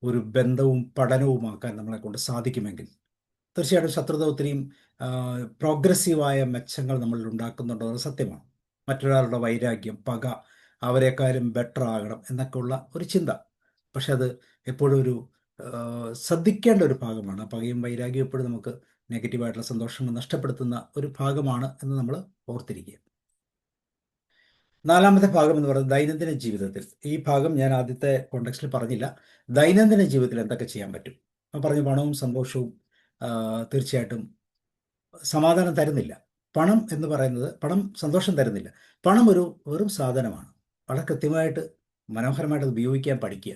[SPEAKER 1] ഒരു ബന്ധവും പഠനവുമാക്കാൻ നമ്മളെ കൊണ്ട് സാധിക്കുമെങ്കിൽ തീർച്ചയായിട്ടും ശത്രുത ഒത്തിരിയും പ്രോഗ്രസീവായ മെച്ചങ്ങൾ നമ്മളിൽ ഉണ്ടാക്കുന്നുണ്ടെന്നത് സത്യമാണ്. മറ്റൊരാളുടെ വൈരാഗ്യം, പക, അവരെക്കാളും ബെറ്റർ ആകണം എന്നൊക്കെയുള്ള ഒരു ചിന്ത, പക്ഷെ അത് എപ്പോഴും ഒരു ശ്രദ്ധിക്കേണ്ട ഒരു ഭാഗമാണ്. പകയും വൈരാഗ്യം എപ്പോഴും നമുക്ക് നെഗറ്റീവായിട്ടുള്ള സന്തോഷങ്ങൾ നഷ്ടപ്പെടുത്തുന്ന ഒരു ഭാഗമാണ് എന്ന് നമ്മൾ ഓർത്തിരിക്കുക. 4ാമത്തെ ഭാഗം എന്ന് പറയുന്നത് ദൈനംദിന ജീവിതത്തിൽ. ഈ ഭാഗം ഞാൻ ആദ്യത്തെ കോണ്ടെക്സ്റ്റിൽ പറഞ്ഞില്ല. ദൈനംദിന ജീവിതത്തിൽ എന്തൊക്കെ ചെയ്യാൻ പറ്റും പറഞ്ഞു. പണവും സന്തോഷവും തീർച്ചയായിട്ടും സമാധാനം തരുന്നില്ല. പണം എന്ന് പറയുന്നത്, പണം സന്തോഷം തരുന്നില്ല. പണം ഒരു വെറും സാധനമാണ്. വളരെ കൃത്യമായിട്ട് മനോഹരമായിട്ട് അത് ഉപയോഗിക്കാൻ പഠിക്കുക.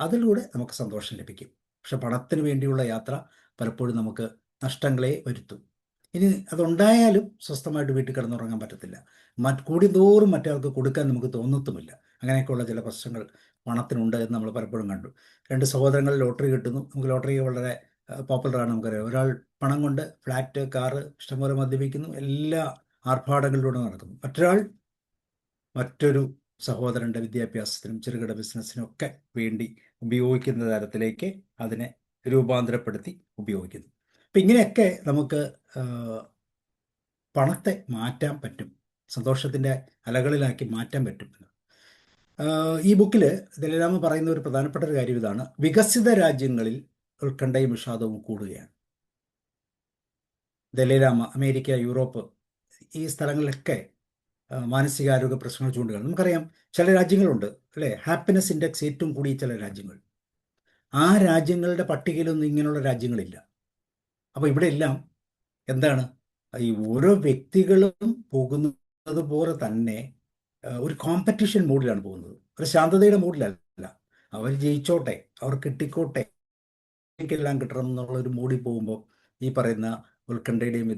[SPEAKER 1] അതിലൂടെ നമുക്ക് സന്തോഷം ലഭിക്കും. പക്ഷെ പണത്തിന് വേണ്ടിയുള്ള യാത്ര പലപ്പോഴും നമുക്ക് നഷ്ടങ്ങളെ വരുത്തും. ഇനി അതുണ്ടായാലും സ്വസ്ഥമായിട്ട് വീട്ടിൽ കിടന്നുറങ്ങാൻ പറ്റത്തില്ല. കൂടിന്തോറും മറ്റേയാൾക്ക് കൊടുക്കാൻ നമുക്ക് തോന്നത്തുമില്ല. അങ്ങനെയൊക്കെയുള്ള ചില പ്രശ്നങ്ങൾ പണത്തിനുണ്ട് എന്ന് നമ്മൾ പലപ്പോഴും കണ്ടു. 2 സഹോദരങ്ങൾ ലോട്ടറി കിട്ടുന്നു. നമുക്ക് ലോട്ടറി വളരെ പോപ്പുലറാണ്, നമുക്കറിയാം. ഒരാൾ പണം കൊണ്ട് ഫ്ലാറ്റ്, കാറ്, ഇഷ്ടംപോലെ മദ്യപിക്കുന്നു, എല്ലാ ആർഭാടങ്ങളിലൂടെ നടക്കുന്നു. മറ്റൊരാൾ മറ്റൊരു സഹോദരൻ്റെ വിദ്യാഭ്യാസത്തിനും ചെറുകിട ബിസിനസ്സിനും ഒക്കെ വേണ്ടി ഉപയോഗിക്കുന്ന തരത്തിലേക്ക് അതിനെ രൂപാന്തരപ്പെടുത്തി ഉപയോഗിക്കുന്നു. അപ്പം ഇങ്ങനെയൊക്കെ നമുക്ക് പണത്തെ മാറ്റാൻ പറ്റും, സന്തോഷത്തിൻ്റെ അലകളിലാക്കി മാറ്റാൻ പറ്റും. ഈ ബുക്കിൽ ദലൈലാമ പറയുന്ന ഒരു പ്രധാനപ്പെട്ട ഒരു കാര്യം ഇതാണ്: വികസിത രാജ്യങ്ങളിൽ ഉത്കണ്ഠയും വിഷാദവും കൂടുകയാണ്. ദലൈലാമ അമേരിക്ക, യൂറോപ്പ് ഈ സ്ഥലങ്ങളിലൊക്കെ മാനസികാരോഗ്യ പ്രശ്നങ്ങൾ ചൂണ്ടുകയാണ്. നമുക്കറിയാം ചില രാജ്യങ്ങളുണ്ട് അല്ലേ, ഹാപ്പിനെസ് ഇൻഡെക്സ് ഏറ്റവും കൂടിയ ചില രാജ്യങ്ങൾ. ആ രാജ്യങ്ങളുടെ പട്ടികയിലൊന്നും ഇങ്ങനെയുള്ള രാജ്യങ്ങളില്ല. അപ്പോൾ ഇവിടെ എല്ലാം എന്താണ്, ഈ ഓരോ വ്യക്തികളും പോകുന്നത് പോലെ തന്നെ ഒരു കോമ്പറ്റീഷൻ മൂഡിലാണ് പോകുന്നത്, ഒരു ശാന്തതയുടെ മൂഡിലല്ല. അവർ ജയിച്ചോട്ടെ, അവർ കിട്ടിക്കോട്ടെ, എനിക്കെല്ലാം കിട്ടണം എന്നുള്ളൊരു മൂഡിൽ പോകുമ്പോൾ ഈ പറയുന്ന ഉത്കണ്ഠയുടെയും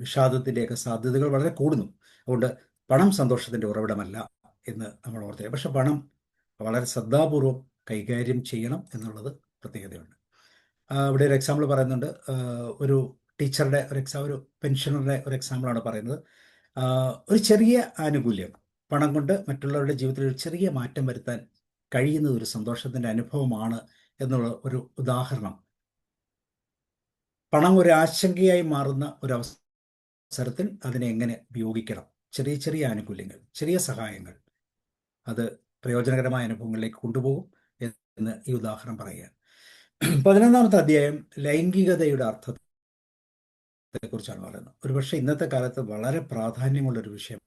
[SPEAKER 1] വിഷാദത്തിൻ്റെയൊക്കെ സാധ്യതകൾ വളരെ കൂടുന്നു. അതുകൊണ്ട് പണം സന്തോഷത്തിൻ്റെ ഉറവിടമല്ല എന്ന് നമ്മൾ ഓർത്തില്ല. പക്ഷെ പണം വളരെ ശ്രദ്ധാപൂർവം കൈകാര്യം ചെയ്യണം എന്നുള്ളത് പ്രത്യേകതയുണ്ട്. ഇവിടെ ഒരു എക്സാമ്പിൾ പറയുന്നുണ്ട്. ഒരു ടീച്ചറുടെ ഒരു പെൻഷനറുടെ ഒരു എക്സാമ്പിളാണ് പറയുന്നത്. ഒരു ചെറിയ ആനുകൂല്യം, പണം കൊണ്ട് മറ്റുള്ളവരുടെ ജീവിതത്തിൽ ഒരു ചെറിയ മാറ്റം വരുത്താൻ കഴിയുന്നത് ഒരു സന്തോഷത്തിൻ്റെ അനുഭവമാണ് എന്നുള്ള ഒരു ഉദാഹരണം. പണം ഒരു ആശങ്കയായി മാറുന്ന ഒരു അവസരത്തിൽ അതിനെ എങ്ങനെ ഉപയോഗിക്കണം, ചെറിയ ചെറിയ ആനുകൂല്യങ്ങൾ, ചെറിയ സഹായങ്ങൾ, അത് പ്രയോജനകരമായ അനുഭവങ്ങളിലേക്ക് കൊണ്ടുപോകും എന്ന് ഈ ഉദാഹരണം പറയുക. 11ാമത്തെ അധ്യായം ലൈംഗികതയുടെ അർത്ഥത്തെക്കുറിച്ചാണ് പറയുന്നത്. ഒരുപക്ഷെ ഇന്നത്തെ കാലത്ത് വളരെ പ്രാധാന്യമുള്ളൊരു വിഷയം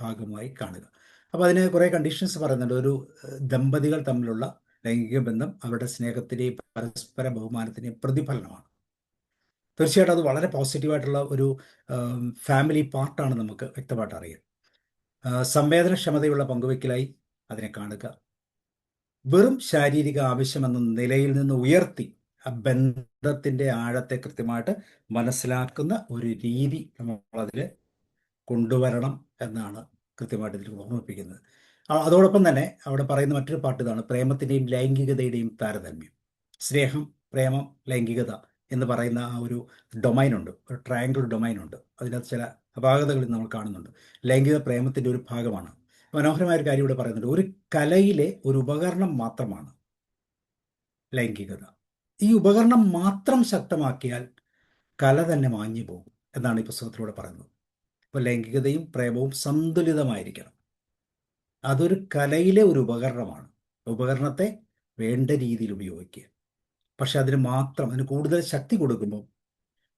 [SPEAKER 1] ഭാഗമായി കാണുക. അപ്പോൾ അതിന് കുറേ കണ്ടീഷൻസ് പറയുന്നുണ്ട്. ഒരു ദമ്പതികൾ തമ്മിലുള്ള ലൈംഗിക ബന്ധം അവരുടെ സ്നേഹത്തിൻ്റെയും പരസ്പര ബഹുമാനത്തിൻ്റെയും പ്രതിഫലനമാണ്. തീർച്ചയായിട്ടും അത് വളരെ പോസിറ്റീവായിട്ടുള്ള ഒരു ഫാമിലി പാർട്ടാണ് നമുക്ക് വ്യക്തമായിട്ട് അറിയാം. സംവേദനക്ഷമതയുള്ള പങ്കുവയ്ക്കലായി അതിനെ കാണുക. വെറും ശാരീരിക ആവശ്യമെന്ന നിലയിൽ നിന്ന് ഉയർത്തി ആ ബന്ധത്തിൻ്റെ ആഴത്തെ കൃത്യമായിട്ട് മനസ്സിലാക്കുന്ന ഒരു രീതി നമ്മളതിൽ കൊണ്ടുവരണം എന്നാണ് കൃത്യമായിട്ട് ഇതിൽ ഓർമ്മിപ്പിക്കുന്നത്. അതോടൊപ്പം തന്നെ അവിടെ പറയുന്ന മറ്റൊരു പാട്ട് ഇതാണ്: പ്രേമത്തിൻ്റെയും ലൈംഗികതയുടെയും താരതമ്യം. സ്നേഹം, പ്രേമം, ലൈംഗികത എന്ന് പറയുന്ന ആ ഒരു ഡൊമൈനുണ്ട്, ഒരു ട്രയാങ്കിൾ ഡൊമൈനുണ്ട്. അതിനകത്ത് ചില അപാകതകൾ നമ്മൾ കാണുന്നുണ്ട്. ലൈംഗിക പ്രേമത്തിൻ്റെ ഒരു ഭാഗമാണ്. മനോഹരമായൊരു കാര്യം ഇവിടെ പറയുന്നുണ്ട്: ഒരു കലയിലെ ഒരു ഉപകരണം മാത്രമാണ് ലൈംഗികത. ഈ ഉപകരണം മാത്രം ശക്തമാക്കിയാൽ കല തന്നെ മാഞ്ഞു പോകും എന്നാണ് ഈ പുസ്തകത്തിലൂടെ പറയുന്നത്. അപ്പോൾ ലൈംഗികതയും പ്രേമവും സന്തുലിതമായിരിക്കണം. അതൊരു കലയിലെ ഒരു ഉപകരണമാണ്. ഉപകരണത്തെ വേണ്ട രീതിയിൽ ഉപയോഗിക്കുക. പക്ഷെ അതിന് കൂടുതൽ ശക്തി കൊടുക്കുമ്പോൾ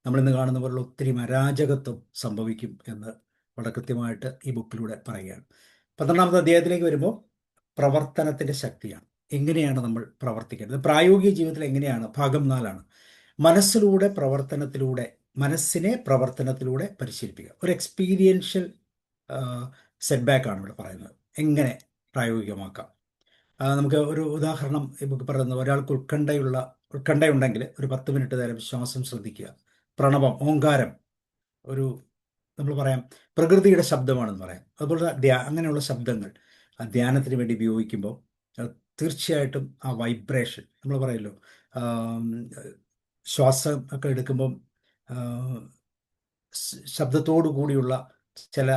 [SPEAKER 1] നമ്മളിന്ന് കാണുന്ന പോലുള്ള ഒത്തിരി അരാജകത്വം സംഭവിക്കും എന്ന് വളരെ കൃത്യമായിട്ട് ഈ ബുക്കിലൂടെ പറയുകയാണ്. 12ാമത്തെ അധ്യായത്തിലേക്ക് വരുമ്പോൾ പ്രവർത്തനത്തിൻ്റെ ശക്തിയാണ്. എങ്ങനെയാണ് നമ്മൾ പ്രവർത്തിക്കേണ്ടത്, പ്രായോഗിക ജീവിതത്തിൽ എങ്ങനെയാണ്. ഭാഗം 4 മനസ്സിലൂടെ പ്രവർത്തനത്തിലൂടെ മനസ്സിനെ പ്രവർത്തനത്തിലൂടെ പരിശീലിപ്പിക്കുക. ഒരു എക്സ്പീരിയൻഷ്യൽ സെറ്റ് ബാക്കാണ് ഇവിടെ പറയുന്നത്. എങ്ങനെ പ്രായോഗികമാക്കാം? നമുക്ക് ഒരു ഉദാഹരണം നമുക്ക് പറയുന്നത്, ഒരാൾക്ക് ഉത്കണ്ഠയുണ്ടെങ്കിൽ ഒരു 10 മിനിറ്റ് നേരം ശ്വാസം ശ്രദ്ധിക്കുക. പ്രണവം, ഓങ്കാരം, ഒരു നമ്മൾ പറയാം പ്രകൃതിയുടെ ശബ്ദമാണെന്ന് പറയാം. അതുപോലെ അങ്ങനെയുള്ള ശബ്ദങ്ങൾ ധ്യാനത്തിന് വേണ്ടി ഉപയോഗിക്കുമ്പോൾ തീർച്ചയായിട്ടും ആ വൈബ്രേഷൻ നമ്മൾ പറയല്ലോ, ശ്വാസം ഒക്കെ എടുക്കുമ്പം ശബ്ദത്തോടു കൂടിയുള്ള ചില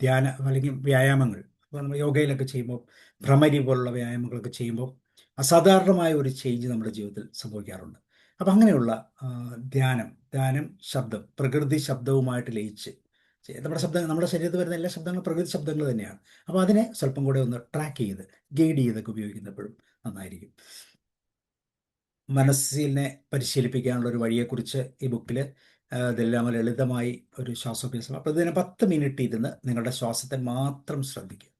[SPEAKER 1] ധ്യാന അല്ലെങ്കിൽ വ്യായാമങ്ങൾ നമ്മൾ യോഗയിലൊക്കെ ചെയ്യുമ്പോൾ, ഭ്രമരി പോലുള്ള വ്യായാമങ്ങളൊക്കെ ചെയ്യുമ്പോൾ അസാധാരണമായ ഒരു ചേഞ്ച് നമ്മുടെ ജീവിതത്തിൽ സംഭവിക്കാറുണ്ട്. അപ്പം അങ്ങനെയുള്ള ധ്യാനം, ശബ്ദം, പ്രകൃതി ശബ്ദവുമായിട്ട് ലയിച്ച് നമ്മുടെ ശരീരത്തിൽ വരുന്ന എല്ലാ ശബ്ദങ്ങളും പ്രകൃതി ശബ്ദങ്ങൾ തന്നെയാണ്. അപ്പോൾ അതിനെ സ്വല്പം കൂടെ ഒന്ന് ട്രാക്ക് ചെയ്ത് ഗൈഡ് ചെയ്തൊക്കെ ഉപയോഗിക്കുന്നപ്പോഴും നന്നായിരിക്കും. മനസ്സിനെ പരിശീലിപ്പിക്കാനുള്ള ഒരു വഴിയെക്കുറിച്ച് ഈ ബുക്കിൽ ഇതെല്ലാം ലളിതമായി ഒരു ശ്വാസോഭ്യാസം. അപ്പോൾ ഇതിനെ 10 മിനിറ്റ് ഇരുന്ന് നിങ്ങളുടെ ശ്വാസത്തെ മാത്രം ശ്രദ്ധിക്കുക.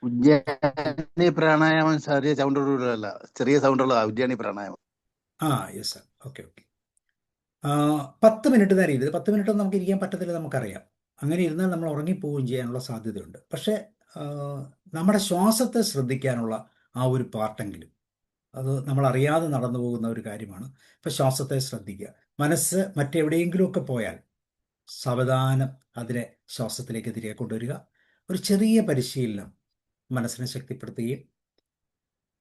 [SPEAKER 6] ഉജ്ജാനി പ്രാണായാമം ചെറിയ സൗണ്ടുള്ള ചെറിയ സൗണ്ടുള്ള ഉജ്ജാനി പ്രാണായാമം.
[SPEAKER 1] Yes sir, okay. 10 മിനിറ്റ് നേരം ഇരുന്ന് 10 മിനിറ്റ് നമുക്ക് ഇരിക്കാൻ പറ്റത്തില്ല, നമുക്കറിയാം. അങ്ങനെ ഇരുന്നാൽ നമ്മൾ ഉറങ്ങിപ്പോവുകയും ചെയ്യാനുള്ള സാധ്യതയുണ്ട്. പക്ഷേ നമ്മുടെ ശ്വാസത്തെ ശ്രദ്ധിക്കാനുള്ള ആ ഒരു പാർട്ടെങ്കിലും, അത് നമ്മൾ അറിയാതെ നടന്നു പോകുന്ന ഒരു കാര്യമാണ്. ഇപ്പം ശ്വാസത്തെ ശ്രദ്ധിക്കുക. മനസ്സ് മറ്റെവിടെയെങ്കിലുമൊക്കെ പോയാൽ സാവധാനം അതിനെ ശ്വാസത്തിലേക്ക് തിരികെ കൊണ്ടുവരിക. ഒരു ചെറിയ പരിശീലനം മനസ്സിനെ ശക്തിപ്പെടുത്തുകയും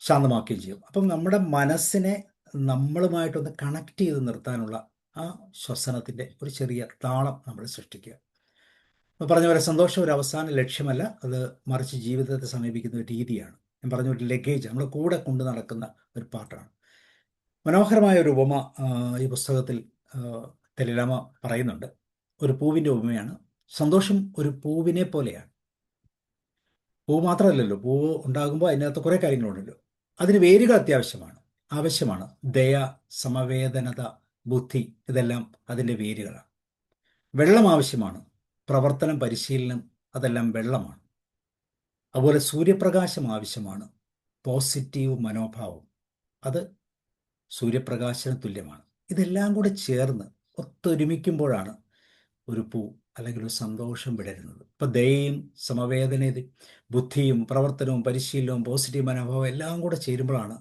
[SPEAKER 1] ശാന്തമാക്കുകയും ചെയ്യും. അപ്പം നമ്മുടെ മനസ്സിനെ നമ്മളുമായിട്ടൊന്ന് കണക്ട് ചെയ്ത് നിർത്താനുള്ള ആ ശ്വസനത്തിൻ്റെ ഒരു ചെറിയ താളം നമ്മൾ സൃഷ്ടിക്കുക. അപ്പോൾ പറഞ്ഞ പോലെ സന്തോഷം ഒരു അവസാന ലക്ഷ്യമല്ല, അത് മറിച്ച് ജീവിതത്തെ സമീപിക്കുന്ന ഒരു രീതിയാണ്. ഞാൻ പറഞ്ഞ ഒരു ലഗേജ് നമ്മൾ കൂടെ കൊണ്ടു നടക്കുന്ന ഒരു പാർട്ടാണ്. മനോഹരമായ ഒരു ഉപമ ഈ പുസ്തകത്തിൽ ദലൈലാമ പറയുന്നുണ്ട്. ഒരു പൂവിൻ്റെ ഉപമയാണ്. സന്തോഷം ഒരു പൂവിനെ പോലെയാണ്. പൂവ് മാത്രമല്ലല്ലോ, പൂവ് ഉണ്ടാകുമ്പോൾ അതിനകത്ത് കുറേ കാര്യങ്ങളുണ്ടല്ലോ. അതിന് വേരുകൾ ആവശ്യമാണ്. ദയ, സമവേദനത, ബുദ്ധി, ഇതെല്ലാം അതിൻ്റെ വേരുകളാണ്. വെള്ളം ആവശ്യമാണ്. പ്രവർത്തനം, പരിശീലനം, അതെല്ലാം വെള്ളമാണ്. അതുപോലെ സൂര്യപ്രകാശം ആവശ്യമാണ്. പോസിറ്റീവ് മനോഭാവം, അത് സൂര്യപ്രകാശത്തിന് തുല്യമാണ്. ഇതെല്ലാം കൂടെ ചേർന്ന് ഒത്തൊരുമിക്കുമ്പോഴാണ് ഒരു പൂ അല്ലെങ്കിൽ ഒരു സന്തോഷം വിടരുന്നത്. ഇപ്പോൾ ദയയും സമവേദനയും ബുദ്ധിയും പ്രവർത്തനവും പരിശീലനവും പോസിറ്റീവ് മനോഭാവം എല്ലാം കൂടെ ചേരുമ്പോഴാണ്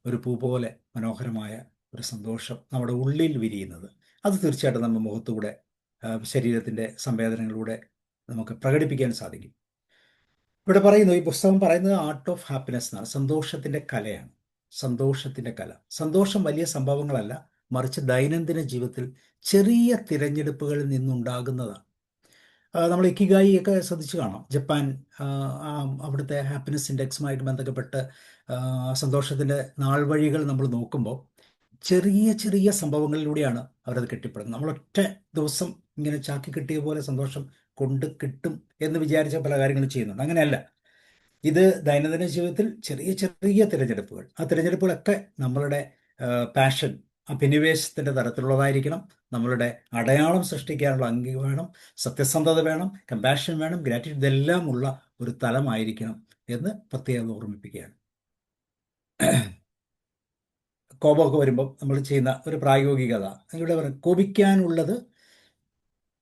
[SPEAKER 1] ഒരു പൂ പോലെ മനോഹരമായ ഒരു സന്തോഷം നമ്മുടെ ഉള്ളിൽ വിരിയുന്നത്. അത് തീർച്ചയായിട്ടും നമ്മുടെ മുഖത്തൂടെ ശരീരത്തിൻ്റെ സംവേദനങ്ങളിലൂടെ നമുക്ക് പ്രകടിപ്പിക്കാൻ സാധിക്കും. ഇവിടെ പറയുന്നു, ഈ പുസ്തകം പറയുന്നത് ആർട്ട് ഓഫ് ഹാപ്പിനെസ് എന്നാണ്. സന്തോഷത്തിൻ്റെ കലയാണ്. സന്തോഷത്തിൻ്റെ കല. സന്തോഷം വലിയ സംഭവങ്ങളല്ല, മറിച്ച് ദൈനംദിന ജീവിതത്തിൽ ചെറിയ തിരഞ്ഞെടുപ്പുകളിൽ നിന്നുണ്ടാകുന്നതാണ്. നമ്മൾ ഇക്കിഗായി ഒക്കെ ശ്രദ്ധിച്ചു കാണാം. ജപ്പാൻ അവിടുത്തെ ഹാപ്പിനെസ് ഇൻഡെക്സുമായിട്ട് ബന്ധപ്പെട്ട് സന്തോഷത്തിൻ്റെ നാൾവഴികൾ നമ്മൾ നോക്കുമ്പോൾ ചെറിയ ചെറിയ സംഭവങ്ങളിലൂടെയാണ് അവരത് കെട്ടിപ്പടുന്നത്. നമ്മളൊറ്റ ദിവസം ഇങ്ങനെ ചാക്കി കിട്ടിയ പോലെ സന്തോഷം കൊണ്ട് കിട്ടും എന്ന് വിചാരിച്ച പല കാര്യങ്ങളും ചെയ്യുന്നുണ്ട്. അങ്ങനെയല്ല. ഇത് ദൈനംദിന ജീവിതത്തിൽ ചെറിയ ചെറിയ തിരഞ്ഞെടുപ്പുകൾ. ആ തിരഞ്ഞെടുപ്പുകളൊക്കെ നമ്മളുടെ പാഷൻ, അഭിനിവേശത്തിൻ്റെ തരത്തിലുള്ളതായിരിക്കണം. നമ്മളുടെ അടയാളം സൃഷ്ടിക്കാനുള്ള അങ്കി വേണം, സത്യസന്ധത വേണം, കമ്പാഷൻ വേണം, ഗ്രാറ്റിറ്റ്യൂഡ്, ഇതെല്ലാം ഉള്ള ഒരു തലമായിരിക്കണം എന്ന് പ്രത്യേകം ഓർമ്മിപ്പിക്കുകയാണ്. കോപമൊക്കെ വരുമ്പോൾ നമ്മൾ ചെയ്യുന്ന ഒരു പ്രായോഗികത ഇവിടെ പറയും, കോപിക്കാനുള്ളത്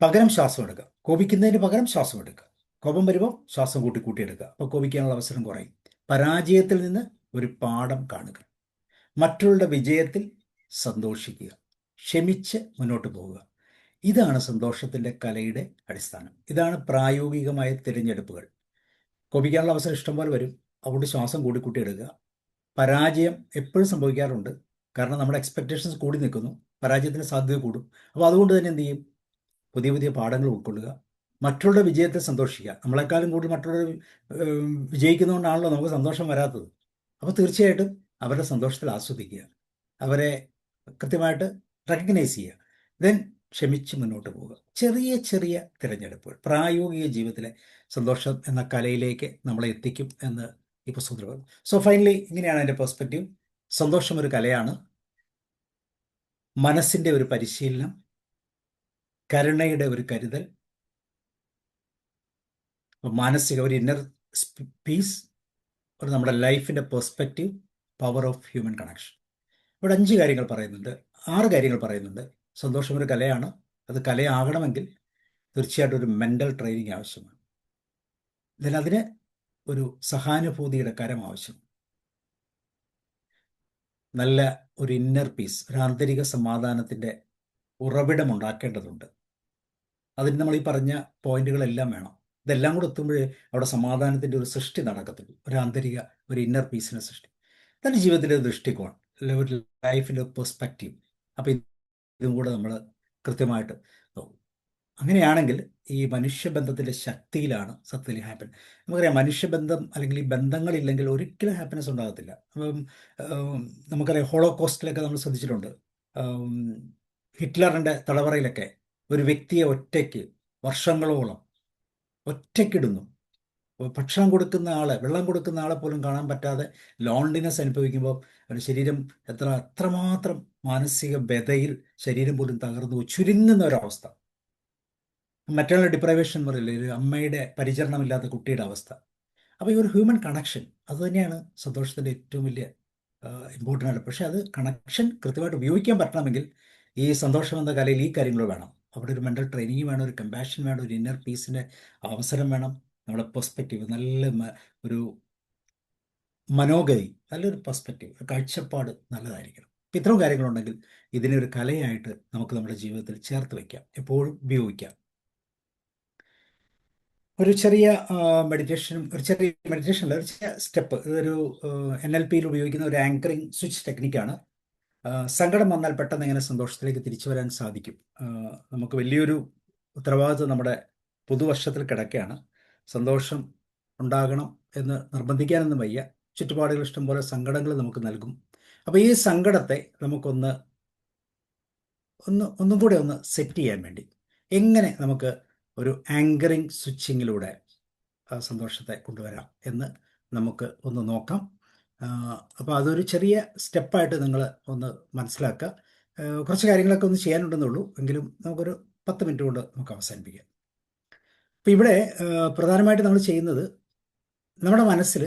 [SPEAKER 1] പകരം ശ്വാസം എടുക്കുക. കോപിക്കുന്നതിന് പകരം ശ്വാസം എടുക്കുക. കോപം വരുമ്പോൾ ശ്വാസം കൂട്ടിയെടുക്കുക. അപ്പോൾ കോപിക്കാനുള്ള അവസരം കുറയും. പരാജയത്തിൽ നിന്ന് ഒരു പാഠം കാണുക. മറ്റുള്ള വിജയത്തിൽ സന്തോഷിക്കുക. ക്ഷമിച്ച് മുന്നോട്ട് പോവുക. ഇതാണ് സന്തോഷത്തിൻ്റെ കലയുടെ അടിസ്ഥാനം. ഇതാണ് പ്രായോഗികമായ തിരഞ്ഞെടുപ്പുകൾ. കോപിക്കാനുള്ള അവസരം ഇഷ്ടംപോലെ വരും. അതുകൊണ്ട് ശ്വാസം കൂട്ടിയെടുക്കുക. പരാജയം എപ്പോഴും സംഭവിക്കാറുണ്ട്. കാരണം നമ്മുടെ എക്സ്പെക്റ്റേഷൻസ് കൂടി നിൽക്കുന്നു, പരാജയത്തിന് സാധ്യത കൂടും. അപ്പോൾ അതുകൊണ്ട് തന്നെ എന്ത് ചെയ്യും? പുതിയ പുതിയ പാഠങ്ങൾ ഉൾക്കൊള്ളുക. മറ്റുള്ള വിജയത്തെ സന്തോഷിക്കുക. നമ്മളെക്കാളും കൂടുതൽ മറ്റുള്ളവർ വിജയിക്കുന്നതുകൊണ്ടാണല്ലോ നമുക്ക് സന്തോഷം വരാത്തത്. അപ്പോൾ തീർച്ചയായിട്ടും അവരുടെ സന്തോഷത്തിൽ ആസ്വദിക്കുക, അവരെ കൃത്യമായിട്ട് റെക്കഗ്നൈസ് ചെയ്യുക. ദെൻ ക്ഷമിച്ച് മുന്നോട്ട് പോവുക. ചെറിയ ചെറിയ തിരഞ്ഞെടുപ്പുകൾ പ്രായോഗിക ജീവിതത്തിലെ സന്തോഷം എന്ന കലയിലേക്ക് നമ്മളെ എത്തിക്കും എന്ന് ഈ പുസ്തകത്തിൽ പറഞ്ഞു. സോ ഫൈനലി ഇങ്ങനെയാണ് എൻ്റെ പെർസ്പെക്റ്റീവ്. സന്തോഷം ഒരു കലയാണ്, മനസ്സിൻ്റെ ഒരു പരിശീലനം, കരുണയുടെ ഒരു കരുതൽ, മാനസിക ഒരു ഇന്നർ പീസ്, ഒരു നമ്മുടെ ലൈഫിൻ്റെ perspective, power of human connection. ഇവിടെ 6 കാര്യങ്ങൾ പറയുന്നുണ്ട്. സന്തോഷം ഒരു കലയാണ്, അത് കലയാകണമെങ്കിൽ തീർച്ചയായിട്ടും ഒരു മെൻ്റൽ ട്രെയിനിങ് ആവശ്യമാണ്. അതിന് ഒരു സഹാനുഭൂതിയുടെ കരം ആവശ്യമാണ്. നല്ല ഒരു ഇന്നർ പീസ്, ഒരു ആന്തരിക സമാധാനത്തിൻ്റെ ഉറവിടം ഉണ്ടാക്കേണ്ടതുണ്ട്. അതിന് നമ്മൾ ഈ പറഞ്ഞ പോയിന്റുകളെല്ലാം വേണം. ഇതെല്ലാം കൂടെ എത്തുമ്പോഴേ അവിടെ സമാധാനത്തിൻ്റെ ഒരു സൃഷ്ടി നടക്കത്തുള്ളൂ. ഒരു ആന്തരിക, ഒരു ഇന്നർ പീസിൻ്റെ സൃഷ്ടി. തൻ്റെ ജീവിതത്തിലെ ദൃഷ്ടികോൺ, ഒരു ലൈഫിൻ്റെ പെർസ്പെക്റ്റീവ്. അപ്പോൾ ഇതും കൂടെ നമ്മൾ കൃത്യമായിട്ട് നോക്കും. അങ്ങനെയാണെങ്കിൽ ഈ മനുഷ്യബന്ധത്തിൻ്റെ ശക്തിയിലാണ് സത്യത്തിൽ ഹാപ്പൻ. നമുക്കറിയാം, മനുഷ്യബന്ധം അല്ലെങ്കിൽ ഈ ബന്ധങ്ങളില്ലെങ്കിൽ ഒരിക്കലും ഹാപ്പിനെസ് ഉണ്ടാകത്തില്ല. അപ്പം നമുക്കറിയാം, ഹോളോകോസ്റ്റിലൊക്കെ നമ്മൾ ശ്രദ്ധിച്ചിട്ടുണ്ട്. ഹിറ്റ്ലറിൻ്റെ തടവറയിലൊക്കെ ഒരു വ്യക്തിയെ ഒറ്റയ്ക്ക് വർഷങ്ങളോളം ഒറ്റയ്ക്കിടുന്നു. ഭക്ഷണം കൊടുക്കുന്ന ആളെ, വെള്ളം കൊടുക്കുന്ന ആളെ പോലും കാണാൻ പറ്റാതെ ലോൺലിനെസ് അനുഭവിക്കുമ്പോൾ അവരുടെ ശരീരം എത്രമാത്രം മാനസിക വ്യതയിൽ ശരീരം പോലും തകർന്നു ചുരുങ്ങുന്ന ഒരവസ്ഥ. മറ്റുള്ള ഡിപ്രൈവേഷൻ പറയില്ലേ, ഒരു അമ്മയുടെ പരിചരണമില്ലാത്ത കുട്ടിയുടെ അവസ്ഥ. അപ്പോൾ ഈ ഒരു ഹ്യൂമൻ കണക്ഷൻ അത് തന്നെയാണ് സന്തോഷത്തിൻ്റെ ഏറ്റവും വലിയ ഇമ്പോർട്ടൻ്റ് ആയിട്ട്. പക്ഷേ അത് കണക്ഷൻ കൃത്യമായിട്ട് ഉപയോഗിക്കാൻ പറ്റണമെങ്കിൽ ഈ സന്തോഷം എന്ന കലയിൽ ഈ കാര്യങ്ങൾ വേണം. അവിടെ ഒരു മെൻ്റൽ ട്രെയിനിങ് വേണം, ഒരു കമ്പാഷൻ വേണം, ഒരു ഇന്നർ പീസിൻ്റെ അവസരം വേണം, നമ്മുടെ പെർസ്പെക്റ്റീവ്, നല്ല ഒരു മനോഗതി, നല്ലൊരു പെർസ്പെക്റ്റീവ്, ഒരു കാഴ്ചപ്പാട് നല്ലതായിരിക്കണം. അപ്പം ഇത്തരം കാര്യങ്ങളുണ്ടെങ്കിൽ ഇതിനെ ഒരു കലയായിട്ട് നമുക്ക് നമ്മുടെ ജീവിതത്തിൽ ചേർത്ത് വയ്ക്കാം, എപ്പോഴും ഉപയോഗിക്കാം. ഒരു ചെറിയ മെഡിറ്റേഷനും, ഒരു ചെറിയ സ്റ്റെപ്പ്, ഇതൊരു NLPയിൽ ഉപയോഗിക്കുന്ന ഒരു ആങ്കറിങ് സ്വിച്ച് ടെക്നിക്കാണ്. സങ്കടം വന്നാൽ പെട്ടെന്ന് എങ്ങനെ സന്തോഷത്തിലേക്ക് തിരിച്ചു വരാൻ സാധിക്കും. നമുക്ക് വലിയൊരു ഉത്തരവാദിത്വം നമ്മുടെ പുതുവർഷത്തിൽ കിടക്കുകയാണ്. സന്തോഷം ഉണ്ടാകണം എന്ന് നിർബന്ധിക്കാനൊന്നും വയ്യ. ചുറ്റുപാടുകൾ ഇഷ്ടംപോലെ സങ്കടങ്ങൾ നമുക്ക് നൽകും. അപ്പോൾ ഈ സങ്കടത്തെ ഒന്നും കൂടെ ഒന്ന് സെറ്റ് ചെയ്യാൻ വേണ്ടി എങ്ങനെ നമുക്ക് ഒരു ആങ്കറിങ് സ്വിച്ചിങ്ങിലൂടെ സന്തോഷത്തെ കൊണ്ടുവരാം എന്ന് നമുക്ക് ഒന്ന് നോക്കാം. അപ്പോൾ അതൊരു ചെറിയ സ്റ്റെപ്പായിട്ട് നിങ്ങൾ ഒന്ന് മനസ്സിലാക്കുക. കുറച്ച് കാര്യങ്ങളൊക്കെ ഒന്ന് ചെയ്യാനുണ്ടെന്നുള്ളൂ, എങ്കിലും നമുക്കൊരു 10 മിനിറ്റ് കൊണ്ട് നമുക്ക് അവസാനിപ്പിക്കാം. അപ്പോൾ ഇവിടെ പ്രധാനമായിട്ട് നമ്മൾ ചെയ്യുന്നത്, നമ്മുടെ മനസ്സിൽ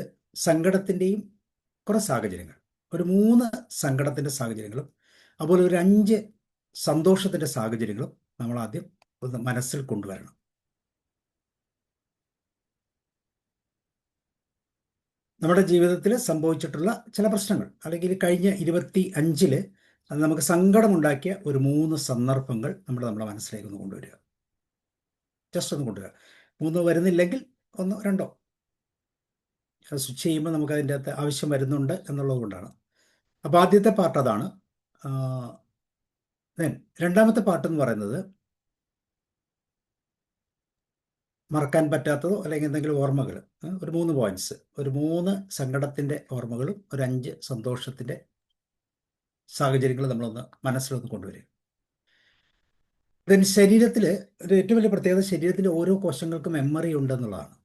[SPEAKER 1] സങ്കടത്തിൻ്റെയും കുറേ സാഹചര്യങ്ങൾ, ഒരു 3 സങ്കടത്തിൻ്റെ സാഹചര്യങ്ങളും അതുപോലെ ഒരു 5 സന്തോഷത്തിൻ്റെ സാഹചര്യങ്ങളും നമ്മൾ ആദ്യം ഒന്ന് മനസ്സിൽ കൊണ്ടുവരണം. നമ്മുടെ ജീവിതത്തിൽ സംഭവിച്ചിട്ടുള്ള ചില പ്രശ്നങ്ങൾ, അല്ലെങ്കിൽ കഴിഞ്ഞ 25-ൽ നമുക്ക് സങ്കടമുണ്ടാക്കിയ ഒരു 3 സന്ദർഭങ്ങൾ നമ്മുടെ മനസ്സിലേക്ക് ഒന്ന് കൊണ്ടുവരിക. ജസ്റ്റ് ഒന്ന് കൊണ്ടുവരിക. 3 വരുന്നില്ലെങ്കിൽ 1, 2 സ്വിച്ച് ചെയ്യുമ്പോൾ നമുക്ക് അതിൻ്റെ അകത്ത് ആവശ്യം വരുന്നുണ്ട് എന്നുള്ളത് കൊണ്ടാണ്. അപ്പോൾ ആദ്യത്തെ പാർട്ട് അതാണ്. രണ്ടാമത്തെ പാർട്ടെന്ന് പറയുന്നത് മറക്കാൻ പറ്റാത്തതോ അല്ലെങ്കിൽ എന്തെങ്കിലും ഓർമ്മകൾ, ഒരു 3 പോയിന്റ്സ്, ഒരു 3 സങ്കടത്തിൻ്റെ ഓർമ്മകളും ഒരു 5 സന്തോഷത്തിൻ്റെ സാഹചര്യങ്ങൾ നമ്മളൊന്ന് മനസ്സിലൊന്ന് കൊണ്ടുവരിക. ശരീരത്തിൽ ഒരു ഏറ്റവും വലിയ പ്രത്യേകത, ശരീരത്തിലെ ഓരോ കോശങ്ങൾക്കും മെമ്മറി ഉണ്ടെന്നുള്ളതാണ്.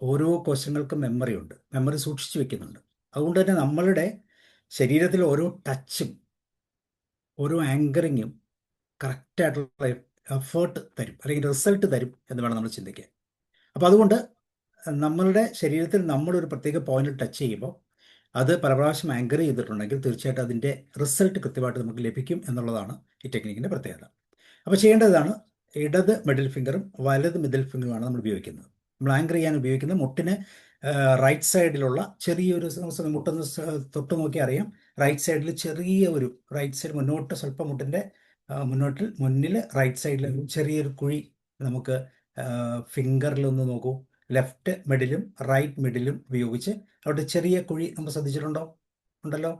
[SPEAKER 1] ഓരോ കോശങ്ങൾക്കും മെമ്മറി ഉണ്ട്, മെമ്മറി സൂക്ഷിച്ചു വെക്കുന്നുണ്ട്. അതുകൊണ്ട് തന്നെ നമ്മളുടെ ശരീരത്തിൽ ഓരോ ടച്ചും ഓരോ ആങ്കറിങ്ങും കറക്റ്റായിട്ടുള്ള എഫേർട്ട് തരും, അല്ലെങ്കിൽ റിസൾട്ട് തരും എന്ന് വേണം നമ്മൾ ചിന്തിക്കാൻ. അപ്പോൾ അതുകൊണ്ട് നമ്മളുടെ ശരീരത്തിൽ നമ്മളൊരു പ്രത്യേക പോയിന്റിൽ ടച്ച് ചെയ്യുമ്പോൾ അത് പല പ്രാവശ്യം ആങ്കർ ചെയ്തിട്ടുണ്ടെങ്കിൽ തീർച്ചയായിട്ടും അതിൻ്റെ റിസൾട്ട് കൃത്യമായിട്ട് നമുക്ക് ലഭിക്കും എന്നുള്ളതാണ് ഈ ടെക്നിക്കിൻ്റെ പ്രത്യേകത. അപ്പോൾ ചെയ്യേണ്ടതാണ്, ഇടത് മിഡിൽ ഫിംഗറും വലത് മിഡിൽ ഫിംഗറുമാണ് നമ്മൾ ഉപയോഗിക്കുന്നത്. നമ്മൾ ആങ്കർ ചെയ്യാൻ ഉപയോഗിക്കുന്നത് മുട്ടിന് റൈറ്റ് സൈഡിലുള്ള ചെറിയൊരു, മുട്ടൊന്ന് തൊട്ട് നോക്കി അറിയാം, റൈറ്റ് സൈഡിൽ ചെറിയ ഒരു, റൈറ്റ് സൈഡ് മുന്നോട്ട് സ്വല്പം മുട്ടിൻ്റെ മുന്നിൽ റൈറ്റ് സൈഡിൽ ചെറിയൊരു കുഴി നമുക്ക് ഫിംഗറിലൊന്ന് നോക്കൂ. ലെഫ്റ്റ് മിഡിലും റൈറ്റ് മിഡിലും ഉപയോഗിച്ച് അവിടെ ചെറിയ കുഴി നമ്മൾ ശ്രദ്ധിച്ചിട്ടുണ്ടോ? ഉണ്ടല്ലോ,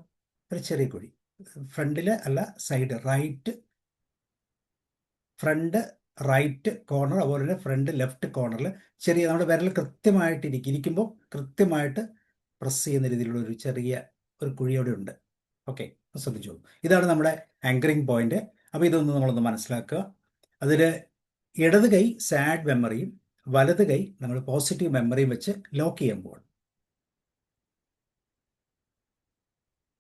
[SPEAKER 1] ഒരു ചെറിയ കുഴി. ഫ്രണ്ടിൽ അല്ല, സൈഡ്, ഫ്രണ്ട് റൈറ്റ് കോർണർ, അതുപോലെ തന്നെ ഫ്രണ്ട് ലെഫ്റ്റ് കോർണറിൽ ചെറിയ, നമ്മുടെ വിരൽ കൃത്യമായിട്ട് ഇരിക്കുമ്പോൾ കൃത്യമായിട്ട് പ്രസ് ചെയ്യുന്ന രീതിയിലുള്ള ഒരു ചെറിയ ഒരു കുഴി അവിടെ ഉണ്ട്. ഓക്കെ, ശ്രദ്ധിച്ചോളൂ. ഇതാണ് നമ്മുടെ ആങ്കറിങ് പോയിന്റ്. അപ്പോൾ ഇതൊന്ന് നമ്മളൊന്ന് മനസ്സിലാക്കുക. അതിൽ ഇടത് കൈ സാഡ് മെമ്മറിയും വലത് കൈ നമ്മൾ പോസിറ്റീവ് മെമ്മറിയും വെച്ച് ലോക്ക് ചെയ്യുമ്പോൾ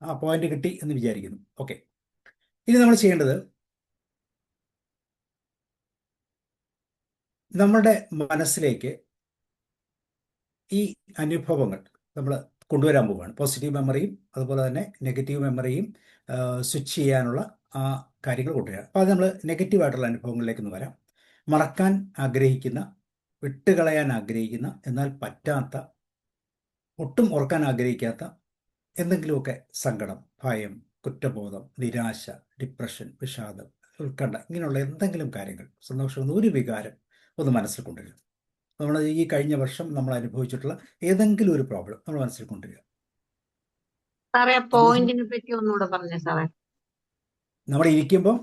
[SPEAKER 1] ആ പോയിന്റ് കിട്ടി എന്ന് വിചാരിക്കുന്നു. ഓക്കെ, ഇനി നമ്മൾ ചെയ്യേണ്ടത്, നമ്മളുടെ മനസ്സിലേക്ക് ഈ അനുഭവങ്ങൾ നമ്മൾ കൊണ്ടുവരാൻ പോവുകയാണ്. പോസിറ്റീവ് മെമ്മറിയും അതുപോലെ തന്നെ നെഗറ്റീവ് മെമ്മറിയും സ്വിച്ച് ചെയ്യാനുള്ള ആ കാര്യങ്ങൾ കൊണ്ടുവരിക. അപ്പോൾ അത് നമ്മൾ നെഗറ്റീവായിട്ടുള്ള അനുഭവങ്ങളിലേക്ക് ഒന്ന് വരാം. മറക്കാൻ ആഗ്രഹിക്കുന്ന, വിട്ടുകളയാൻ ആഗ്രഹിക്കുന്ന, എന്നാൽ പറ്റാത്ത, ഒട്ടും ഓർക്കാൻ ആഗ്രഹിക്കാത്ത എന്തെങ്കിലുമൊക്കെ സങ്കടം, ഭയം, കുറ്റബോധം, നിരാശ, ഡിപ്രഷൻ, വിഷാദം, ഉത്കണ്ഠ, ഇങ്ങനെയുള്ള എന്തെങ്കിലും കാര്യങ്ങൾ, സന്തോഷം, ഒരു വികാരം ഒന്ന് മനസ്സിൽ കൊണ്ടുവരിക. നമ്മൾ ഈ കഴിഞ്ഞ വർഷം നമ്മൾ അനുഭവിച്ചിട്ടുള്ള ഏതെങ്കിലും ഒരു പ്രോബ്ലം നമ്മൾ മനസ്സിൽ കൊണ്ടുവരിക.
[SPEAKER 16] സാറേ പോയിന്റിനെ പറ്റി ഒന്നുകൂടെ പറഞ്ഞേ സാറേ.
[SPEAKER 1] നമ്മൾ ഇരിക്കുമ്പം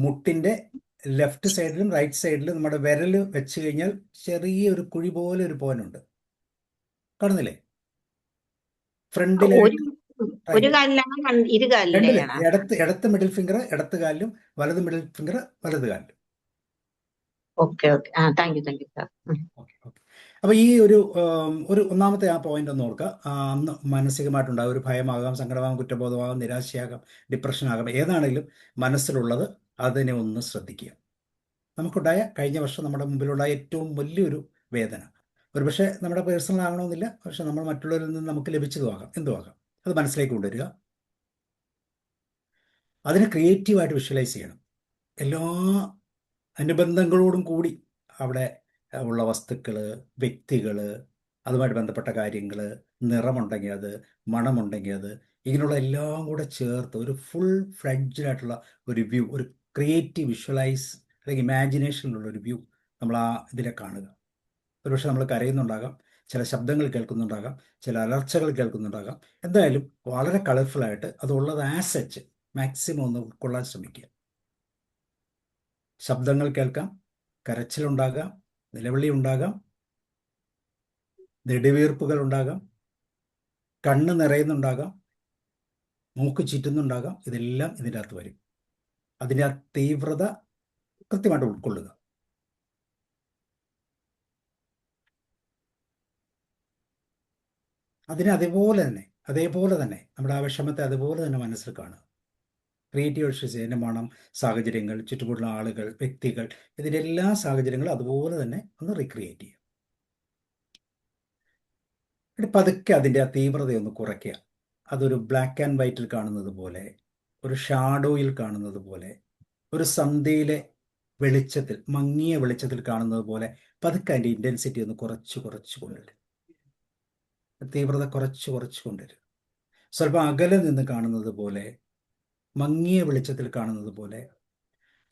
[SPEAKER 1] മുട്ടിൻ്റെ ലെഫ്റ്റ് സൈഡിലും റൈറ്റ് സൈഡിലും നമ്മുടെ വിരൽ വെച്ച് കഴിഞ്ഞാൽ ചെറിയൊരു കുഴി പോലെ ഒരു പോയിന്റ് കാണുന്നില്ലേ? ഫ്രണ്ടിലായിട്ട്
[SPEAKER 16] ഒരു കാലിലാണ് ഇരു കാലിലാണ്
[SPEAKER 1] ഇടത്ത് മിഡിൽ ഫിംഗർ ഇടത്ത് കാലിലും വലത് മിഡിൽ ഫിംഗർ വലത് കാലിലും.
[SPEAKER 16] Okay okay thank you sir.
[SPEAKER 1] Okay okay. അപ്പോൾ ഈ ഒരു ഒന്നാമത്തെ ആ പോയിന്റ് ഒന്ന് ഓർക്കുക. അന്ന് മാനസികമായിട്ടുണ്ടാകും ഒരു ഭയമാകാം, സങ്കടമാകാം, കുറ്റബോധമാകാം, നിരാശയാകാം, ഡിപ്രഷനാകാം, ഏതാണെങ്കിലും മനസ്സിലുള്ളത് അതിനെ ഒന്ന് ശ്രദ്ധിക്കുക. നമുക്കുണ്ടായ കഴിഞ്ഞ വർഷം നമ്മുടെ മുമ്പിലുണ്ടായ ഏറ്റവും വലിയൊരു വേദന ഒരുപക്ഷെ നമ്മുടെ പേഴ്സണൽ ആകണമെന്നില്ല, പക്ഷെ നമ്മൾ മറ്റുള്ളവരിൽ നിന്ന് നമുക്ക് ലഭിച്ചതുമാകാം, എന്തുമാകാം, അത് മനസ്സിലേക്ക് കൊണ്ടുവരിക. അതിനെ ക്രിയേറ്റീവായിട്ട് വിഷ്വലൈസ് ചെയ്യണം. എല്ലാ അനുബന്ധങ്ങളോടും കൂടി അവിടെ ഉള്ള വസ്തുക്കൾ, വ്യക്തികൾ, അതുമായിട്ട് ബന്ധപ്പെട്ട കാര്യങ്ങൾ, നിറമുണ്ടെങ്കിൽ അത്, മണമുണ്ടെങ്കിൽ അത്, ഇങ്ങനെയുള്ള എല്ലാം കൂടെ ചേർത്ത് ഒരു ഫുൾ ഫ്ലെഡ്ജായിട്ടുള്ള ഒരു വ്യൂ, ഒരു ക്രിയേറ്റീവ് വിഷ്വലൈസ് അല്ലെങ്കിൽ ഇമാജിനേഷനിലുള്ള ഒരു വ്യൂ നമ്മൾ ആ ഇതിലെ കാണുക. ഒരുപക്ഷെ നമ്മൾ കരയുന്നുണ്ടാകാം, ചില ശബ്ദങ്ങൾ കേൾക്കുന്നുണ്ടാകാം, ചില അലർച്ചകൾ കേൾക്കുന്നുണ്ടാകാം. എന്തായാലും വളരെ കളർഫുള്ളായിട്ട് അതുള്ളത് ആസച്ച് മാക്സിമം ഒന്ന് ഉൾക്കൊള്ളാൻ ശ്രമിക്കുക. ശബ്ദങ്ങൾ കേൾക്കാം, കരച്ചിലുണ്ടാകാം, നിലവിളി ഉണ്ടാകാം, നെടുവീർപ്പുകൾ ഉണ്ടാകാം, കണ്ണ് നിറയുന്നുണ്ടാകാം, മൂക്ക് ചുറ്റുന്നുണ്ടാകാം. ഇതെല്ലാം ഇതിൻ്റെ അകത്ത് വരും. അതിൻ്റെ ആ തീവ്രത കൃത്യമായിട്ട് ഉൾക്കൊള്ളുക. അതിനെ അതേപോലെ തന്നെ നമ്മുടെ ആ വിഷമത്തെ അതുപോലെ തന്നെ മനസ്സിൽ കാണുക. ക്രിയേറ്റീവ് വിഷ്വൽസ്, ഇതിൻ്റെ മണം, സാഹചര്യങ്ങൾ, ചുറ്റുമുള്ള ആളുകൾ, വ്യക്തികൾ, ഇതിൻ്റെ എല്ലാ സാഹചര്യങ്ങളും അതുപോലെ തന്നെ ഒന്ന് റീക്രിയേറ്റ് ചെയ്യുക. എന്നിട്ട് പതുക്കെ അതിൻ്റെ ആ തീവ്രതയൊന്ന് കുറയ്ക്കുക. അതൊരു ബ്ലാക്ക് ആൻഡ് വൈറ്റിൽ കാണുന്നത് പോലെ, ഒരു ഷാഡോയിൽ കാണുന്നത് പോലെ, ഒരു സന്ധ്യയിലെ വെളിച്ചത്തിൽ, മങ്ങിയ വെളിച്ചത്തിൽ കാണുന്നത് പോലെ പതുക്കെ അതിൻ്റെ ഇൻറ്റൻസിറ്റി ഒന്ന് കുറച്ച് കൊണ്ടുവരും. തീവ്രത കുറച്ച് കൊണ്ടുവരും. സ്വല്പം അകലെ നിന്ന് കാണുന്നത് പോലെ, മങ്ങിയ വെളിച്ചത്തിൽ കാണുന്നത് പോലെ,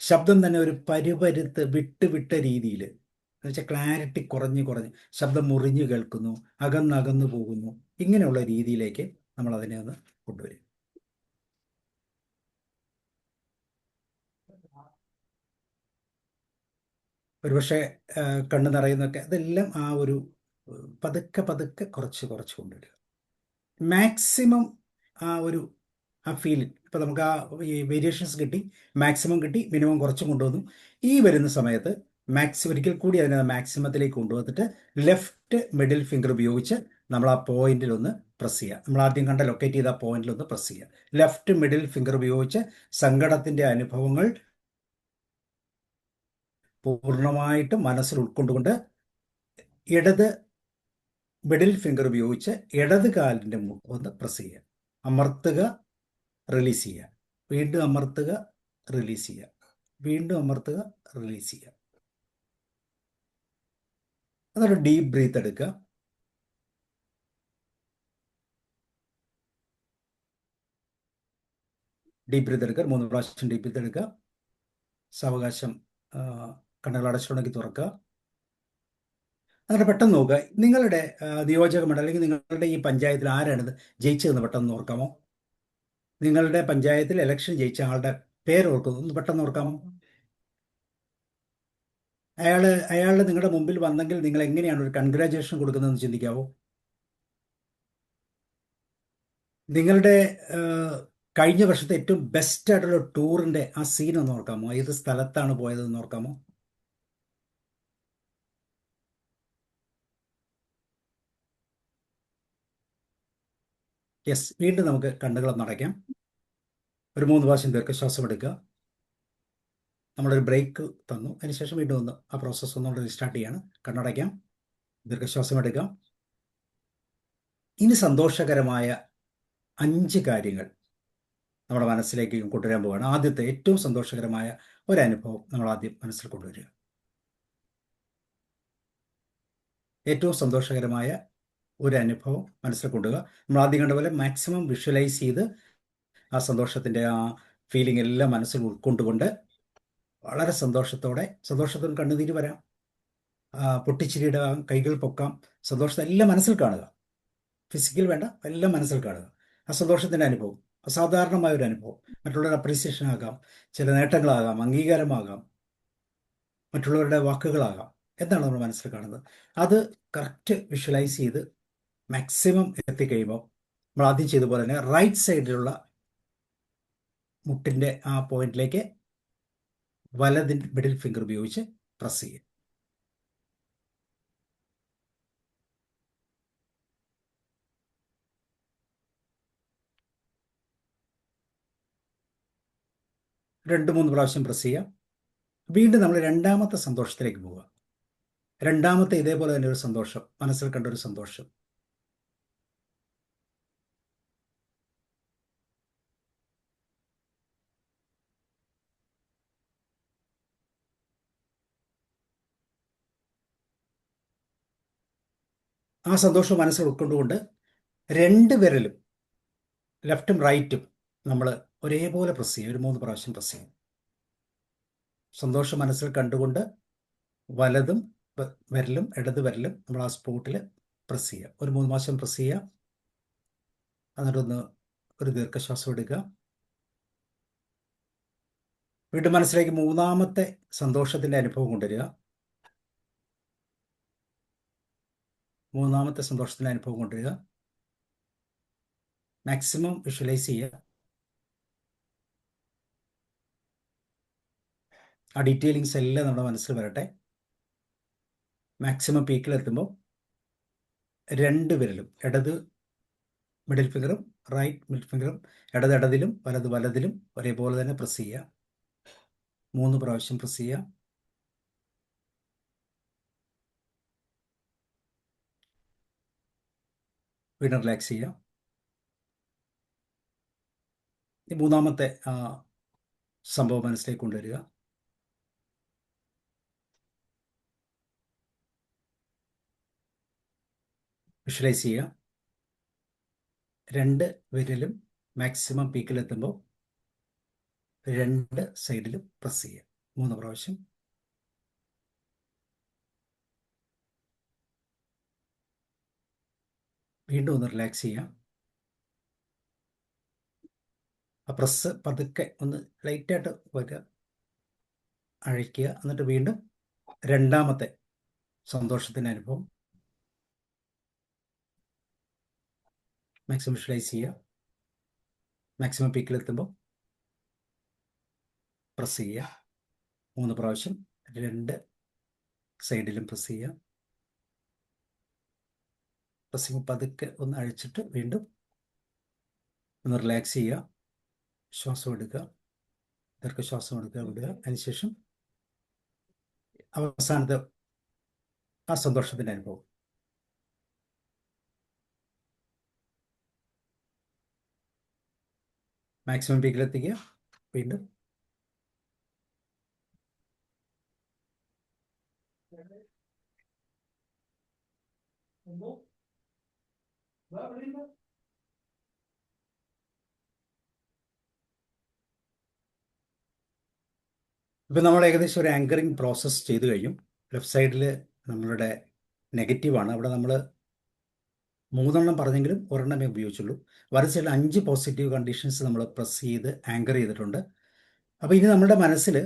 [SPEAKER 1] ശബ്ദം തന്നെ ഒരു പരുപരുത്ത് വിട്ട രീതിയിൽ, എന്ന് വെച്ചാൽ ക്ലാരിറ്റി കുറഞ്ഞ് ശബ്ദം മുറിഞ്ഞു കേൾക്കുന്നു, അകന്നു പോകുന്നു, ഇങ്ങനെയുള്ള രീതിയിലേക്ക് നമ്മൾ അതിനെ ഒന്ന് കൊണ്ടുവരും. ഒരുപക്ഷെ കണ്ണ് നിറയുന്നൊക്കെ അതെല്ലാം ആ ഒരു പതുക്കെ കുറച്ച് കൊണ്ടുവരിക. മാക്സിമം ആ ഫീലിംഗ്, ഇപ്പോൾ നമുക്ക് ആ ഈ വേരിയേഷൻസ് കിട്ടി, മാക്സിമം കിട്ടി, മിനിമം കുറച്ചും കൊണ്ടുവന്നു. ഈ വരുന്ന സമയത്ത് ഒരിക്കൽ കൂടി അതിനെ മാക്സിമത്തിലേക്ക് കൊണ്ടുവന്നിട്ട് ലെഫ്റ്റ് മിഡിൽ ഫിംഗർ ഉപയോഗിച്ച് നമ്മൾ ആ പോയിന്റിൽ ഒന്ന് പ്രസ് ചെയ്യുക. നമ്മൾ ആദ്യം കണ്ട ലൊക്കേറ്റ് ചെയ്ത ആ പോയിന്റിൽ ഒന്ന് പ്രസ് ചെയ്യുക. ലെഫ്റ്റ് മിഡിൽ ഫിംഗർ ഉപയോഗിച്ച് സങ്കടത്തിൻ്റെ അനുഭവങ്ങൾ പൂർണ്ണമായിട്ട് മനസ്സിൽ ഉൾക്കൊണ്ടുകൊണ്ട് ഇടത് മിഡിൽ ഫിംഗർ ഉപയോഗിച്ച് ഇടത് കാലിൻ്റെ ഒന്ന് പ്രസ് ചെയ്യുക. അമർത്തുക, റിലീസ് ചെയ്യുക, വീണ്ടും അമർത്തുക, റിലീസ് ചെയ്യുക, വീണ്ടും അമർത്തുക, റിലീസ് ചെയ്യുക. അതൊരു ഡീപ്പ് ബ്രീത്ത് എടുക്കുക. ഡീപ്പ് ബ്രീത്ത് എടുക്കുക. 3 പ്രാവശ്യം ഡീപ്പ് ബ്രീത്ത് എടുക്കുക. സാവകാശം കണ്ണുകൾ അടച്ചിട്ടുണ്ടെങ്കിൽ തുറക്കുക. എന്നിട്ട് പെട്ടെന്ന് നോക്കുക, നിങ്ങളുടെ നിയോജക മണ്ഡലം അല്ലെങ്കിൽ നിങ്ങളുടെ ഈ പഞ്ചായത്തിൽ ആരാണിത് ജയിച്ചതെന്ന് പെട്ടെന്ന് ഓർക്കാമോ? നിങ്ങളുടെ പഞ്ചായത്തിൽ ഇലക്ഷൻ ജയിച്ച ആളുടെ പേര് ഓർക്കുന്നു, ഒന്ന് പെട്ടെന്ന് ഓർക്കാമോ? അയാൾ നിങ്ങളുടെ മുമ്പിൽ വന്നെങ്കിൽ നിങ്ങൾ എങ്ങനെയാണ് ഒരു കൺഗ്രാജുലേഷൻ കൊടുക്കുന്നതെന്ന് ചിന്തിക്കാവോ? നിങ്ങളുടെ കഴിഞ്ഞ വർഷത്തെ ഏറ്റവും ബെസ്റ്റ് ആയിട്ടുള്ള ടൂറിൻ്റെ ആ സീൻ ഒന്ന് ഓർക്കാമോ? ഏത് സ്ഥലത്താണ് പോയതെന്ന് ഓർക്കാമോ? യെസ്. വീണ്ടും നമുക്ക് കണ്ണുകളൊന്ന് അടയ്ക്കാം. ഒരു 3 പ്രാവശ്യം ദീർഘശ്വാസം എടുക്കുക. നമ്മളൊരു ബ്രേക്ക് തന്നു, അതിനുശേഷം വീണ്ടും ഒന്ന് ആ പ്രോസസ്സ് ഒന്നുകൂടെ റീസ്റ്റാർട്ട് ചെയ്യാണ്. കണ്ണടയ്ക്കാം, ദീർഘശ്വാസം എടുക്കാം. ഇനി സന്തോഷകരമായ 5 കാര്യങ്ങൾ നമ്മുടെ മനസ്സിലേക്ക് കൊണ്ടുവരാൻ പോവുകയാണ്. ആദ്യത്തെ ഏറ്റവും സന്തോഷകരമായ ഒരനുഭവം നമ്മൾ ആദ്യം മനസ്സിൽ കൊണ്ടുവരിക. ഏറ്റവും സന്തോഷകരമായ ഒരു അനുഭവം മനസ്സിൽ കൊണ്ടുവരിക. നമ്മൾ ആദ്യം കണ്ട പോലെ മാക്സിമം വിഷ്വലൈസ് ചെയ്ത് ആ സന്തോഷത്തിൻ്റെ ആ ഫീലിംഗ് എല്ലാം മനസ്സിൽ ഉൾക്കൊണ്ടുകൊണ്ട് വളരെ സന്തോഷത്തോടെ കണ്ണുനീര് വരാം, പൊട്ടിച്ചിരിയിടാം, കൈകൾ പൊക്കാം, സന്തോഷത്തെ എല്ലാം മനസ്സിൽ കാണുക. ഫിസിക്കൽ വേണ്ട, എല്ലാം മനസ്സിൽ കാണുക. ആ സന്തോഷത്തിൻ്റെ അനുഭവം അസാധാരണമായ ഒരു അനുഭവം. മറ്റുള്ളവരുടെ അപ്രീസിയേഷൻ ആകാം, ചില നേട്ടങ്ങളാകാം, അംഗീകാരമാകാം, മറ്റുള്ളവരുടെ വാക്കുകളാകാം. എന്താണ് നമ്മൾ മനസ്സിൽ കാണുന്നത്? അത് കറക്റ്റ് വിഷ്വലൈസ് ചെയ്ത് മാക്സിമം എത്തിക്കഴിയുമ്പോൾ നമ്മൾ ആദ്യം ചെയ്ത പോലെ തന്നെ റൈറ്റ് സൈഡിലുള്ള മുട്ടിൻ്റെ ആ പോയിന്റിലേക്ക് വലതിൻ്റെ മിഡിൽ ഫിംഗർ ഉപയോഗിച്ച് പ്രസ് ചെയ്യുക. രണ്ട് മൂന്ന് പ്രാവശ്യം പ്രസ് ചെയ്യുക. വീണ്ടും നമ്മൾ രണ്ടാമത്തെ സന്തോഷത്തിലേക്ക് പോവുക. രണ്ടാമത്തെ ഇതേപോലെ തന്നെ ഒരു സന്തോഷം, മനസ്സിൽ കണ്ടൊരു സന്തോഷം. ആ സന്തോഷം മനസ്സിൽ ഉൾക്കൊണ്ടുകൊണ്ട് 2 വിരലും ലെഫ്റ്റും റൈറ്റും നമ്മൾ ഒരേപോലെ പ്രസ് ചെയ്യും. ഒരു 3 പ്രാവശ്യം പ്രസ് ചെയ്യും. സന്തോഷം മനസ്സിൽ കണ്ടുകൊണ്ട് വലതും വിരലും ഇടത് വിരലും നമ്മൾ ആ സ്പോട്ടിൽ പ്രസ് ചെയ്യുക. ഒരു 3 പ്രാവശ്യം പ്രസ് ചെയ്യുക. എന്നിട്ടൊന്ന് ഒരു ദീർഘശ്വാസം എടുക്കുക. വീണ്ടും മനസ്സിലേക്ക് മൂന്നാമത്തെ സന്തോഷത്തിൻ്റെ അനുഭവം കൊണ്ടുവരിക. മൂന്നാമത്തെ സന്തോഷത്തിൻ്റെ അനുഭവം കൊണ്ടുവരിക. മാക്സിമം വിഷ്വലൈസ് ചെയ്യുക. ആ ഡീറ്റെയിലിങ്സ് എല്ലാം നമ്മുടെ മനസ്സിൽ വരട്ടെ. മാക്സിമം പീക്കിലെത്തുമ്പോൾ 2 വിരലും ഇടത് മിഡിൽ ഫിംഗറും റൈറ്റ് മിഡിൽ ഫിംഗറും ഇടതിലും വലതിലും ഒരേപോലെ തന്നെ പ്രസ് ചെയ്യുക. 3 പ്രാവശ്യം പ്രസ് ചെയ്യുക. വീണ്ടും റിലാക്സ് ചെയ്യുക. ഈ മൂന്നാമത്തെ സംഭവം മനസ്സിലേക്ക് കൊണ്ടുവരിക. വിഷ്വലൈസ് ചെയ്യുക. 2 വിരലും മാക്സിമം പീക്കിലെത്തുമ്പോൾ 2 സൈഡിലും പ്രസ് ചെയ്യുക. 3 പ്രാവശ്യം. വീണ്ടും ഒന്ന് റിലാക്സ് ചെയ്യുക. ആ പ്രസ് പതുക്കെ ഒന്ന് ലൈറ്റായിട്ട് വയ്ക്കുക, അഴിക്കുക. എന്നിട്ട് വീണ്ടും രണ്ടാമത്തെ സന്തോഷത്തിൻ്റെ അനുഭവം മാക്സിമം വിഷ്വലൈസ് ചെയ്യുക. മാക്സിമം പീക്കിലെത്തുമ്പോൾ പ്രസ് ചെയ്യുക. 3 പ്രാവശ്യം 2 സൈഡിലും പ്രസ് ചെയ്യുക. പ്രസ്സിങ് പതുക്കെ ഒന്ന് അഴിച്ചിട്ട് വീണ്ടും ഒന്ന് റിലാക്സ് ചെയ്യുക. ശ്വാസം എടുക്കുക, ദീർഘശ്വാസം എടുക്കുക, വിടുക. അതിനുശേഷം അവസാനത്തെ ആ സന്തോഷത്തിൻ്റെ അനുഭവം. മാക്സിമം പീക്കിലെത്തിക്കുക. വീണ്ടും ഇപ്പം നമ്മൾ ഏകദേശം ഒരു ആങ്കറിങ് പ്രോസസ്സ് ചെയ്ത് കഴിഞ്ഞു. ലെഫ്റ്റ് സൈഡിൽ നമ്മളുടെ നെഗറ്റീവാണ്. അവിടെ നമ്മൾ 3 പറഞ്ഞെങ്കിലും ഒരെണ്ണമേ ഉപയോഗിച്ചുള്ളൂ. വലത് സൈഡിൽ 5 പോസിറ്റീവ് കണ്ടീഷൻസ് നമ്മൾ പ്രസ് ചെയ്ത് ആങ്കർ ചെയ്തിട്ടുണ്ട്. അപ്പോൾ ഇനി നമ്മുടെ മനസ്സിൽ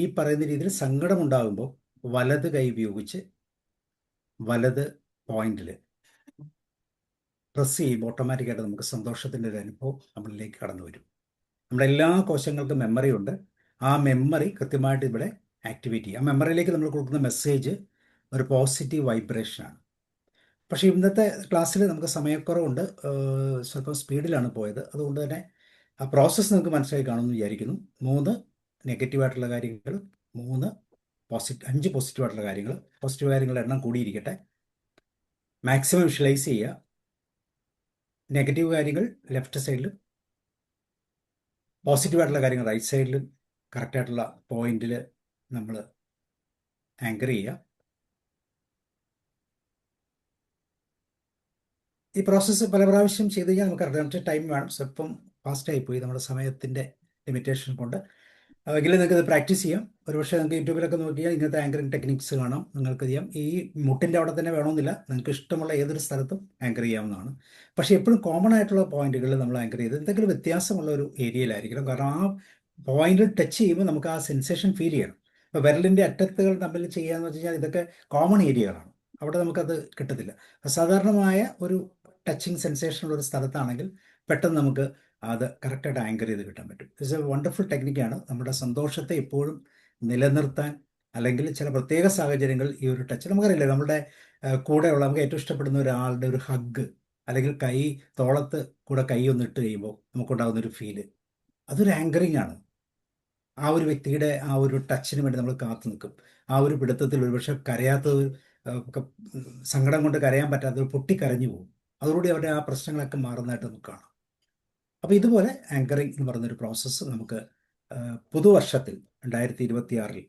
[SPEAKER 1] ഈ പറയുന്ന രീതിയിൽ സങ്കടമുണ്ടാകുമ്പോൾ വലത് കൈ ഉപയോഗിച്ച് വലത് പോയിന്റിൽ പ്രസ് ചെയ്യുമ്പോൾ ഓട്ടോമാറ്റിക്കായിട്ട് നമുക്ക് സന്തോഷത്തിൻ്റെ ഒരു അനുഭവം നമ്മളിലേക്ക് കടന്നു വരും. നമ്മുടെ എല്ലാ കോശങ്ങൾക്കും മെമ്മറി ഉണ്ട്. ആ മെമ്മറി കൃത്യമായിട്ട് ഇവിടെ ആക്ടിവേറ്റ് ചെയ്യും. ആ മെമ്മറിയിലേക്ക് നമ്മൾ കൊടുക്കുന്ന മെസ്സേജ് ഒരു പോസിറ്റീവ് വൈബ്രേഷനാണ്. പക്ഷേ ഇന്നത്തെ ക്ലാസ്സിൽ നമുക്ക് സമയക്കുറവുണ്ട്, സ്വല്പം സ്പീഡിലാണ് പോയത്. അതുകൊണ്ട് തന്നെ ആ പ്രോസസ്സ് നമുക്ക് മനസ്സിലായി കാണുമെന്ന് വിചാരിക്കുന്നു. 3 നെഗറ്റീവായിട്ടുള്ള കാര്യങ്ങൾ, 5 പോസിറ്റീവായിട്ടുള്ള കാര്യങ്ങൾ. പോസിറ്റീവ് കാര്യങ്ങളുടെ എണ്ണം കൂടിയിരിക്കട്ടെ. മാക്സിമം വിഷ്വലൈസ് ചെയ്യുക. നെഗറ്റീവ് കാര്യങ്ങൾ ലെഫ്റ്റ് സൈഡിലും പോസിറ്റീവായിട്ടുള്ള കാര്യങ്ങൾ റൈറ്റ് സൈഡിലും കറക്റ്റായിട്ടുള്ള പോയിന്റിൽ നമ്മൾ ആങ്കർ ചെയ്യുക. ഈ പ്രോസസ്സ് പല പ്രാവശ്യം ചെയ്ത് കഴിഞ്ഞാൽ നമുക്ക് കുറച്ച് ടൈം വേണം. സ്വല്പം ഫാസ്റ്റായി പോയി നമ്മുടെ സമയത്തിൻ്റെ ലിമിറ്റേഷൻ കൊണ്ട്. എങ്കിലും നിങ്ങൾക്ക് ഇത് പ്രാക്ടീസ് ചെയ്യാം. ഒരുപക്ഷെ നിങ്ങൾക്ക് യൂട്യൂബിലൊക്കെ നോക്കിയാൽ ഇങ്ങനത്തെ ആങ്കറിങ് ടെക്നിക്സ് കാണാം. നിങ്ങൾക്ക് ചെയ്യാം. ഈ മുട്ടിൻ്റെ അവിടെ തന്നെ വേണമെന്നില്ല, നിങ്ങൾക്ക് ഇഷ്ടമുള്ള ഏതൊരു സ്ഥലത്തും ആങ്കർ ചെയ്യാവുന്നതാണ്. പക്ഷേ എപ്പോഴും കോമൺ ആയിട്ടുള്ള പോയിന്റുകളിൽ നമ്മൾ ആങ്കർ ചെയ്ത് എന്തെങ്കിലും വ്യത്യാസമുള്ള ഒരു ഏരിയയിലായിരിക്കണം. കാരണം ആ പോയിന്റിൽ ടച്ച് ചെയ്യുമ്പോൾ നമുക്ക് ആ സെൻസേഷൻ ഫീൽ ചെയ്യണം. ഇപ്പോൾ വിരലിൻ്റെ അറ്റത്തുകൾ തമ്മിൽ ചെയ്യാന്ന് വെച്ച് കഴിഞ്ഞാൽ ഇതൊക്കെ കോമൺ ഏരിയകളാണ്. അവിടെ നമുക്കത് കിട്ടത്തില്ല. അസാധാരണമായ ഒരു ടച്ചിങ് സെൻസേഷൻ ഉള്ള ഒരു സ്ഥലത്താണെങ്കിൽ പെട്ടെന്ന് നമുക്ക് അത് കറക്റ്റായിട്ട് ആങ്കർ ചെയ്ത് കിട്ടാൻ പറ്റും. ഇറ്റ്സ് എ വണ്ടർഫുൾ ടെക്നിക്കാണ്. നമ്മുടെ സന്തോഷത്തെ എപ്പോഴും നിലനിർത്താൻ, അല്ലെങ്കിൽ ചില പ്രത്യേക സാഹചര്യങ്ങളിൽ ഈ ഒരു ടച്ച് നമുക്കറിയില്ല. നമ്മുടെ കൂടെയുള്ള നമുക്ക് ഏറ്റവും ഇഷ്ടപ്പെടുന്ന ഒരാളുടെ ഒരു ഹഗ്, അല്ലെങ്കിൽ കൈ തോളത്ത് കൂടെ കൈ ഒന്ന് ഇട്ട് കഴിയുമ്പോൾ നമുക്കുണ്ടാകുന്നൊരു ഫീല്, അതൊരു ആങ്കറിങ് ആണ്. ആ ഒരു വ്യക്തിയുടെ ആ ഒരു ടച്ചിന് വേണ്ടി നമ്മൾ കാത്തു നിൽക്കും. ആ ഒരു പിടുത്തത്തിൽ ഒരുപക്ഷെ കരയാത്തത്, സങ്കടം കൊണ്ട് കരയാൻ പറ്റാത്തത് പൊട്ടിക്കരഞ്ഞു പോകും. അതോടുകൂടി അവരുടെ ആ പ്രശ്നങ്ങളൊക്കെ മാറുന്നതായിട്ട് നമുക്ക് കാണാം. അപ്പോൾ ഇതുപോലെ ആങ്കറിങ് എന്ന് പറയുന്നൊരു പ്രോസസ്സ് നമുക്ക് പുതുവർഷത്തിൽ 2026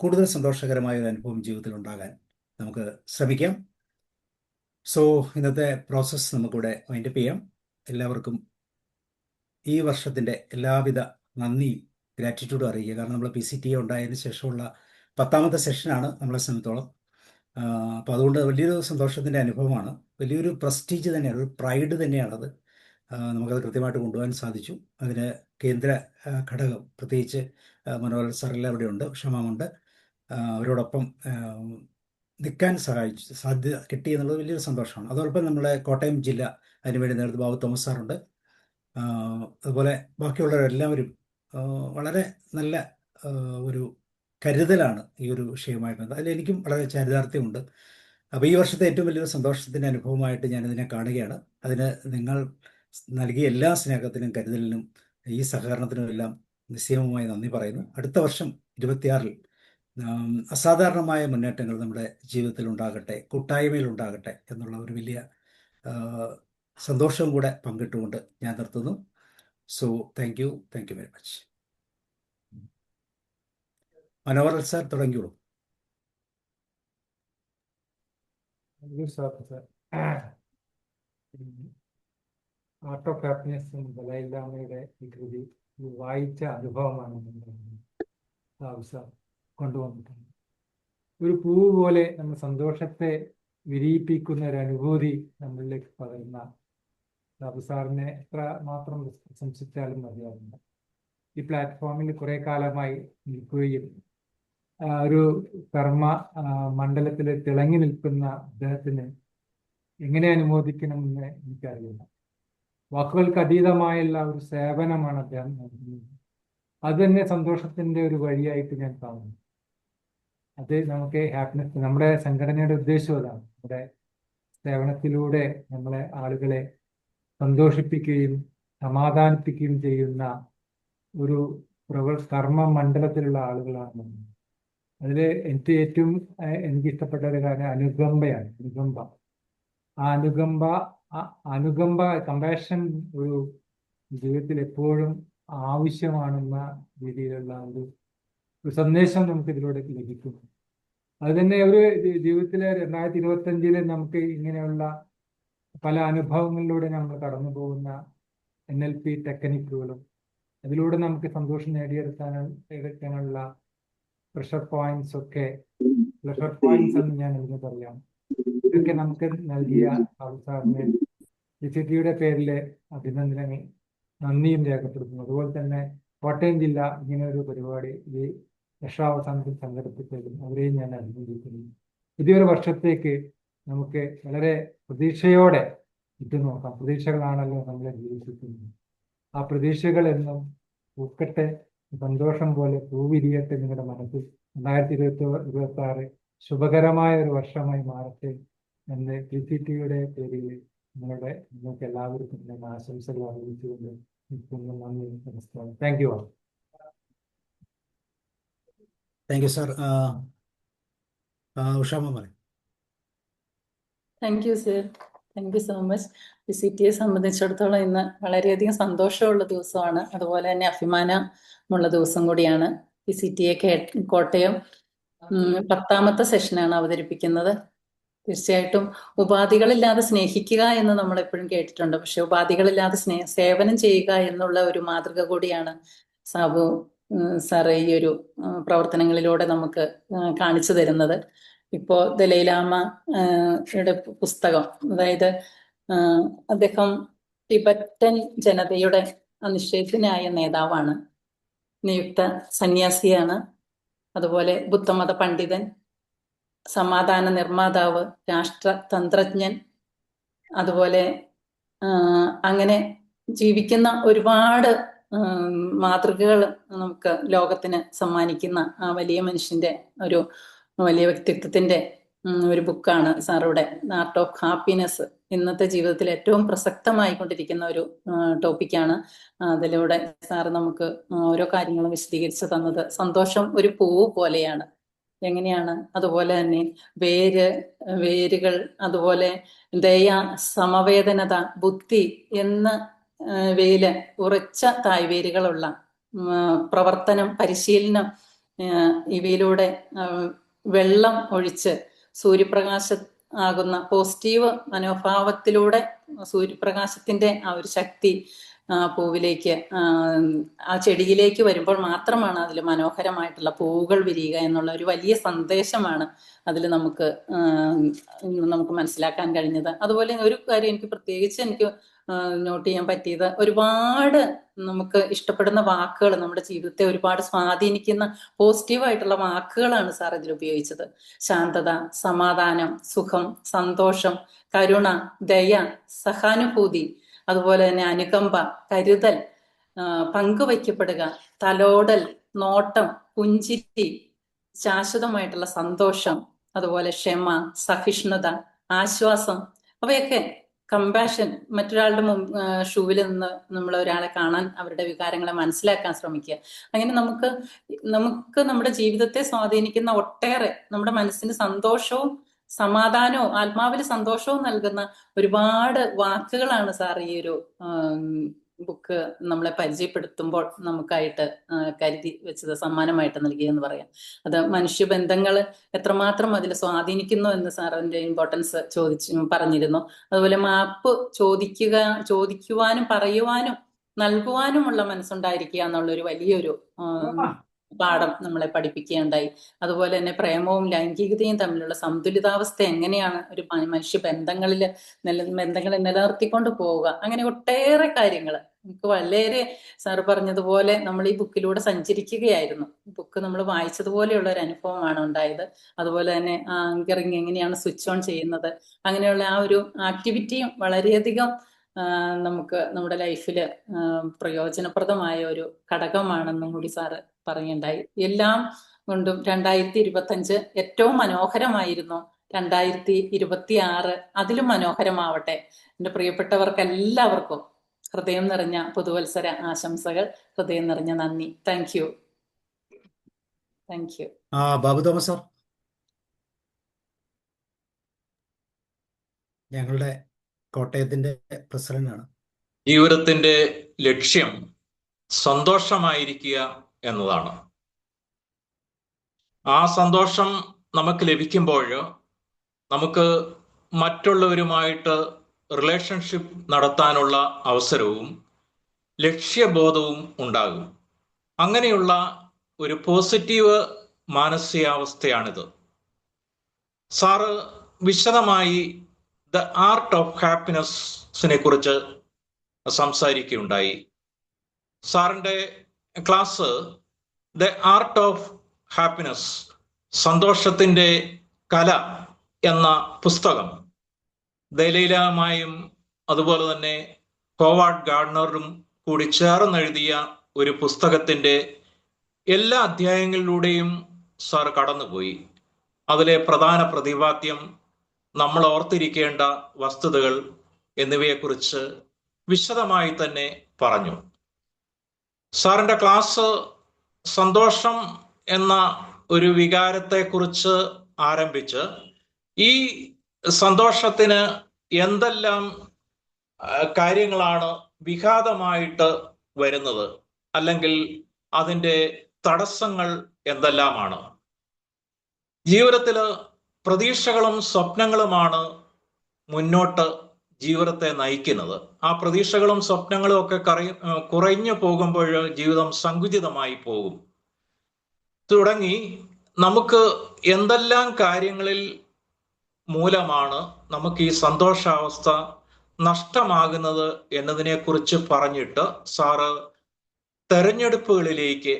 [SPEAKER 1] കൂടുതൽ സന്തോഷകരമായ ഒരു അനുഭവം ജീവിതത്തിൽ ഉണ്ടാകാൻ നമുക്ക് ശ്രമിക്കാം. സോ ഇന്നത്തെ പ്രോസസ്സ് നമുക്കിവിടെ വൈൻഡപ്പ് ചെയ്യാം. എല്ലാവർക്കും ഈ വർഷത്തിൻ്റെ എല്ലാവിധ നന്ദിയും ഗ്രാറ്റിറ്റ്യൂഡും അറിയിക്കുക. കാരണം നമ്മൾ PCTA ഉണ്ടായതിനു ശേഷമുള്ള 10ാമത്തെ സെഷനാണ് നമ്മളെ സംബന്ധിച്ചോളം. അപ്പോൾ അതുകൊണ്ട് വലിയൊരു സന്തോഷത്തിൻ്റെ അനുഭവമാണ്, വലിയൊരു പ്രസ്റ്റീജ് തന്നെയാണ്, ഒരു പ്രൈഡ് തന്നെയാണത്. നമുക്കത് കൃത്യമായിട്ട് കൊണ്ടുപോകാൻ സാധിച്ചു. അതിന് കേന്ദ്ര ഘടകം, പ്രത്യേകിച്ച് മനോഹർ സാറെല്ലാം അവിടെ ഉണ്ട്, ക്ഷമാമുണ്ട്, അവരോടൊപ്പം നിൽക്കാൻ സാധ്യത കിട്ടി എന്നുള്ളത് വലിയൊരു സന്തോഷമാണ്. അതോടൊപ്പം നമ്മളെ കോട്ടയം ജില്ല അതിനുവേണ്ടി നേതൃത്വം ബാബു തോമസ് സാറുണ്ട്. അതുപോലെ ബാക്കിയുള്ളവരെല്ലാവരും വളരെ നല്ല ഒരു കരുതലാണ് ഈ ഒരു വിഷയവുമായി ബന്ധം. അതിലെനിക്കും വളരെ ചാരിതാർത്ഥ്യമുണ്ട്. അപ്പോൾ ഈ വർഷത്തെ ഏറ്റവും വലിയൊരു സന്തോഷത്തിൻ്റെ അനുഭവമായിട്ട് ഞാനിതിനെ കാണുകയാണ്. അതിന് നിങ്ങൾ നൽകിയ എല്ലാ സ്നേഹത്തിനും കരുതലിനും ഈ സഹകരണത്തിനും എല്ലാം നിശ്ചയമായി നന്ദി പറയുന്നു. അടുത്ത വർഷം 2026 അസാധാരണമായ മുന്നേറ്റങ്ങൾ നമ്മുടെ ജീവിതത്തിൽ ഉണ്ടാകട്ടെ, കൂട്ടായ്മയിൽ ഉണ്ടാകട്ടെ എന്നുള്ള ഒരു വലിയ സന്തോഷവും കൂടെ പങ്കിട്ടുകൊണ്ട് ഞാൻ നിർത്തുന്നു. So thank you very much. Manohar sir തുടങ്ങിയോളൂ.
[SPEAKER 8] ആർട്ട് ഓഫ് ഹാപ്പിനെസ് ദലൈലാമയുടെ ഈ കൃതി വായിച്ച അനുഭവമാണ് കൊണ്ടുവന്നിട്ടുണ്ട്. ഒരു പൂവ് പോലെ നമ്മൾ സന്തോഷത്തെ വിരിയിപ്പിക്കുന്ന ഒരു അനുഭൂതി നമ്മളിലേക്ക് പകരുന്ന സാബു സാറിനെ എത്ര മാത്രം പ്രശംസിച്ചാലും മതിയാവില്ല. ഈ പ്ലാറ്റ്ഫോമിൽ കുറെ കാലമായി നിൽക്കുകയും ഒരു കർമ്മ മണ്ഡലത്തിൽ തിളങ്ങി നിൽക്കുന്ന അദ്ദേഹത്തിന് എങ്ങനെ അനുമോദിക്കണമെന്ന് എനിക്കറിയില്ല. വാക്കുകൾക്ക് അതീതമായുള്ള ഒരു സേവനമാണ് അദ്ദേഹം നൽകുന്നത്. അത് തന്നെ സന്തോഷത്തിന്റെ ഒരു വഴിയായിട്ട് ഞാൻ കാണുന്നു. അത് നമുക്ക് ഹാപ്പിനെസ്, നമ്മുടെ സംഘടനയുടെ ഉദ്ദേശം അതാണ്. നമ്മുടെ സേവനത്തിലൂടെ നമ്മളെ ആളുകളെ സന്തോഷിപ്പിക്കുകയും സമാധാനിപ്പിക്കുകയും ചെയ്യുന്ന ഒരു കർമ്മ മണ്ഡലത്തിലുള്ള ആളുകളാണ്. അതിൽ എനിക്ക് ഏറ്റവും ഇഷ്ടപ്പെട്ട ഒരു കാര്യം അനുകമ്പയാണ്. അനുകമ്പ കമ്പാഷൻ ഒരു ജീവിതത്തിൽ എപ്പോഴും ആവശ്യമാണെന്ന രീതിയിലുള്ള ഒരു സന്ദേശം നമുക്ക് ഇതിലൂടെ ലഭിക്കുന്നു. അത് തന്നെ ഒരു ജീവിതത്തിലെ 2025 നമുക്ക് ഇങ്ങനെയുള്ള പല അനുഭവങ്ങളിലൂടെ നമ്മൾ കടന്നു പോകുന്ന NLP ടെക്നിക്കുകളും അതിലൂടെ നമുക്ക് സന്തോഷം നേടിയെടുക്കാനുള്ള പ്രഷർ പോയിന്റ്സ് എന്ന് ഞാൻ ഇതിന് പറയാം. ഇതൊക്കെ നമുക്ക് നൽകിയ സാറിന് PCTA പേരിലെ അഭിനന്ദനങ്ങൾ നന്ദിയും രേഖപ്പെടുത്തുന്നു. അതുപോലെ തന്നെ കോട്ടയം ജില്ല ഇങ്ങനെ ഒരു പരിപാടി ഈ വർഷാവസാനത്തിൽ സംഘടിപ്പിച്ചതും അവരെയും ഞാൻ അഭിനന്ദിക്കുന്നു. പുതിയൊരു വർഷത്തേക്ക് നമുക്ക് വളരെ പ്രതീക്ഷയോടെ നോക്കാം. പ്രതീക്ഷകളാണല്ലോ നമ്മളെ ജീവിപ്പിക്കുന്നത്. ആ പ്രതീക്ഷകൾ എന്നും പൂക്കട്ടെ, സന്തോഷം പോലെ പൂവിരിയട്ടെ നിങ്ങളുടെ മനസ്സിൽ. 2026 ശുഭകരമായ ഒരു വർഷമായി മാറട്ടെ എന്ന് PCTയുടെ പേരിൽ നിങ്ങൾക്ക് എല്ലാവർക്കും ഞാൻ ആശംസകൾ അറിയിച്ചുകൊണ്ട് നിൽക്കുന്നു. നന്ദി, നമസ്കാരം. Thank you all.
[SPEAKER 1] Thank you sir. Ushamma പറയും.
[SPEAKER 4] Thank you sir. Thank you so much. PCTയെ സംബന്ധിച്ചിടത്തോളം ഇന്ന് വളരെയധികം സന്തോഷമുള്ള ദിവസമാണ്, അതുപോലെ തന്നെ അഭിമാനമുള്ള ദിവസം കൂടിയാണ്. PCTയെ കോട്ടയം 10ാമത്തെ സെഷനാണ് അവതരിപ്പിക്കുന്നത്. തീർച്ചയായിട്ടും ഉപാധികളില്ലാതെ സ്നേഹിക്കുക എന്ന് നമ്മൾ എപ്പോഴും കേട്ടിട്ടുണ്ട്. പക്ഷെ ഉപാധികളില്ലാതെ സേവനം ചെയ്യുക എന്നുള്ള ഒരു മാതൃക കൂടിയാണ് സാബു സാറ് ഈ ഒരു പ്രവർത്തനങ്ങളിലൂടെ നമുക്ക് കാണിച്ചു തരുന്നത്. ഇപ്പോ ദലൈലാമയുടെ പുസ്തകം, അതായത് അദ്ദേഹം ടിബറ്റൻ ജനതയുടെ നിശ്ചയത്തിനായ നേതാവാണ്, നിയുക്ത സന്യാസിയാണ്, അതുപോലെ ബുദ്ധമത പണ്ഡിതൻ, സമാധാന നിർമ്മാതാവ്, രാഷ്ട്രതന്ത്രജ്ഞൻ, അതുപോലെ അങ്ങനെ ജീവിക്കുന്ന ഒരുപാട് മാതൃകകൾ നമുക്ക് ലോകത്തിന് സമ്മാനിക്കുന്ന ആ വലിയ മനുഷ്യന്റെ ഒരു വലിയ വ്യക്തിത്വത്തിന്റെ ഒരു ബുക്കാണ് സാറുടെ ആർട്ട് ഓഫ് ഹാപ്പിനെസ്. ഇന്നത്തെ ജീവിതത്തിൽ ഏറ്റവും പ്രസക്തമായി കൊണ്ടിരിക്കുന്ന ഒരു ടോപ്പിക്കാണ്. അതിലൂടെ സാറ് നമുക്ക് ഓരോ കാര്യങ്ങളും വിശദീകരിച്ച് തന്നത്. സന്തോഷം ഒരു പൂവ് പോലെയാണ്, എങ്ങനെയാണ്, അതുപോലെ തന്നെ വേരുകൾ, അതുപോലെ ദയ, സമവേദനത, ബുദ്ധി എന്ന ഉറച്ച തായ്വേരുകളുള്ള പ്രവർത്തനം, പരിശീലനം, ഇവയിലൂടെ വെള്ളം ഒഴിച്ച് സൂര്യപ്രകാശ ആകുന്ന പോസിറ്റീവ് മനോഭാവത്തിലൂടെ സൂര്യപ്രകാശത്തിന്റെ ആ ഒരു ശക്തി പൂവിലേക്ക്, ആ ചെടിയിലേക്ക് വരുമ്പോൾ മാത്രമാണ് അതിൽ മനോഹരമായിട്ടുള്ള പൂവുകൾ വിരിയുക എന്നുള്ള ഒരു വലിയ സന്ദേശമാണ് അതിൽ നമുക്ക് മനസ്സിലാക്കാൻ കഴിഞ്ഞത്. അതുപോലെ ഒരു കാര്യം എനിക്ക് പ്രത്യേകിച്ച് നോട്ട് ചെയ്യാൻ പറ്റിയത്, ഒരുപാട് നമുക്ക് ഇഷ്ടപ്പെടുന്ന വാക്കുകൾ, നമ്മുടെ ജീവിതത്തെ ഒരുപാട് സ്വാധീനിക്കുന്ന പോസിറ്റീവായിട്ടുള്ള വാക്കുകളാണ് സാർ ഇതിൽ ഉപയോഗിച്ചത്. ശാന്തത, സമാധാനം, സുഖം, സന്തോഷം, കരുണ, ദയ, സഹാനുഭൂതി, അതുപോലെ തന്നെ അനുകമ്പ, കരുതൽ, പങ്കുവയ്ക്കപ്പെടുക, തലോടൽ, നോട്ടം, പുഞ്ചിരി, ശാശ്വതമായിട്ടുള്ള സന്തോഷം, അതുപോലെ ക്ഷമ, സഹിഷ്ണുത, ആശ്വാസം, അവയൊക്കെ കമ്പാഷൻ, മറ്റൊരാളുടെ ഷൂവിൽ നിന്ന് നമ്മൾ ഒരാളെ കാണാൻ, അവരുടെ വികാരങ്ങളെ മനസ്സിലാക്കാൻ ശ്രമിക്കുക. അങ്ങനെ നമുക്ക് നമ്മുടെ ജീവിതത്തെ സ്വാധീനിക്കുന്ന ഒട്ടേറെ, നമ്മുടെ മനസ്സിന് സന്തോഷവും സമാധാനവും ആത്മാവിൽ സന്തോഷവും നൽകുന്ന ഒരുപാട് വാക്കുകളാണ് സാർ ഈ ഒരു ബുക്ക് നമ്മളെ പരിചയപ്പെടുത്തുമ്പോൾ നമുക്കായിട്ട് കരുതി വെച്ചത്, സമ്മാനമായിട്ട് നൽകിയെന്ന് പറയാം. അത് മനുഷ്യബന്ധങ്ങൾ എത്രമാത്രം അതിൽ സ്വാധീനിക്കുന്നു എന്ന് സാറിന്റെ ഇമ്പോർട്ടൻസ് പറഞ്ഞിരുന്നു. അതുപോലെ മാപ്പ് ചോദിക്കുവാനും പറയുവാനും നൽകുവാനുമുള്ള മനസ്സുണ്ടായിരിക്കുക എന്നുള്ളൊരു വലിയൊരു പാഠം നമ്മളെ പഠിപ്പിക്കുകയുണ്ടായി. അതുപോലെ തന്നെ പ്രേമവും ലൈംഗികതയും തമ്മിലുള്ള സന്തുലിതാവസ്ഥ എങ്ങനെയാണ് ഒരു മനുഷ്യ ബന്ധങ്ങളെ നിലനിർത്തിക്കൊണ്ട് പോവുക, അങ്ങനെ ഒട്ടേറെ കാര്യങ്ങൾ നമുക്ക് വളരെ സാറ് പറഞ്ഞതുപോലെ നമ്മൾ ഈ ബുക്കിലൂടെ സഞ്ചരിക്കുകയായിരുന്നു. ബുക്ക് നമ്മൾ വായിച്ചതുപോലെയുള്ള ഒരു അനുഭവമാണ് ഉണ്ടായത്. അതുപോലെ തന്നെ ആങ്കറിങ് എങ്ങനെയാണ് സ്വിച്ച് ഓൺ ചെയ്യുന്നത്, അങ്ങനെയുള്ള ആ ഒരു ആക്ടിവിറ്റിയും വളരെയധികം നമുക്ക് നമ്മുടെ ലൈഫിൽ പ്രയോജനപ്രദമായ ഒരു ഘടകമാണെന്നും കൂടി സാറ് പറയുണ്ടായി. എല്ലാം കൊണ്ടും 2025 ഏറ്റവും മനോഹരമായിരുന്നു. 2026 അതിലും മനോഹരമാവട്ടെ. എൻ്റെ പ്രിയപ്പെട്ടവർക്ക് എല്ലാവർക്കും ഹൃദയം നിറഞ്ഞ പുതുവത്സര ആശംസകൾ, ഹൃദയം നിറഞ്ഞ നന്ദി. Thank you.
[SPEAKER 1] Babu Thomas sir, ഞങ്ങളുടെ കോട്ടയത്തിന്റെ പ്രസിഡന്റാണ്.
[SPEAKER 17] ജീവിതത്തിന്റെ ലക്ഷ്യം സന്തോഷമായിരിക്കുക എന്നതാണ്. ആ സന്തോഷം നമുക്ക് ലഭിക്കുമ്പോൾ നമുക്ക് മറ്റുള്ളവരുമായിട്ട് റിലേഷൻഷിപ്പ് നടത്താനുള്ള അവസരവും ലക്ഷ്യബോധവും ഉണ്ടാകും. അങ്ങനെയുള്ള ഒരു പോസിറ്റീവ് മാനസികാവസ്ഥയാണിത്. സാറ് വിശദമായി ദ ആർട്ട് ഓഫ് ഹാപ്പിനെസ്സിനെ കുറിച്ച് സംസാരിക്കുകയുണ്ടായി. സാറിൻ്റെ class the art of happiness, സന്തോഷത്തിൻ്റെ കല എന്ന പുസ്തകം ദലൈലാമയും അതുപോലെ തന്നെ ഹോവാർഡ് ഗാർഡനറും കൂടി ചേർന്നെഴുതിയ ഒരു പുസ്തകത്തിൻ്റെ എല്ലാ അധ്യായങ്ങളിലൂടെയും സാർ കടന്നുപോയി. അതിലെ പ്രധാന പ്രതിപാദ്യം, നമ്മൾ ഓർത്തിരിക്കേണ്ട വസ്തുതകൾ എന്നിവയെക്കുറിച്ച് വിശദമായി തന്നെ പറഞ്ഞു. സാറിൻ്റെ ക്ലാസ് സന്തോഷം എന്ന ഒരു വികാരത്തെക്കുറിച്ച് ആരംഭിച്ച് ഈ സന്തോഷത്തിന് എന്തെല്ലാം കാര്യങ്ങളാണ് വിഘാതമായിട്ട് വരുന്നത്, അല്ലെങ്കിൽ അതിൻ്റെ തടസ്സങ്ങൾ എന്തെല്ലാമാണ്? ജീവിതത്തില് പ്രതീക്ഷകളും സ്വപ്നങ്ങളുമാണ് മുന്നോട്ട് ജീവിതത്തെ നയിക്കുന്നത്. ആ പ്രതീക്ഷകളും സ്വപ്നങ്ങളും ഒക്കെ കുറഞ്ഞു പോകുമ്പോൾ ജീവിതം സങ്കുചിതമായി പോകും. തുടങ്ങി നമുക്ക് എന്തെല്ലാം കാര്യങ്ങളിൽ മൂലമാണ് നമുക്ക് ഈ സന്തോഷാവസ്ഥ നഷ്ടമാകുന്നത് എന്നതിനെക്കുറിച്ച് പറഞ്ഞിട്ട് സാറ് തെരഞ്ഞെടുപ്പുകളിലേക്ക്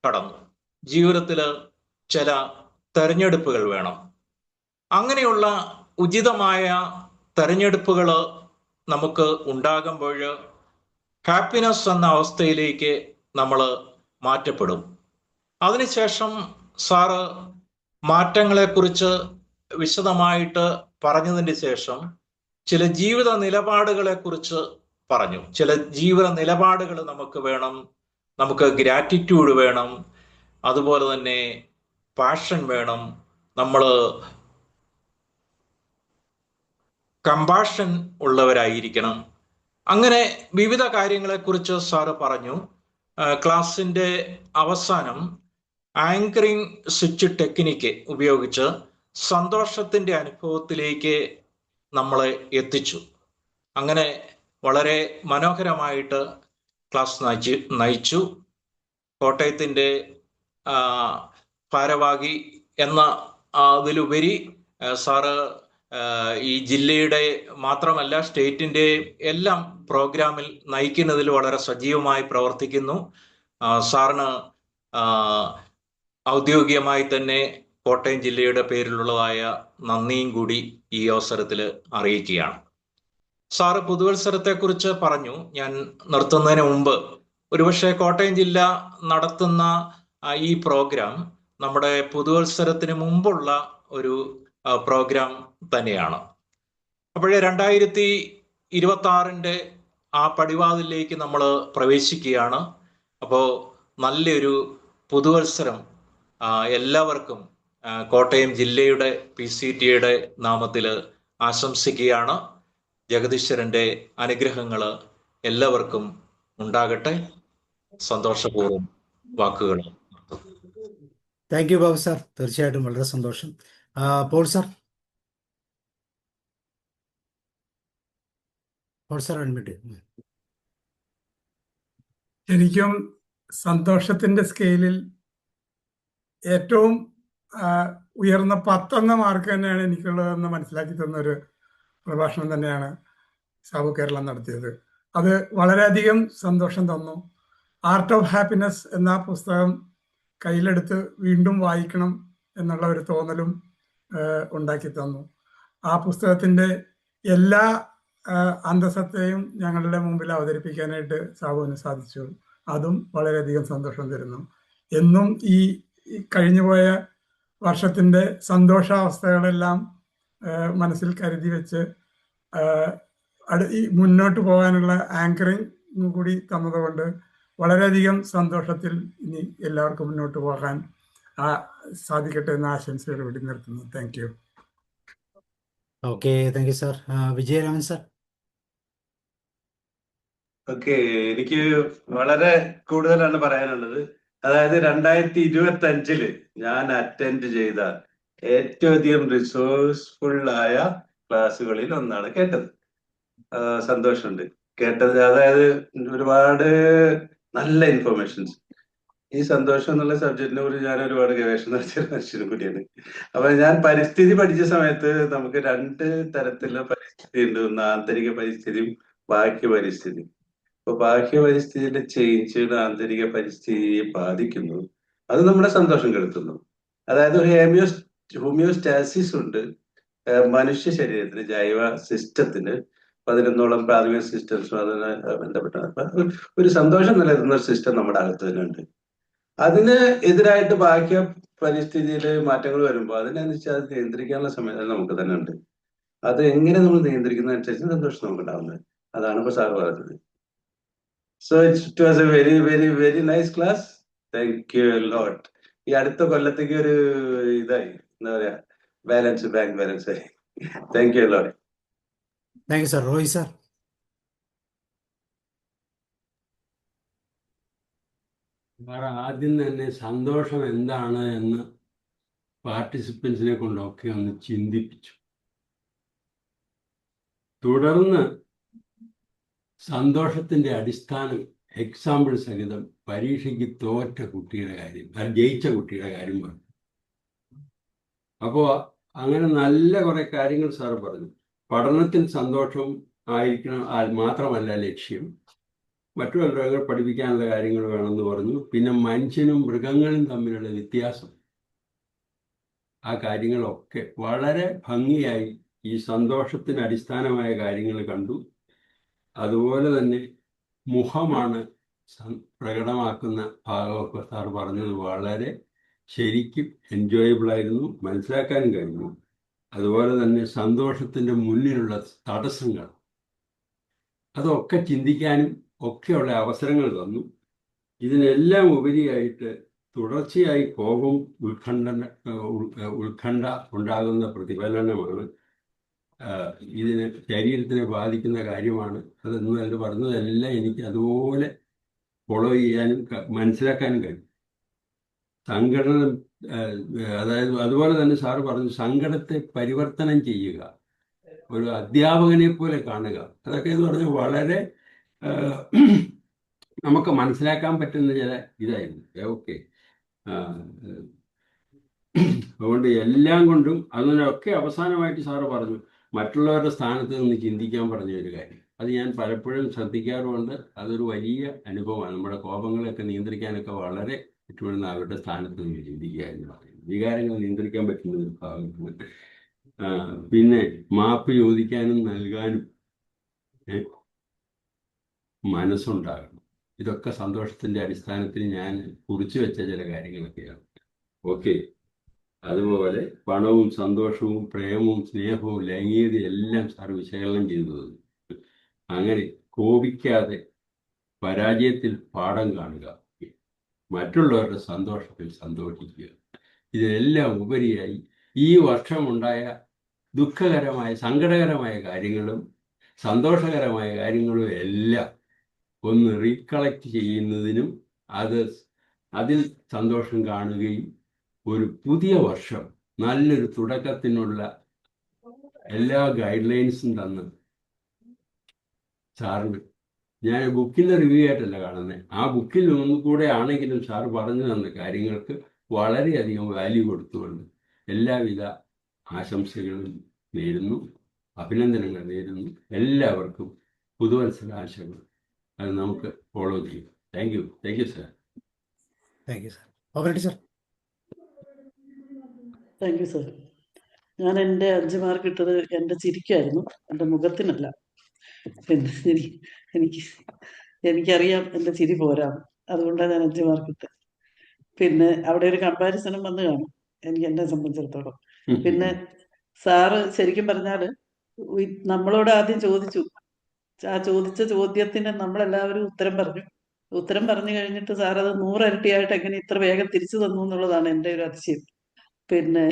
[SPEAKER 17] കടന്നു. ജീവിതത്തിൽ ചില തെരഞ്ഞെടുപ്പുകൾ വേണം. അങ്ങനെയുള്ള ഉചിതമായ തെരഞ്ഞെടുപ്പുകൾ നമുക്ക് ഉണ്ടാകുമ്പോൾ ഹാപ്പിനെസ് എന്ന അവസ്ഥയിലേക്ക് നമ്മൾ മാറ്റപ്പെടും. അതിനുശേഷം സാറ് മാറ്റങ്ങളെക്കുറിച്ച് വിശദമായിട്ട് പറഞ്ഞതിന് ശേഷം ചില ജീവിത നിലപാടുകളെ കുറിച്ച് പറഞ്ഞു. ചില ജീവിത നിലപാടുകൾ നമുക്ക് വേണം. നമുക്ക് ഗ്രാറ്റിറ്റ്യൂഡ് വേണം, അതുപോലെ തന്നെ പാഷൻ വേണം, നമ്മൾ കമ്പാഷൻ ഉള്ളവരായിരിക്കണം. അങ്ങനെ വിവിധ കാര്യങ്ങളെക്കുറിച്ച് സാറ് പറഞ്ഞു. ക്ലാസിൻ്റെ അവസാനം ആങ്കറിങ് സ്വിച്ച് ടെക്നിക്ക് ഉപയോഗിച്ച് സന്തോഷത്തിൻ്റെ അനുഭവത്തിലേക്ക് നമ്മളെ എത്തിച്ചു. അങ്ങനെ വളരെ മനോഹരമായിട്ട് ക്ലാസ് നയിച്ചു. കോട്ടയത്തിൻ്റെ ഭാരവാഹി എന്ന അതിലുപരി സാറ് ഈ ജില്ലയുടെ മാത്രമല്ല സ്റ്റേറ്റിൻ്റെ എല്ലാം പ്രോഗ്രാമിൽ നയിക്കുന്നതിൽ വളരെ സജീവമായി പ്രവർത്തിക്കുന്നു. സാറിന് ഔദ്യോഗികമായി തന്നെ കോട്ടയം ജില്ലയുടെ പേരിലുള്ളതായ നന്ദിയും കൂടി ഈ അവസരത്തിൽ അറിയിക്കുകയാണ്. സാറ് പുതുവത്സരത്തെക്കുറിച്ച് പറഞ്ഞു. ഞാൻ നിർത്തുന്നതിന് മുമ്പ് ഒരുപക്ഷെ കോട്ടയം ജില്ല നടത്തുന്ന ഈ പ്രോഗ്രാം നമ്മുടെ പുതുവത്സരത്തിന് മുമ്പുള്ള ഒരു പ്രോഗ്രാം തന്നെയാണ്. അപ്പോഴേ 2026 ആ പടിവാതിലേക്ക് നമ്മൾ പ്രവേശിക്കുകയാണ്. അപ്പോൾ നല്ലൊരു പുതുവത്സരം എല്ലാവർക്കും കോട്ടയം ജില്ലയുടെ PCTA നാമത്തിൽ ആശംസിക്കുകയാണ്. ജഗദീശ്വരന്റെ അനുഗ്രഹങ്ങൾ എല്ലാവർക്കും ഉണ്ടാകട്ടെ. സന്തോഷപൂർവ്വം വാക്കുകൾ.
[SPEAKER 1] താങ്ക് യു ബാബു സാർ, തീർച്ചയായിട്ടും വളരെ സന്തോഷം. Paul sir. Paul sir admit.
[SPEAKER 10] ശരിക്കും സന്തോഷത്തിന്റെ സ്കെയിലിൽ ഏറ്റവും ഉയർന്ന 10 മാർക്ക് തന്നെയാണ് എനിക്കുള്ളതെന്ന് മനസ്സിലാക്കി തന്ന ഒരു പ്രഭാഷണം തന്നെയാണ് സാബു കേരളം നടത്തിയത്. അത് വളരെയധികം സന്തോഷം തന്നു. ആർട്ട് ഓഫ് ഹാപ്പിനെസ് എന്ന പുസ്തകം കയ്യിലെടുത്ത് വീണ്ടും വായിക്കണം എന്നുള്ള ഒരു തോന്നലും ഉണ്ടാക്കി തന്നു. ആ പുസ്തകത്തിൻ്റെ എല്ലാ അന്തസത്തയും ഞങ്ങളുടെ മുമ്പിൽ അവതരിപ്പിക്കാനായിട്ട് സാബുവിന് സാധിച്ചു. അതും വളരെയധികം സന്തോഷം തരുന്നു. എന്നും ഈ കഴിഞ്ഞുപോയ വർഷത്തിൻ്റെ സന്തോഷാവസ്ഥകളെല്ലാം മനസ്സിൽ കരുതി വെച്ച് മുന്നോട്ട് പോകാനുള്ള ആങ്കറിങ് കൂടി തന്നതുകൊണ്ട് വളരെയധികം സന്തോഷത്തിൽ ഇനി എല്ലാവർക്കും മുന്നോട്ട് പോകാൻ സാധിക്കട്ടെ എന്ന ആശംസയോടുകൂടി നിർത്തുന്നു. Thank you.
[SPEAKER 1] Okay, thank you sir. Vijayaraman sir.
[SPEAKER 2] Okay, എനിക്ക് വളരെ കൂടുതലാണ് പറയാനുള്ളത്. അതായത് 2025 ഞാൻ അറ്റൻഡ് ചെയ്ത ഏറ്റവും അധികം റിസോഴ്സ്ഫുൾ ആയ ക്ലാസ്സുകളിൽ ഒന്നാണ് കേട്ടത്. സന്തോഷമുണ്ട് കേട്ടത്. അതായത് ഒരുപാട് നല്ല ഇൻഫർമേഷൻസ്. ഈ സന്തോഷം എന്നുള്ള സബ്ജക്റ്റിനെ കുറിച്ച് ഞാൻ ഒരുപാട് ഗവേഷണം നടത്തിയ മനുഷ്യനും കൂടിയാണ്. അപ്പൊ ഞാൻ പരിസ്ഥിതി പഠിച്ച സമയത്ത് നമുക്ക് 2 തരത്തിലുള്ള പരിസ്ഥിതി ഉണ്ട്. ഒന്ന് ആന്തരിക പരിസ്ഥിതിയും ബാഹ്യ പരിസ്ഥിതിയും. അപ്പൊ ബാഹ്യ പരിസ്ഥിതിയുടെ ചേഞ്ച് ആന്തരിക പരിസ്ഥിതിയെ ബാധിക്കുന്നു. അത് നമ്മുടെ സന്തോഷം കെടുത്തുന്നു. അതായത് ഒരു ഹോമിയോസ്റ്റാസിസ് ഉണ്ട് മനുഷ്യ ശരീരത്തിന്, ജൈവ സിസ്റ്റത്തിന്. 11ഓളം പ്രാഥമിക സിസ്റ്റംസും അതിന് ബന്ധപ്പെട്ട ഒരു സന്തോഷം നിലനിർത്തുന്ന ഒരു സിസ്റ്റം നമ്മുടെ അകത്ത് തന്നെ ഉണ്ട്. അതിന് എതിരായിട്ട് ബാഹ്യ പരിസ്ഥിതിയിൽ മാറ്റങ്ങൾ വരുമ്പോൾ അതിനനുസരിച്ച് അത് നിയന്ത്രിക്കാനുള്ള സമയം നമുക്ക് തന്നെ ഉണ്ട്. അത് എങ്ങനെ നമ്മൾ നിയന്ത്രിക്കുന്നതനുസരിച്ച് സന്തോഷം നമുക്ക് ഉണ്ടാവുന്നത്. അതാണ് ഇപ്പൊ സാർ പറഞ്ഞത്. So it was A very very very nice class. Thank you lot. ഈ അടുത്ത കൊല്ലത്തേക്ക് ഒരു ഇതായി എന്താ പറയാ ബാങ്ക് ബാലൻസ് ആയി. Thank you lot.
[SPEAKER 1] Thank you sir. Roy sir.
[SPEAKER 3] വേറെ ആദ്യം തന്നെ സന്തോഷം എന്താണ് എന്ന് പാർട്ടിസിപ്പൻസിനെ കൊണ്ടൊക്കെ ഒന്ന് ചിന്തിപ്പിച്ചു. തുടർന്ന് സന്തോഷത്തിന്റെ അടിസ്ഥാനം എക്സാമ്പിൾ സഹിതം പരീക്ഷയ്ക്ക് തോറ്റ കുട്ടിയുടെ കാര്യം, ജയിച്ച കുട്ടിയുടെ കാര്യം പറഞ്ഞു. അപ്പോൾ അങ്ങനെ നല്ല കുറെ കാര്യങ്ങൾ സാർ പറഞ്ഞു. പഠനത്തിൽ സന്തോഷം ആയിരിക്കണം മാത്രമല്ല ലക്ഷ്യം, മറ്റു മൃഗങ്ങൾ പഠിപ്പിക്കാനുള്ള കാര്യങ്ങൾ വേണമെന്ന് പറഞ്ഞു. പിന്നെ മനുഷ്യനും മൃഗങ്ങളും തമ്മിലുള്ള വ്യത്യാസം, ആ കാര്യങ്ങളൊക്കെ വളരെ ഭംഗിയായി ഈ സന്തോഷത്തിന് അടിസ്ഥാനമായ കാര്യങ്ങൾ കണ്ടു. അതുപോലെ തന്നെ മുഖമാണ് പ്രകടമാക്കുന്ന ഭാഗമൊക്കെ സാർ പറഞ്ഞത് വളരെ ശരിക്കും എൻജോയബിൾ ആയിരുന്നു, മനസ്സിലാക്കാനും കഴിഞ്ഞു. അതുപോലെ തന്നെ സന്തോഷത്തിൻ്റെ മുന്നിലുള്ള തടസ്സങ്ങൾ അതൊക്കെ ചിന്തിക്കാനും ഒക്കെയുള്ള അവസരങ്ങൾ തന്നു. ഇതിനെല്ലാം ഉപരിയായിട്ട് തുടർച്ചയായി കോപം, ഉത്കണ്ഠ ഉണ്ടാകുന്ന പ്രതിഫലനമാണ് ഇതിന് ശരീരത്തിനെ ബാധിക്കുന്ന കാര്യമാണ്. അതെന്ന് അതിൽ പറഞ്ഞതെല്ലാം എനിക്ക് അതുപോലെ ഫോളോ ചെയ്യാനും മനസ്സിലാക്കാനും കഴിയും. സങ്കടം, അതായത് അതുപോലെ തന്നെ സാറ് പറഞ്ഞു സങ്കടത്തെ പരിവർത്തനം ചെയ്യുക, ഒരു അധ്യാപകനെ പോലെ കാണുക. അതൊക്കെ എന്ന് പറഞ്ഞാൽ വളരെ നമുക്ക് മനസ്സിലാക്കാൻ പറ്റുന്ന ചില ഇതായിരുന്നു. ഓക്കെ, അതുകൊണ്ട് എല്ലാം കൊണ്ടും അതിനൊക്കെ അവസാനമായിട്ട് സാറ് പറഞ്ഞു മറ്റുള്ളവരുടെ സ്ഥാനത്ത് നിന്ന് ചിന്തിക്കാൻ പറഞ്ഞ ഒരു കാര്യം. അത് ഞാൻ പലപ്പോഴും ശ്രദ്ധിക്കാറുമുണ്ട്. അതൊരു വലിയ അനുഭവമാണ്. നമ്മുടെ കോപങ്ങളൊക്കെ നിയന്ത്രിക്കാനൊക്കെ വളരെ പറ്റുമെന്ന് അവരുടെ സ്ഥാനത്ത് നിന്ന് ചിന്തിക്കുക എന്ന് പറയുന്നത്. വികാരങ്ങൾ നിയന്ത്രിക്കാൻ പറ്റുന്ന ഒരു ഭാഗമാണ്. പിന്നെ മാപ്പ് ചോദിക്കാനും നൽകാനും മനസ്സുണ്ടാകണം. ഇതൊക്കെ സന്തോഷത്തിന്റെ അടിസ്ഥാനത്തിൽ ഞാൻ കുറിച്ചു വെച്ച ചില കാര്യങ്ങളൊക്കെയാണ്. ഓക്കെ, അതുപോലെ പണവും സന്തോഷവും പ്രേമവും സ്നേഹവും ലൈംഗികതയും എല്ലാം സാർ വിശകലനം ചെയ്തു. അങ്ങനെ കോപിക്കാതെ പരാജയത്തിൽ പാഠം കാണുക, മറ്റുള്ളവരുടെ സന്തോഷത്തിൽ സന്തോഷിക്കുക. ഇതിനെല്ലാം ഉപരിയായി ഈ വർഷമുണ്ടായ ദുഃഖകരമായ സങ്കടകരമായ കാര്യങ്ങളും സന്തോഷകരമായ കാര്യങ്ങളും എല്ലാം ഒന്ന് റീകളക്ട് ചെയ്യുന്നതിനും അതിൽ സന്തോഷം കാണുകയും ഒരു പുതിയ വർഷം നല്ലൊരു തുടക്കത്തിനുള്ള എല്ലാ ഗൈഡ് ലൈൻസും തന്ന് സാറിന്, ഞാൻ ബുക്കിൻ്റെ റിവ്യൂ ആയിട്ടല്ല കാണുന്നത്, ആ ബുക്കിൽ ഒന്നുകൂടെ ആണെങ്കിലും സാർ പറഞ്ഞു തന്ന കാര്യങ്ങൾക്ക് വളരെയധികം വാല്യൂ കൊടുത്തുകൊണ്ട് എല്ലാവിധ ആശംസകളും നേരുന്നു, അഭിനന്ദനങ്ങൾ നേരുന്നു. എല്ലാവർക്കും പുതുവത്സരാശംസകൾ. അത് നമുക്ക് ഫോളോ ചെയ്യും. Thank you sir.
[SPEAKER 1] Thank you sir. Operator sir.
[SPEAKER 9] Thank you sir. ഞാൻ എൻ്റെ 5 മാർക്ക് ഇട്ടത് എൻ്റെ ചിരിക്കായിരുന്നു, എൻ്റെ മുഖത്തിനല്ല. പിന്നെ എനിക്കറിയാം എൻ്റെ ചിരി പോരാണ്, അതുകൊണ്ടാണ് ഞാൻ 5 മാർക്ക് ഇട്ടത്. പിന്നെ അവിടെ ഒരു കമ്പാരിസണും വന്ന് കാണും എന്നെ സംബന്ധിച്ചിടത്തോളം. പിന്നെ സാറ് ശരിക്കും പറഞ്ഞാല് നമ്മളോട് ആദ്യം ചോദിച്ചു, ആ ചോദിച്ച ചോദ്യത്തിന് നമ്മളെല്ലാവരും ഉത്തരം പറഞ്ഞു കഴിഞ്ഞിട്ട് സാർ അത് 100 ഇരട്ടിയായിട്ട് എങ്ങനെ ഇത്ര വേഗം തിരിച്ചു തന്നു എന്നുള്ളതാണ് എൻ്റെ ഒരു അതിശയം. പിന്നെ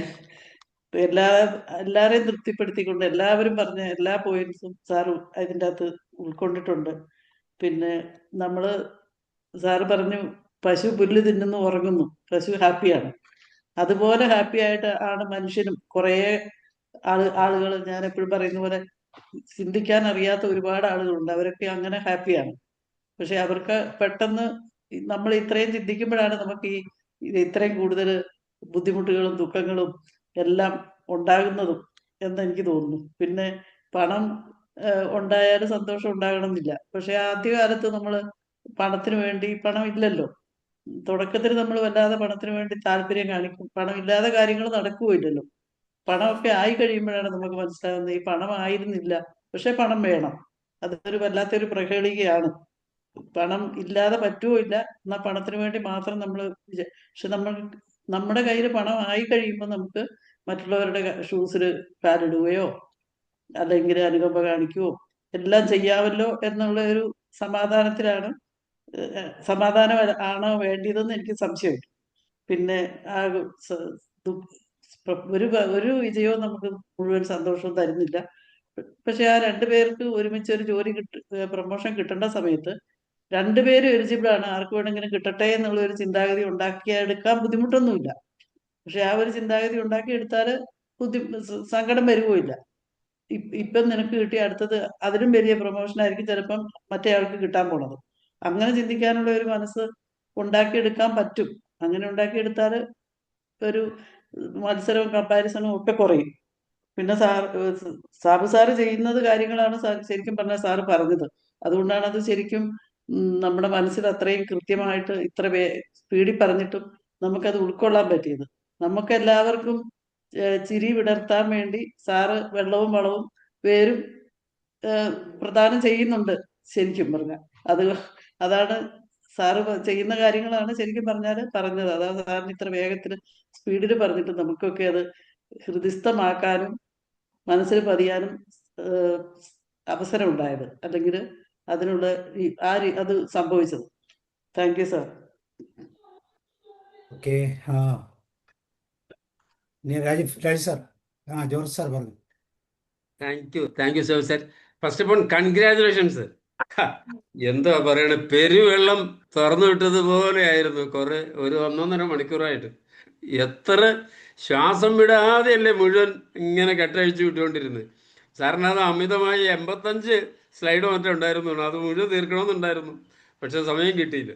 [SPEAKER 9] എല്ലാവരെയും തൃപ്തിപ്പെടുത്തിക്കൊണ്ട് എല്ലാവരും പറഞ്ഞ എല്ലാ പോയിന്റ്സും സാർ അതിൻ്റെ അകത്ത് ഉൾക്കൊണ്ടിട്ടുണ്ട്. പിന്നെ സാറ് പറഞ്ഞു പശു പുല്ല് തിന്നുന്നു ഉറങ്ങുന്നു, പശു ഹാപ്പിയാണ്. അതുപോലെ ഹാപ്പി ആയിട്ട് ആണ് മനുഷ്യനും. കുറേ ആളുകൾ, ഞാൻ എപ്പോഴും പറയുന്ന പോലെ ചിന്തിക്കാൻ അറിയാത്ത ഒരുപാട് ആളുകളുണ്ട്, അവരൊക്കെ അങ്ങനെ ഹാപ്പിയാണ്. പക്ഷെ അവർക്ക് പെട്ടെന്ന് നമ്മൾ ഇത്രയും ചിന്തിക്കുമ്പോഴാണ് നമുക്ക് ഇത്രയും കൂടുതൽ ബുദ്ധിമുട്ടുകളും ദുഃഖങ്ങളും എല്ലാം ഉണ്ടാകുന്നതും എന്ന് എനിക്ക് തോന്നുന്നു. പിന്നെ പണം ഉണ്ടായാലും സന്തോഷം ഉണ്ടാകണമെന്നില്ല. പക്ഷെ ആദ്യകാലത്ത് നമ്മൾ പണത്തിന് വേണ്ടി, പണം ഇല്ലല്ലോ, തുടക്കത്തിൽ നമ്മൾ വല്ലാതെ പണത്തിന് വേണ്ടി താല്പര്യം കാണിക്കും. പണമില്ലാതെ കാര്യങ്ങൾ നടക്കുകയില്ലല്ലോ. പണമൊക്കെ ആയി കഴിയുമ്പോഴാണ് നമുക്ക് മനസ്സിലാകുന്നത് ഈ പണം ആയിരുന്നില്ല, പക്ഷെ പണം വേണം. അതൊരു വല്ലാത്തൊരു പ്രഹേളികയാണ്. പണം ഇല്ലാതെ പറ്റുമോ ഇല്ല, എന്നാൽ പണത്തിന് വേണ്ടി മാത്രം പക്ഷെ നമ്മുടെ കയ്യിൽ പണം ആയി കഴിയുമ്പോൾ നമുക്ക് മറ്റുള്ളവരുടെ ഷൂസിൽ കാലിടുകയോ അല്ലെങ്കിൽ അനുകമ്പ കാണിക്കുകയോ എല്ലാം ചെയ്യാമല്ലോ എന്നുള്ള ഒരു സമാധാനം ആണോ വേണ്ടിയതെന്ന് എനിക്ക് സംശയമുണ്ട്. പിന്നെ ഒരു വിജയവും നമുക്ക് മുഴുവൻ സന്തോഷവും തരുന്നില്ല. പക്ഷെ ആ രണ്ടുപേർക്ക് ഒരുമിച്ച് ഒരു ജോലി പ്രൊമോഷൻ കിട്ടേണ്ട സമയത്ത് രണ്ടുപേരും എലിജിബിൾ ആണ്, ആർക്ക് വേണമെങ്കിലും കിട്ടട്ടെ എന്നുള്ള ഒരു ചിന്താഗതി ഉണ്ടാക്കിയെടുക്കാൻ ബുദ്ധിമുട്ടൊന്നുമില്ല. പക്ഷെ ആ ഒരു ചിന്താഗതി ഉണ്ടാക്കിയെടുത്താൽ സങ്കടം വരുകയില്ല. ഇപ്പം നിനക്ക് കിട്ടിയ അടുത്തത് അതിലും വലിയ പ്രൊമോഷൻ ആയിരിക്കും ചിലപ്പം മറ്റേ ആൾക്ക് കിട്ടാൻ പോണത്. അങ്ങനെ ചിന്തിക്കാനുള്ള ഒരു മനസ്സ് ഉണ്ടാക്കിയെടുക്കാൻ പറ്റും. അങ്ങനെ ഉണ്ടാക്കിയെടുത്താൽ ഒരു മത്സരവും കമ്പാരിസണും ഒക്കെ കുറയും. പിന്നെ സാബു സാറ് ചെയ്യുന്നത് കാര്യങ്ങളാണ് ശരിക്കും പറഞ്ഞാൽ സാറ് പറഞ്ഞത്. അതുകൊണ്ടാണ് അത് ശരിക്കും നമ്മുടെ മനസ്സിൽ അത്രയും കൃത്യമായിട്ട് ഇത്ര സ്പീഡിൽ പറഞ്ഞിട്ടും നമുക്കത് ഉൾക്കൊള്ളാൻ പറ്റിയത്. നമുക്ക് എല്ലാവർക്കും ചിരി വിടർത്താൻ വേണ്ടി സാറ് വെള്ളവും വളവും പേരും പ്രദാനം ചെയ്യുന്നുണ്ട്. ശരിക്കും പറഞ്ഞാൽ അതാണ് സാറ് ചെയ്യുന്ന കാര്യങ്ങളാണ് ശരിക്കും പറഞ്ഞത്. അതാണ് സാറിന് ഇത്ര വേഗത്തിൽ സ്പീഡിൽ പറഞ്ഞിട്ട് നമുക്കൊക്കെ അത് ഹൃദിസ്ഥമാക്കാനും മനസ്സിൽ പതിയാനും അവസരം ഉണ്ടായത്, അല്ലെങ്കിൽ അതിനുള്ള അത് സംഭവിച്ചത്. Thank you sir.
[SPEAKER 1] Okay. Rajeev sir, George sir പറഞ്ഞു.
[SPEAKER 3] Thank you sir. First of all congratulations. എന്താ പറയണ, പെരുവെള്ളം തുറന്നു വിട്ടതുപോലെ ആയിരുന്നു ഒരു 1.5 മണിക്കൂറായിട്ട്. എത്ര ശ്വാസം വിടാതെയല്ലേ മുഴുവൻ ഇങ്ങനെ കെട്ടഴിച്ചു വിട്ടുകൊണ്ടിരുന്നത്. സാറിന് അത് അമിതമായി 85 സ്ലൈഡ് മറ്റേ ഉണ്ടായിരുന്നു, അത് മുഴുവൻ തീർക്കണമെന്നുണ്ടായിരുന്നു, പക്ഷെ സമയം കിട്ടിയില്ല.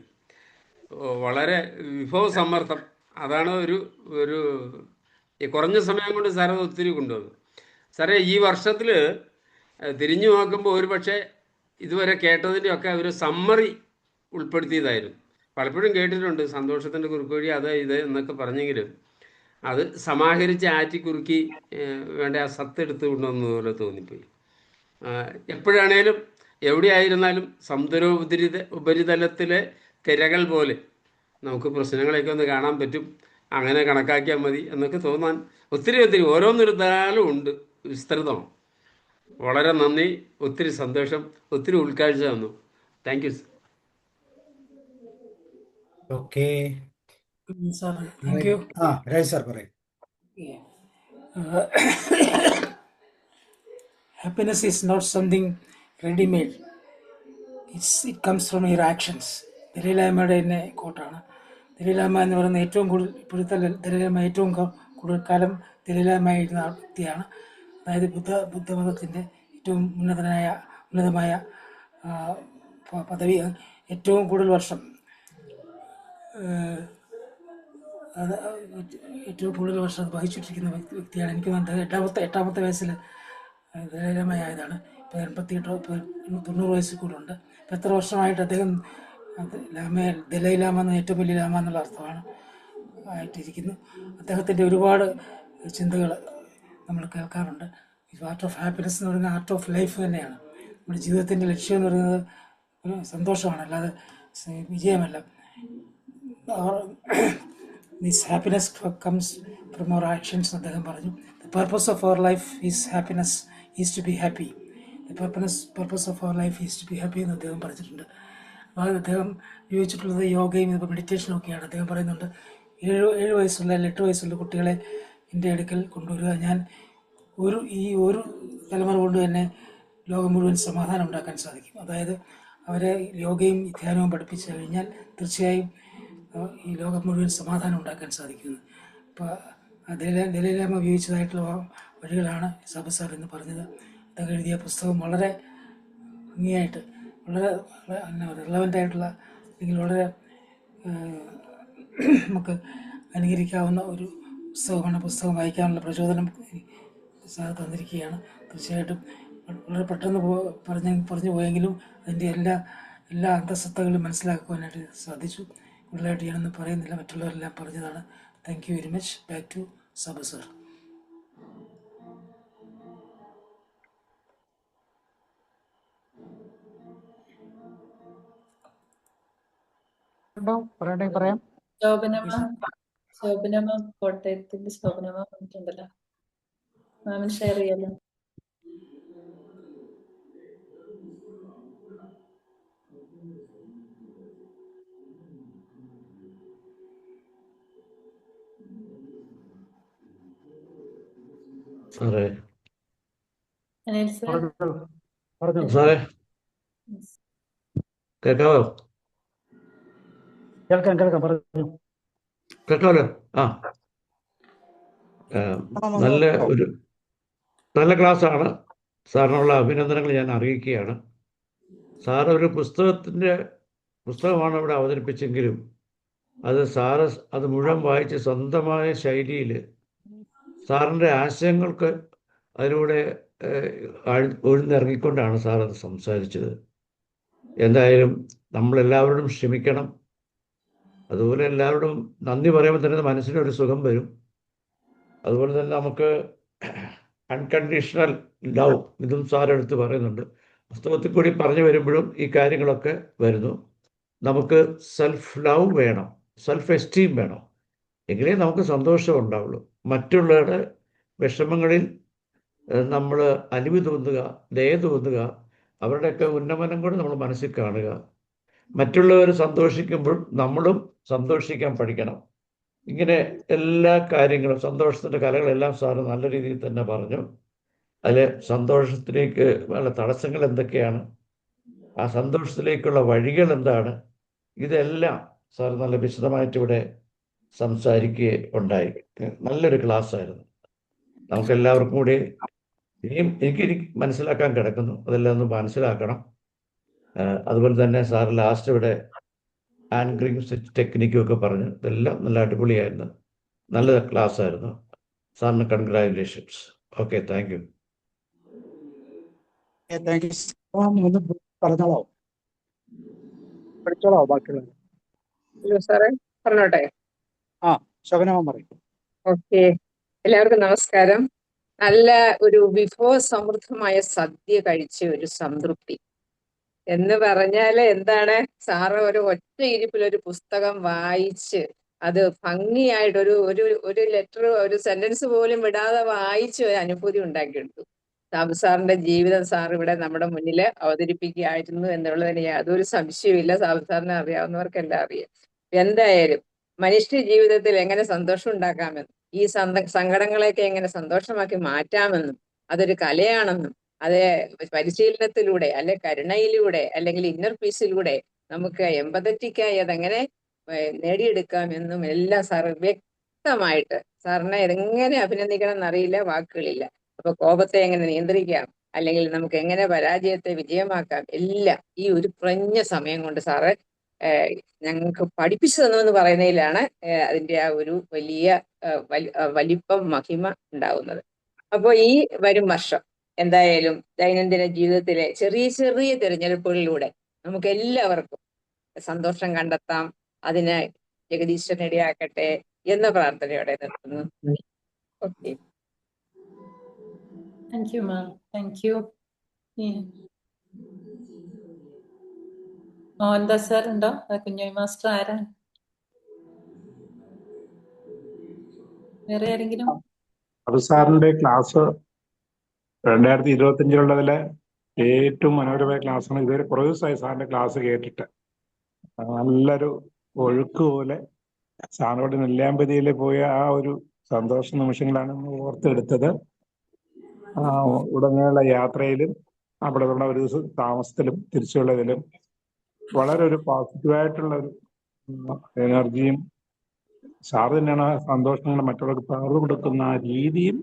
[SPEAKER 3] വളരെ വിഭവസമ്മർദ്ദം, അതാണ് ഒരു കുറഞ്ഞ സമയം കൊണ്ട് സാറത് ഒത്തിരി കൊണ്ടുവന്നു. സാറേ, ഈ വർഷത്തിൽ തിരിഞ്ഞു നോക്കുമ്പോൾ ഒരു പക്ഷേ ഇതുവരെ കേട്ടതിൻ്റെയൊക്കെ ഒരു സമ്മറി ഉൾപ്പെടുത്തിയതായിരുന്നു. പലപ്പോഴും കേട്ടിട്ടുണ്ട് സന്തോഷത്തിൻ്റെ കുറുക്കുവഴി അത് ഇത് എന്നൊക്കെ പറഞ്ഞെങ്കിലും അത് സമാഹരിച്ച് ആറ്റിക്കുറുക്കി വേണ്ട ആ സത്ത് എടുത്ത് കൊണ്ടുവന്നതുപോലെ തോന്നിപ്പോയി. എപ്പോഴാണേലും എവിടെയായിരുന്നാലും ഉപരിതലത്തിലെ തിരകൾ പോലെ നമുക്ക് പ്രശ്നങ്ങളെയൊക്കെ ഒന്ന് കാണാൻ പറ്റും. അങ്ങനെ കണക്കാക്കിയാൽ മതി എന്നൊക്കെ തോന്നാൻ ഒത്തിരി ഓരോന്നൊരുതാലും ഉണ്ട്, വിസ്തൃതമാണ്. വളരെ നന്ദി, ഒത്തിരി സന്തോഷം, ഒത്തിരി ഉൾക്കാഴ്ച തന്നു. Thank you.
[SPEAKER 1] Okay
[SPEAKER 18] sir, thank you.
[SPEAKER 1] Raj sir പറയും.
[SPEAKER 18] Happiness is not something ready-made. It comes from your actions. ദലൈലാമയുടെ തന്നെ കോട്ടാണ്. ദലൈലാമ എന്ന് പറയുന്ന ഏറ്റവും കൂടുതൽ ഇപ്പോഴത്തെ ദലൈലാമ ഏറ്റവും കൂടുതൽ കാലം ദലൈലാമയായിരുന്ന വ്യക്തിയാണ്. അതായത് ബുദ്ധമതത്തിൻ്റെ ഏറ്റവും ഉന്നതമായ പദവി, ഏറ്റവും കൂടുതൽ വർഷം വഹിച്ചിട്ടിരിക്കുന്ന വ്യക്തിയാണ്. എനിക്ക് എട്ടാമത്തെ വയസ്സിൽ ദലൈലാമയായതാണ്. ഇപ്പോൾ 88 90 വയസ്സിൽ കൂടുതലുണ്ട്. ഇപ്പം എത്ര വർഷമായിട്ട് അദ്ദേഹം ദലൈലാമ എന്ന ഏറ്റവും വലിയ ലാമ എന്നുള്ള അർത്ഥമാണ് ആയിട്ടിരിക്കുന്നു. അദ്ദേഹത്തിൻ്റെ ഒരുപാട് ചിന്തകൾ നമ്മൾ കേൾക്കാറുണ്ട്. ആർട്ട് ഓഫ് ഹാപ്പിനെസ് എന്ന് പറയുന്നത് ആർട്ട് ഓഫ് ലൈഫ് തന്നെയാണ്. നമ്മുടെ ജീവിതത്തിൻ്റെ ലക്ഷ്യം എന്ന് പറയുന്നത് സന്തോഷമാണ്, അല്ലാതെ വിജയമല്ല. This happiness comes from our actions. അദ്ദേഹം പറഞ്ഞു, the purpose of our life is happiness, is to be happy. The purpose of our life is to be happy എന്ന് അദ്ദേഹം പറഞ്ഞിട്ടുണ്ട്. അപ്പോൾ അദ്ദേഹം ഉപയോഗിച്ചിട്ടുള്ളത് യോഗയും ഇപ്പോൾ മെഡിറ്റേഷനും ഒക്കെയാണ്. അദ്ദേഹം പറയുന്നുണ്ട്, 7 വയസ്സുള്ള 8 വയസ്സുള്ള കുട്ടികളെ എൻ്റെ അടുക്കൽ കൊണ്ടുവരിക. ഞാൻ ഈ ഒരു തലമുറ കൊണ്ട് തന്നെ ലോകം മുഴുവൻ സമാധാനം ഉണ്ടാക്കാൻ സാധിക്കും. അതായത് അവരെ യോഗയും ധ്യാനവും പഠിപ്പിച്ചു കഴിഞ്ഞാൽ തീർച്ചയായും ഈ ലോകം മുഴുവൻ സമാധാനം ഉണ്ടാക്കാൻ സാധിക്കുന്നത്. ഇപ്പോൾ ദലൈലാമ ഉപയോഗിച്ചതായിട്ടുള്ള വഴികളാണ് സാബു സാർ എന്ന് പറഞ്ഞത്. അദ്ദേഹം എഴുതിയ പുസ്തകം വളരെ ഭംഗിയായിട്ട്, വളരെ റിലവൻ്റ് ആയിട്ടുള്ള, അല്ലെങ്കിൽ വളരെ നമുക്ക് അനുകരിക്കാവുന്ന ഒരു പുസ്തകമാണ്. പുസ്തകം വായിക്കാനുള്ള പ്രചോദനം സാർ തന്നിരിക്കുകയാണ്. തീർച്ചയായിട്ടും വളരെ പെട്ടെന്ന് പറഞ്ഞു പോയെങ്കിലും അതിൻ്റെ എല്ലാ അന്തസത്തകളും മനസ്സിലാക്കുവാനായിട്ട് സാധിച്ചു. കൂടുതലായിട്ട് ഞാനൊന്നും പറയുന്നില്ല, മറ്റുള്ളവരെല്ലാം പറഞ്ഞതാണ്. Thank you very much. Back to Sabu sir. പറയാം.
[SPEAKER 4] ശോഭനമ്മ കോട്ടയത്തിന്റെ ശോഭനമ്മ പറഞ്ഞിട്ടുണ്ടല്ലോ, മാമിന് ഷെയർ ചെയ്യാലോ.
[SPEAKER 19] സാറേ,
[SPEAKER 4] അനിൽ സർ.
[SPEAKER 8] പറഞ്ഞോളൂ.
[SPEAKER 19] സാറേ കേൾക്കാവോ?
[SPEAKER 8] കേൾക്കാം പറഞ്ഞു.
[SPEAKER 19] കേൾക്കാമല്ലോ. നല്ല ക്ലാസ്സാണ്. സാറിനുള്ള അഭിനന്ദനങ്ങൾ ഞാൻ അറിയിക്കുകയാണ്. സാർ ഒരു പുസ്തകമാണ് ഇവിടെ അവതരിപ്പിച്ചെങ്കിലും സാറ് അത് മുഴുവൻ വായിച്ച് സ്വന്തമായ ശൈലിയിൽ സാറിൻ്റെ ആശയങ്ങൾക്ക് അതിലൂടെ ഒഴിഞ്ഞിറങ്ങിക്കൊണ്ടാണ് സാർ അത് സംസാരിച്ചത്. എന്തായാലും നമ്മളെല്ലാവരോടും ക്ഷമിക്കണം. അതുപോലെ എല്ലാവരോടും നന്ദി പറയുമ്പോൾ തന്നെ മനസ്സിനൊരു സുഖം വരും. അതുപോലെ തന്നെ നമുക്ക് അൺകണ്ടീഷണൽ ലവ്, ഇതും സാറെടുത്ത് പറയുന്നുണ്ട്. പുസ്തകത്തിൽ കൂടി പറഞ്ഞു വരുമ്പോഴും ഈ കാര്യങ്ങളൊക്കെ വരുന്നു. നമുക്ക് സെൽഫ് ലവ് വേണം, സെൽഫ് എസ്റ്റീം വേണം, എങ്കിലേ നമുക്ക് സന്തോഷം ഉണ്ടാവുള്ളൂ. മറ്റുള്ളവരുടെ വിഷമങ്ങളിൽ നമ്മൾ അലിവ് തോന്നുക, ദയ തോന്നുക, അവരുടെയൊക്കെ ഉന്നമനം കൂടെ നമ്മൾ മനസ്സിൽ കാണുക. മറ്റുള്ളവർ സന്തോഷിക്കുമ്പോൾ നമ്മളും സന്തോഷിക്കാൻ പഠിക്കണം. ഇങ്ങനെ എല്ലാ കാര്യങ്ങളും, സന്തോഷത്തിൻ്റെ കലകളെല്ലാം സാറ് നല്ല രീതിയിൽ തന്നെ പറഞ്ഞു. അതിൽ സന്തോഷത്തിലേക്ക് ഉള്ള തടസ്സങ്ങൾ എന്തൊക്കെയാണ്, ആ സന്തോഷത്തിലേക്കുള്ള വഴികൾ എന്താണ്, ഇതെല്ലാം സാർ നല്ല വിശദമായിട്ട് ഇവിടെ സംസാരിക്കുകയുണ്ടായി. നല്ലൊരു ക്ലാസ് ആയിരുന്നു. നമുക്കെല്ലാവർക്കും കൂടി ഇനിയും എനിക്ക് മനസ്സിലാക്കാൻ കിടക്കുന്നു, അതെല്ലാം ഒന്ന് മനസ്സിലാക്കണം. അതുപോലെ തന്നെ സാർ ലാസ്റ്റ് ഇവിടെ ആങ്കറിങ് ടെക്നിക്കും ഒക്കെ പറഞ്ഞു. ഇതെല്ലാം നല്ല അടിപൊളിയായിരുന്നു. നല്ല ക്ലാസ് ആയിരുന്നു. സാറിന് കൺഗ്രാജുലേഷൻസ്. Okay, thank you.
[SPEAKER 8] പറഞ്ഞോളോ, പഠിച്ചോളോ ബാക്കിയുള്ളത്.
[SPEAKER 20] ഹലോ സാറേ, പറഞ്ഞോട്ടെ?
[SPEAKER 8] ശോഭനമ്മ പറയും.
[SPEAKER 20] ഓക്കെ, എല്ലാവർക്കും നമസ്കാരം. നല്ല ഒരു വിഭവസമൃദ്ധമായ സദ്യ കഴിച്ച ഒരു സംതൃപ്തി എന്ന് പറഞ്ഞാല് എന്താണ്, സാറ് ഒരു ഒറ്റ ഇരിപ്പിൽ ഒരു പുസ്തകം വായിച്ച് അത് ഭംഗിയായിട്ട് ഒരു ലെറ്റർ, ഒരു സെന്റൻസ് പോലും വിടാതെ വായിച്ച് ഒരു അനുഭൂതി ഉണ്ടാക്കിയെടുത്തു. സാബു സാറിന്റെ ജീവിതം സാർ ഇവിടെ നമ്മുടെ മുന്നിൽ അവതരിപ്പിക്കുകയായിരുന്നു എന്നുള്ളതിന് യാതൊരു സംശയവുമില്ല. സാബു സാറിനെ അറിയാവുന്നവർക്കെല്ലാം അറിയാം. എന്തായാലും മനുഷ്യ ജീവിതത്തിൽ എങ്ങനെ സന്തോഷം ഉണ്ടാക്കാമെന്നും ഈ സങ്കടങ്ങളെയൊക്കെ എങ്ങനെ സന്തോഷമാക്കി മാറ്റാമെന്നും അതൊരു കലയാണെന്നും അത് പരിശീലനത്തിലൂടെ അല്ലെ കരുണയിലൂടെ അല്ലെങ്കിൽ ഇന്നർ പീസിലൂടെ നമുക്ക് എമ്പതറ്റിക്കായി അതെങ്ങനെ നേടിയെടുക്കാമെന്നും എല്ലാം സാറ് വ്യക്തമായിട്ട്, സാറിനെ എങ്ങനെ അഭിനന്ദിക്കണം എന്നറിയില്ല, വാക്കുകളില്ല. അപ്പൊ കോപത്തെ എങ്ങനെ നിയന്ത്രിക്കാം, അല്ലെങ്കിൽ നമുക്ക് എങ്ങനെ പരാജയത്തെ വിജയമാക്കാം, എല്ലാം ഈ ഒരു കുറഞ്ഞ സമയം കൊണ്ട് സാറ് ഞങ്ങൾക്ക് പഠിപ്പിച്ചു തന്നു എന്ന് പറയുന്നതിലാണ് അതിന്റെ ആ ഒരു വലിയ വലിപ്പം, മഹിമ ഉണ്ടാവുന്നത്. അപ്പോൾ ഈ വരും വർഷം എന്തായാലും ദൈനംദിന ജീവിതത്തിലെ ചെറിയ ചെറിയ തിരഞ്ഞെടുപ്പുകളിലൂടെ നമുക്ക് എല്ലാവർക്കും സന്തോഷം കണ്ടെത്താം. അതിന് ജഗദീശ്വരൻ ഇടയാക്കട്ടെ എന്ന പ്രാർത്ഥനയോടെ നിർത്തുന്നു. Okay,
[SPEAKER 4] thank you ma'am. Thank you. Mohandas sir ഉണ്ടോ? കുഞ്ഞോയ് മാസ്റ്റർ ആരാണ്? വേറെ ആരെങ്കിലും?
[SPEAKER 10] അത് സാറിന്റെ ക്ലാസ് 2025 ഏറ്റവും മനോഹരമായ ക്ലാസ്സാണ്. ഇതുവരെ കുറേ ദിവസമായി സാറിന്റെ ക്ലാസ് കേട്ടിട്ട്. നല്ലൊരു ഒഴുക്ക് പോലെ സാറിനോട് നെല്ലിയാമ്പതിയിൽ പോയ ആ ഒരു സന്തോഷ നിമിഷങ്ങളാണ് ഓർത്തെടുത്തത്. ഉടനെയുള്ള യാത്രയിലും അവിടെ ഉള്ള ഒരു ദിവസം താമസത്തിലും തിരിച്ചുള്ളതിലും വളരെ ഒരു പോസിറ്റീവായിട്ടുള്ള ഒരു എനർജിയും, സാറ് തന്നെയാണ് സന്തോഷങ്ങൾ മറ്റുള്ളവർക്ക് പകർന്നു കൊടുക്കുന്ന ആ രീതിയും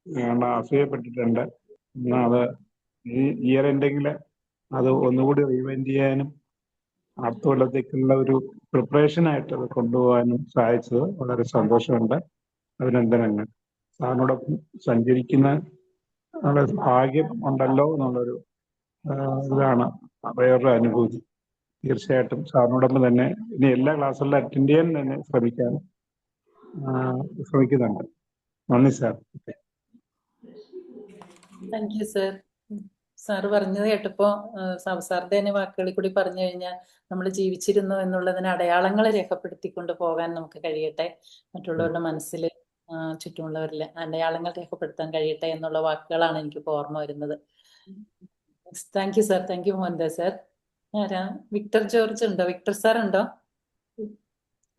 [SPEAKER 10] ഞങ്ങൾ അസൂയപ്പെട്ടിട്ടുണ്ട്. എന്നാൽ അത് ഈ ഇയർ എൻഡിങ്ങിൽ അത് ഒന്നുകൂടി റീവൈൻഡ് ചെയ്യാനും അടുത്ത കൊല്ലത്തേക്കുള്ള ഒരു പ്രിപ്പറേഷനായിട്ട് അത് കൊണ്ടുപോകാനും സഹായിച്ചത് വളരെ സന്തോഷമുണ്ട്. അഭിനന്ദനങ്ങൾ. സാറിനോടൊപ്പം സഞ്ചരിക്കുന്ന ഭാഗ്യം ഉണ്ടല്ലോ എന്നുള്ളൊരു ഇതാണ് വേറൊരു അനുഭൂതി. തീർച്ചയായിട്ടും സാറിനോടൊപ്പം തന്നെ ഇനി എല്ലാ ക്ലാസ്സുകളിലും അറ്റൻഡ് ചെയ്യാൻ തന്നെ ശ്രമിക്കുന്നുണ്ട്. നന്ദി sir.
[SPEAKER 4] Thank you sir. Sir പറഞ്ഞത് കേട്ടപ്പോ സാറിന്റെ തന്നെ വാക്കുകളിൽ കൂടി പറഞ്ഞു കഴിഞ്ഞാൽ നമ്മൾ ജീവിച്ചിരുന്നു എന്നുള്ളതിന് അടയാളങ്ങൾ രേഖപ്പെടുത്തിക്കൊണ്ട് പോകാൻ നമുക്ക് കഴിയട്ടെ. മറ്റുള്ളവരുടെ മനസ്സിൽ, ചുറ്റുമുള്ളവരിൽ അടയാളങ്ങൾ രേഖപ്പെടുത്താൻ കഴിയട്ടെ എന്നുള്ള വാക്കുകളാണ് എനിക്കിപ്പോൾ ഓർമ്മ വരുന്നത്. Thank you sir. Thank you Mohandas sir. ആരാ? വിക്ടർ ജോർജ് ഉണ്ടോ? വിക്ടർ സാർ ഉണ്ടോ?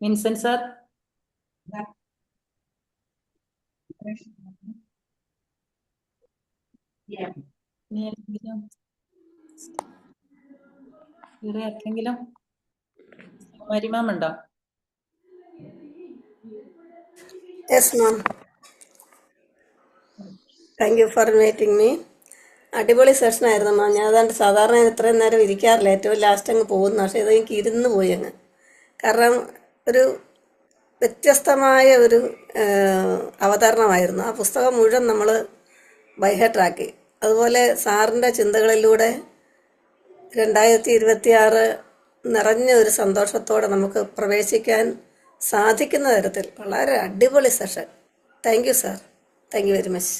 [SPEAKER 4] Vincent sir? ഇനി ആരെങ്കിലും വേറെ ആർക്കെങ്കിലും മരിമാമുണ്ടോ?
[SPEAKER 21] Yes, ma'am. Thank you for inviting me. അടിപൊളി സെഷൻ ആയിരുന്നു മാം. ഞാൻ അതാണ്ട് സാധാരണ ഞാൻ ഇത്രയും നേരം ഇരിക്കാറില്ല, ഏറ്റവും ലാസ്റ്റ് അങ്ങ് പോകുന്നു. പക്ഷേ ഇത് എനിക്ക് ഇരുന്ന് പോയി അങ്ങ്. കാരണം ഒരു വ്യത്യസ്തമായ ഒരു അവതരണമായിരുന്നു. ആ പുസ്തകം മുഴുവൻ നമ്മൾ ബൈഹേർട്ടാക്കി. അതുപോലെ സാറിൻ്റെ ചിന്തകളിലൂടെ 2026 നിറഞ്ഞ ഒരു സന്തോഷത്തോടെ നമുക്ക് പ്രവേശിക്കാൻ സാധിക്കുന്ന തരത്തിൽ വളരെ അടിപൊളി session. Thank you sir. Thank you very much.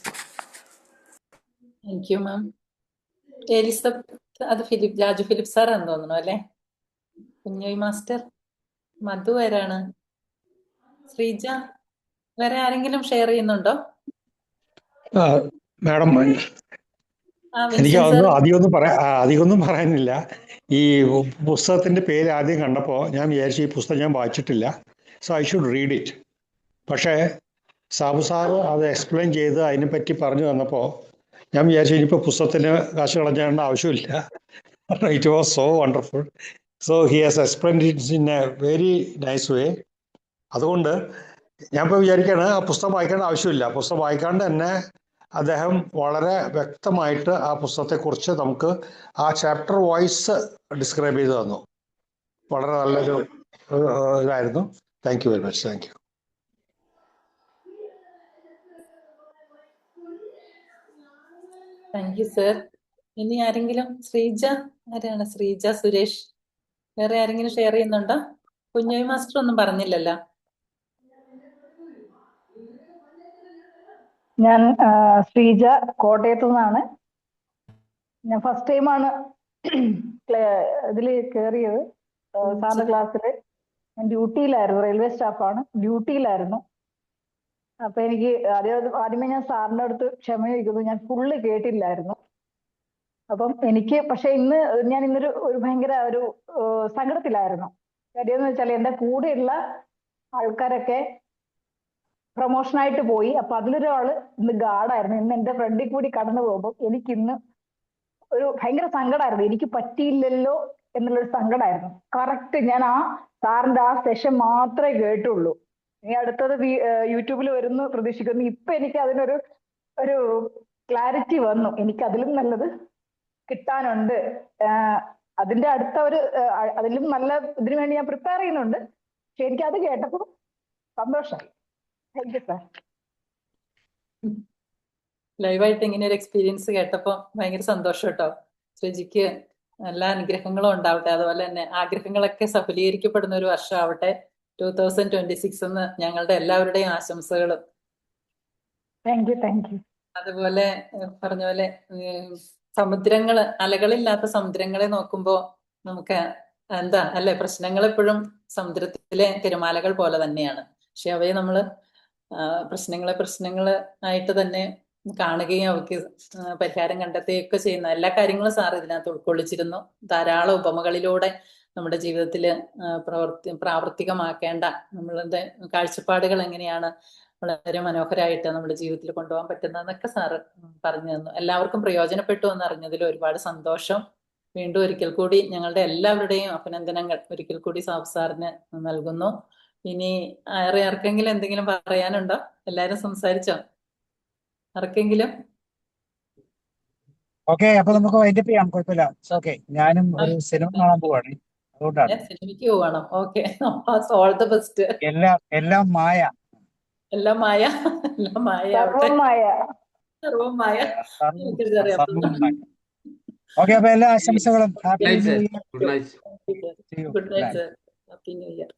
[SPEAKER 4] Thank you ma'am. Elizabeth, അത് രാജു ഫിലിപ്പ് സാറാന്ന് തോന്നുന്നു അല്ലേ? കുഞ്ഞോയ് മാസ്റ്റർ, മധു ആരാണ്? ശ്രീജ, വേറെ ആരെങ്കിലും ഷെയർ ചെയ്യുന്നുണ്ടോ?
[SPEAKER 13] മാഡം, എനിക്ക്
[SPEAKER 4] വിൻസെന്റ് സാർ.
[SPEAKER 13] അധികമൊന്നും പറയാനില്ല. ഈ പുസ്തകത്തിന്റെ പേര് ആദ്യം കണ്ടപ്പോൾ ഞാൻ വിചാരിച്ചു ഈ പുസ്തകം ഞാൻ വായിച്ചിട്ടില്ല, so I should read it. പക്ഷേ സാബു സാറ് അത് എക്സ്പ്ലെയിൻ ചെയ്ത് അതിനെപ്പറ്റി പറഞ്ഞു തന്നപ്പോൾ ഞാൻ വിചാരിച്ചു ഇനിയിപ്പോൾ പുസ്തകത്തിന് കാശ് കളഞ്ഞേണ്ട ആവശ്യമില്ല. It was so wonderful. So he has explained it in a very nice way. അതുകൊണ്ട് ഞാൻ ഇപ്പോൾ വിചാരിക്കുകയാണ് ആ പുസ്തകം വായിക്കേണ്ട ആവശ്യമില്ല. പുസ്തകം വായിക്കാണ്ട് തന്നെ അദ്ദേഹം വളരെ വ്യക്തമായിട്ട് ആ പുസ്തകത്തെക്കുറിച്ച് നമുക്ക് ആ ചാപ്റ്റർ വൈസ് ഡിസ്ക്രൈബ് ചെയ്ത് തന്നു. വളരെ നല്ലൊരു ഇതായിരുന്നു. Thank you very much. Thank you.
[SPEAKER 4] Thank you sir. ഇനി ആരെങ്കിലും? ശ്രീജ ആരാണ്? ശ്രീജ സുരേഷ്, വേറെ ആരെങ്കിലും ഷെയർ ചെയ്യുന്നുണ്ടോ? കുഞ്ഞോയ് മാസ്റ്റർ ഒന്നും പറഞ്ഞില്ലല്ലോ.
[SPEAKER 22] ഞാൻ ശ്രീജ, കോട്ടയത്തു നിന്നാണ്. ഞാൻ ഫസ്റ്റ് ടൈമാണ് ഇതിൽ കയറിയത്. സാറിന്റെ ക്ലാസ്സിൽ ഞാൻ ഡ്യൂട്ടിയിലായിരുന്നു, റെയിൽവേ സ്റ്റാഫാണ്, ഡ്യൂട്ടിയിലായിരുന്നു. അപ്പൊ എനിക്ക് ആദ്യമേ ഞാൻ സാറിന്റെ അടുത്ത് ക്ഷമ ചോദിക്കുന്നു, ഞാൻ ഫുള്ള് കേട്ടില്ലായിരുന്നു. അപ്പം എനിക്ക് പക്ഷെ ഞാൻ ഇന്നൊരു ഭയങ്കര ഒരു സങ്കടത്തിലായിരുന്നു. കാര്യം എന്ന് വെച്ചാൽ എന്റെ കൂടെയുള്ള ആൾക്കാരൊക്കെ പ്രൊമോഷനായിട്ട് പോയി. അപ്പൊ അതിലൊരാള് ഇന്ന് ഗാർഡായിരുന്നു. ഇന്ന് എന്റെ ഫ്രണ്ടിൽ കൂടി കടന്നു പോകുമ്പോൾ എനിക്കിന്ന് ഒരു ഭയങ്കര സങ്കടമായിരുന്നു. എനിക്ക് പറ്റിയില്ലല്ലോ എന്നുള്ളൊരു സങ്കടമായിരുന്നു. കറക്റ്റ് ഞാൻ ആ സാറിന്റെ ആ സെഷൻ മാത്രമേ കേട്ടുള്ളൂ. ഇനി അടുത്തത് യൂട്യൂബിൽ വരുന്നു പ്രതീക്ഷിക്കുന്നു. ഇപ്പൊ എനിക്ക് അതിനൊരു ക്ലാരിറ്റി വന്നു. എനിക്ക് അതിലും നല്ലത് കിട്ടാനുണ്ട്. അതിന്റെ അടുത്ത അതിലും നല്ല ഇതിനു വേണ്ടി ഞാൻ പ്രിപ്പയർ ചെയ്യുന്നുണ്ട്. പക്ഷെ എനിക്ക് അത് കേട്ടപ്പോൾ സന്തോഷമായി. Thank you sir.
[SPEAKER 4] ലൈവായിട്ട് ഇങ്ങനെ ഒരു എക്സ്പീരിയൻസ് കേട്ടപ്പോൾ ഭയങ്കര സന്തോഷം കേട്ടോ. ശ്രീജിക്ക് എല്ലാ അനുഗ്രഹങ്ങളും ഉണ്ടാവട്ടെ. അതുപോലെ തന്നെ ആഗ്രഹങ്ങളൊക്കെ സഫലീകരിക്കപ്പെടുന്ന ഒരു വർഷം ആവട്ടെ 2026 എന്ന് ഞങ്ങളുടെ എല്ലാവരുടെയും ആശംസകളും.
[SPEAKER 22] Thank you. Thank you.
[SPEAKER 4] അതുപോലെ പറഞ്ഞ പോലെ സമുദ്രങ്ങള്, അലകളില്ലാത്ത സമുദ്രങ്ങളെ നോക്കുമ്പോൾ നമുക്ക് എന്താ അല്ലെ, പ്രശ്നങ്ങൾ എപ്പോഴും സമുദ്രത്തിലെ തിരമാലകൾ പോലെ തന്നെയാണ്. പക്ഷെ അവയെ നമ്മള് പ്രശ്നങ്ങള് ആയിട്ട് തന്നെ കാണുകയും അവയ്ക്ക് പരിഹാരം കണ്ടെത്തുകയൊക്കെ ചെയ്യുന്ന എല്ലാ കാര്യങ്ങളും സാർ ഇതിനകത്ത് ഉൾക്കൊള്ളിച്ചിരുന്നു. ധാരാളം ഉപമകളിലൂടെ നമ്മുടെ ജീവിതത്തിൽ പ്രാവർത്തികമാക്കേണ്ട നമ്മളുടെ കാഴ്ചപ്പാടുകൾ എങ്ങനെയാണ് വളരെ മനോഹരമായിട്ട് നമ്മുടെ ജീവിതത്തിൽ കൊണ്ടുപോകാൻ പറ്റുന്നതെന്നൊക്കെ സാറ് പറഞ്ഞു തന്നു. എല്ലാവർക്കും പ്രയോജനപ്പെട്ടു എന്നറിഞ്ഞതിൽ ഒരുപാട് സന്തോഷം. വീണ്ടും ഒരിക്കൽ കൂടി ഞങ്ങളുടെ എല്ലാവരുടെയും അഭിനന്ദനങ്ങൾ ഒരിക്കൽ കൂടി സാബു സാറിന് നൽകുന്നു. ഇനി ആർക്കെങ്കിലും എന്തെങ്കിലും പറയാനുണ്ടോ? എല്ലാരും സംസാരിച്ചോ? ആർക്കെങ്കിലും?
[SPEAKER 23] ഓക്കെ, അപ്പൊ നമുക്ക് വൈൻഡപ്പ് ചെയ്യാം. കുഴപ്പമില്ല. ഓക്കെ, ഞാനും ഒരു സിനിമ കാണാൻ പോവാണ്, അതുകൊണ്ടാണ്.
[SPEAKER 4] സിനിമയ്ക്ക് പോവാണോ? Okay, all the best.
[SPEAKER 23] എല്ലാം മായ.
[SPEAKER 4] എല്ലാം മായ, എല്ലാം മായ ആവട്ടെ. സർവം മായ.
[SPEAKER 23] ഓക്കെ, അപ്പൊ എല്ലാ ആശംസകളും. Happy new year.
[SPEAKER 4] Good night sir. Happy new year.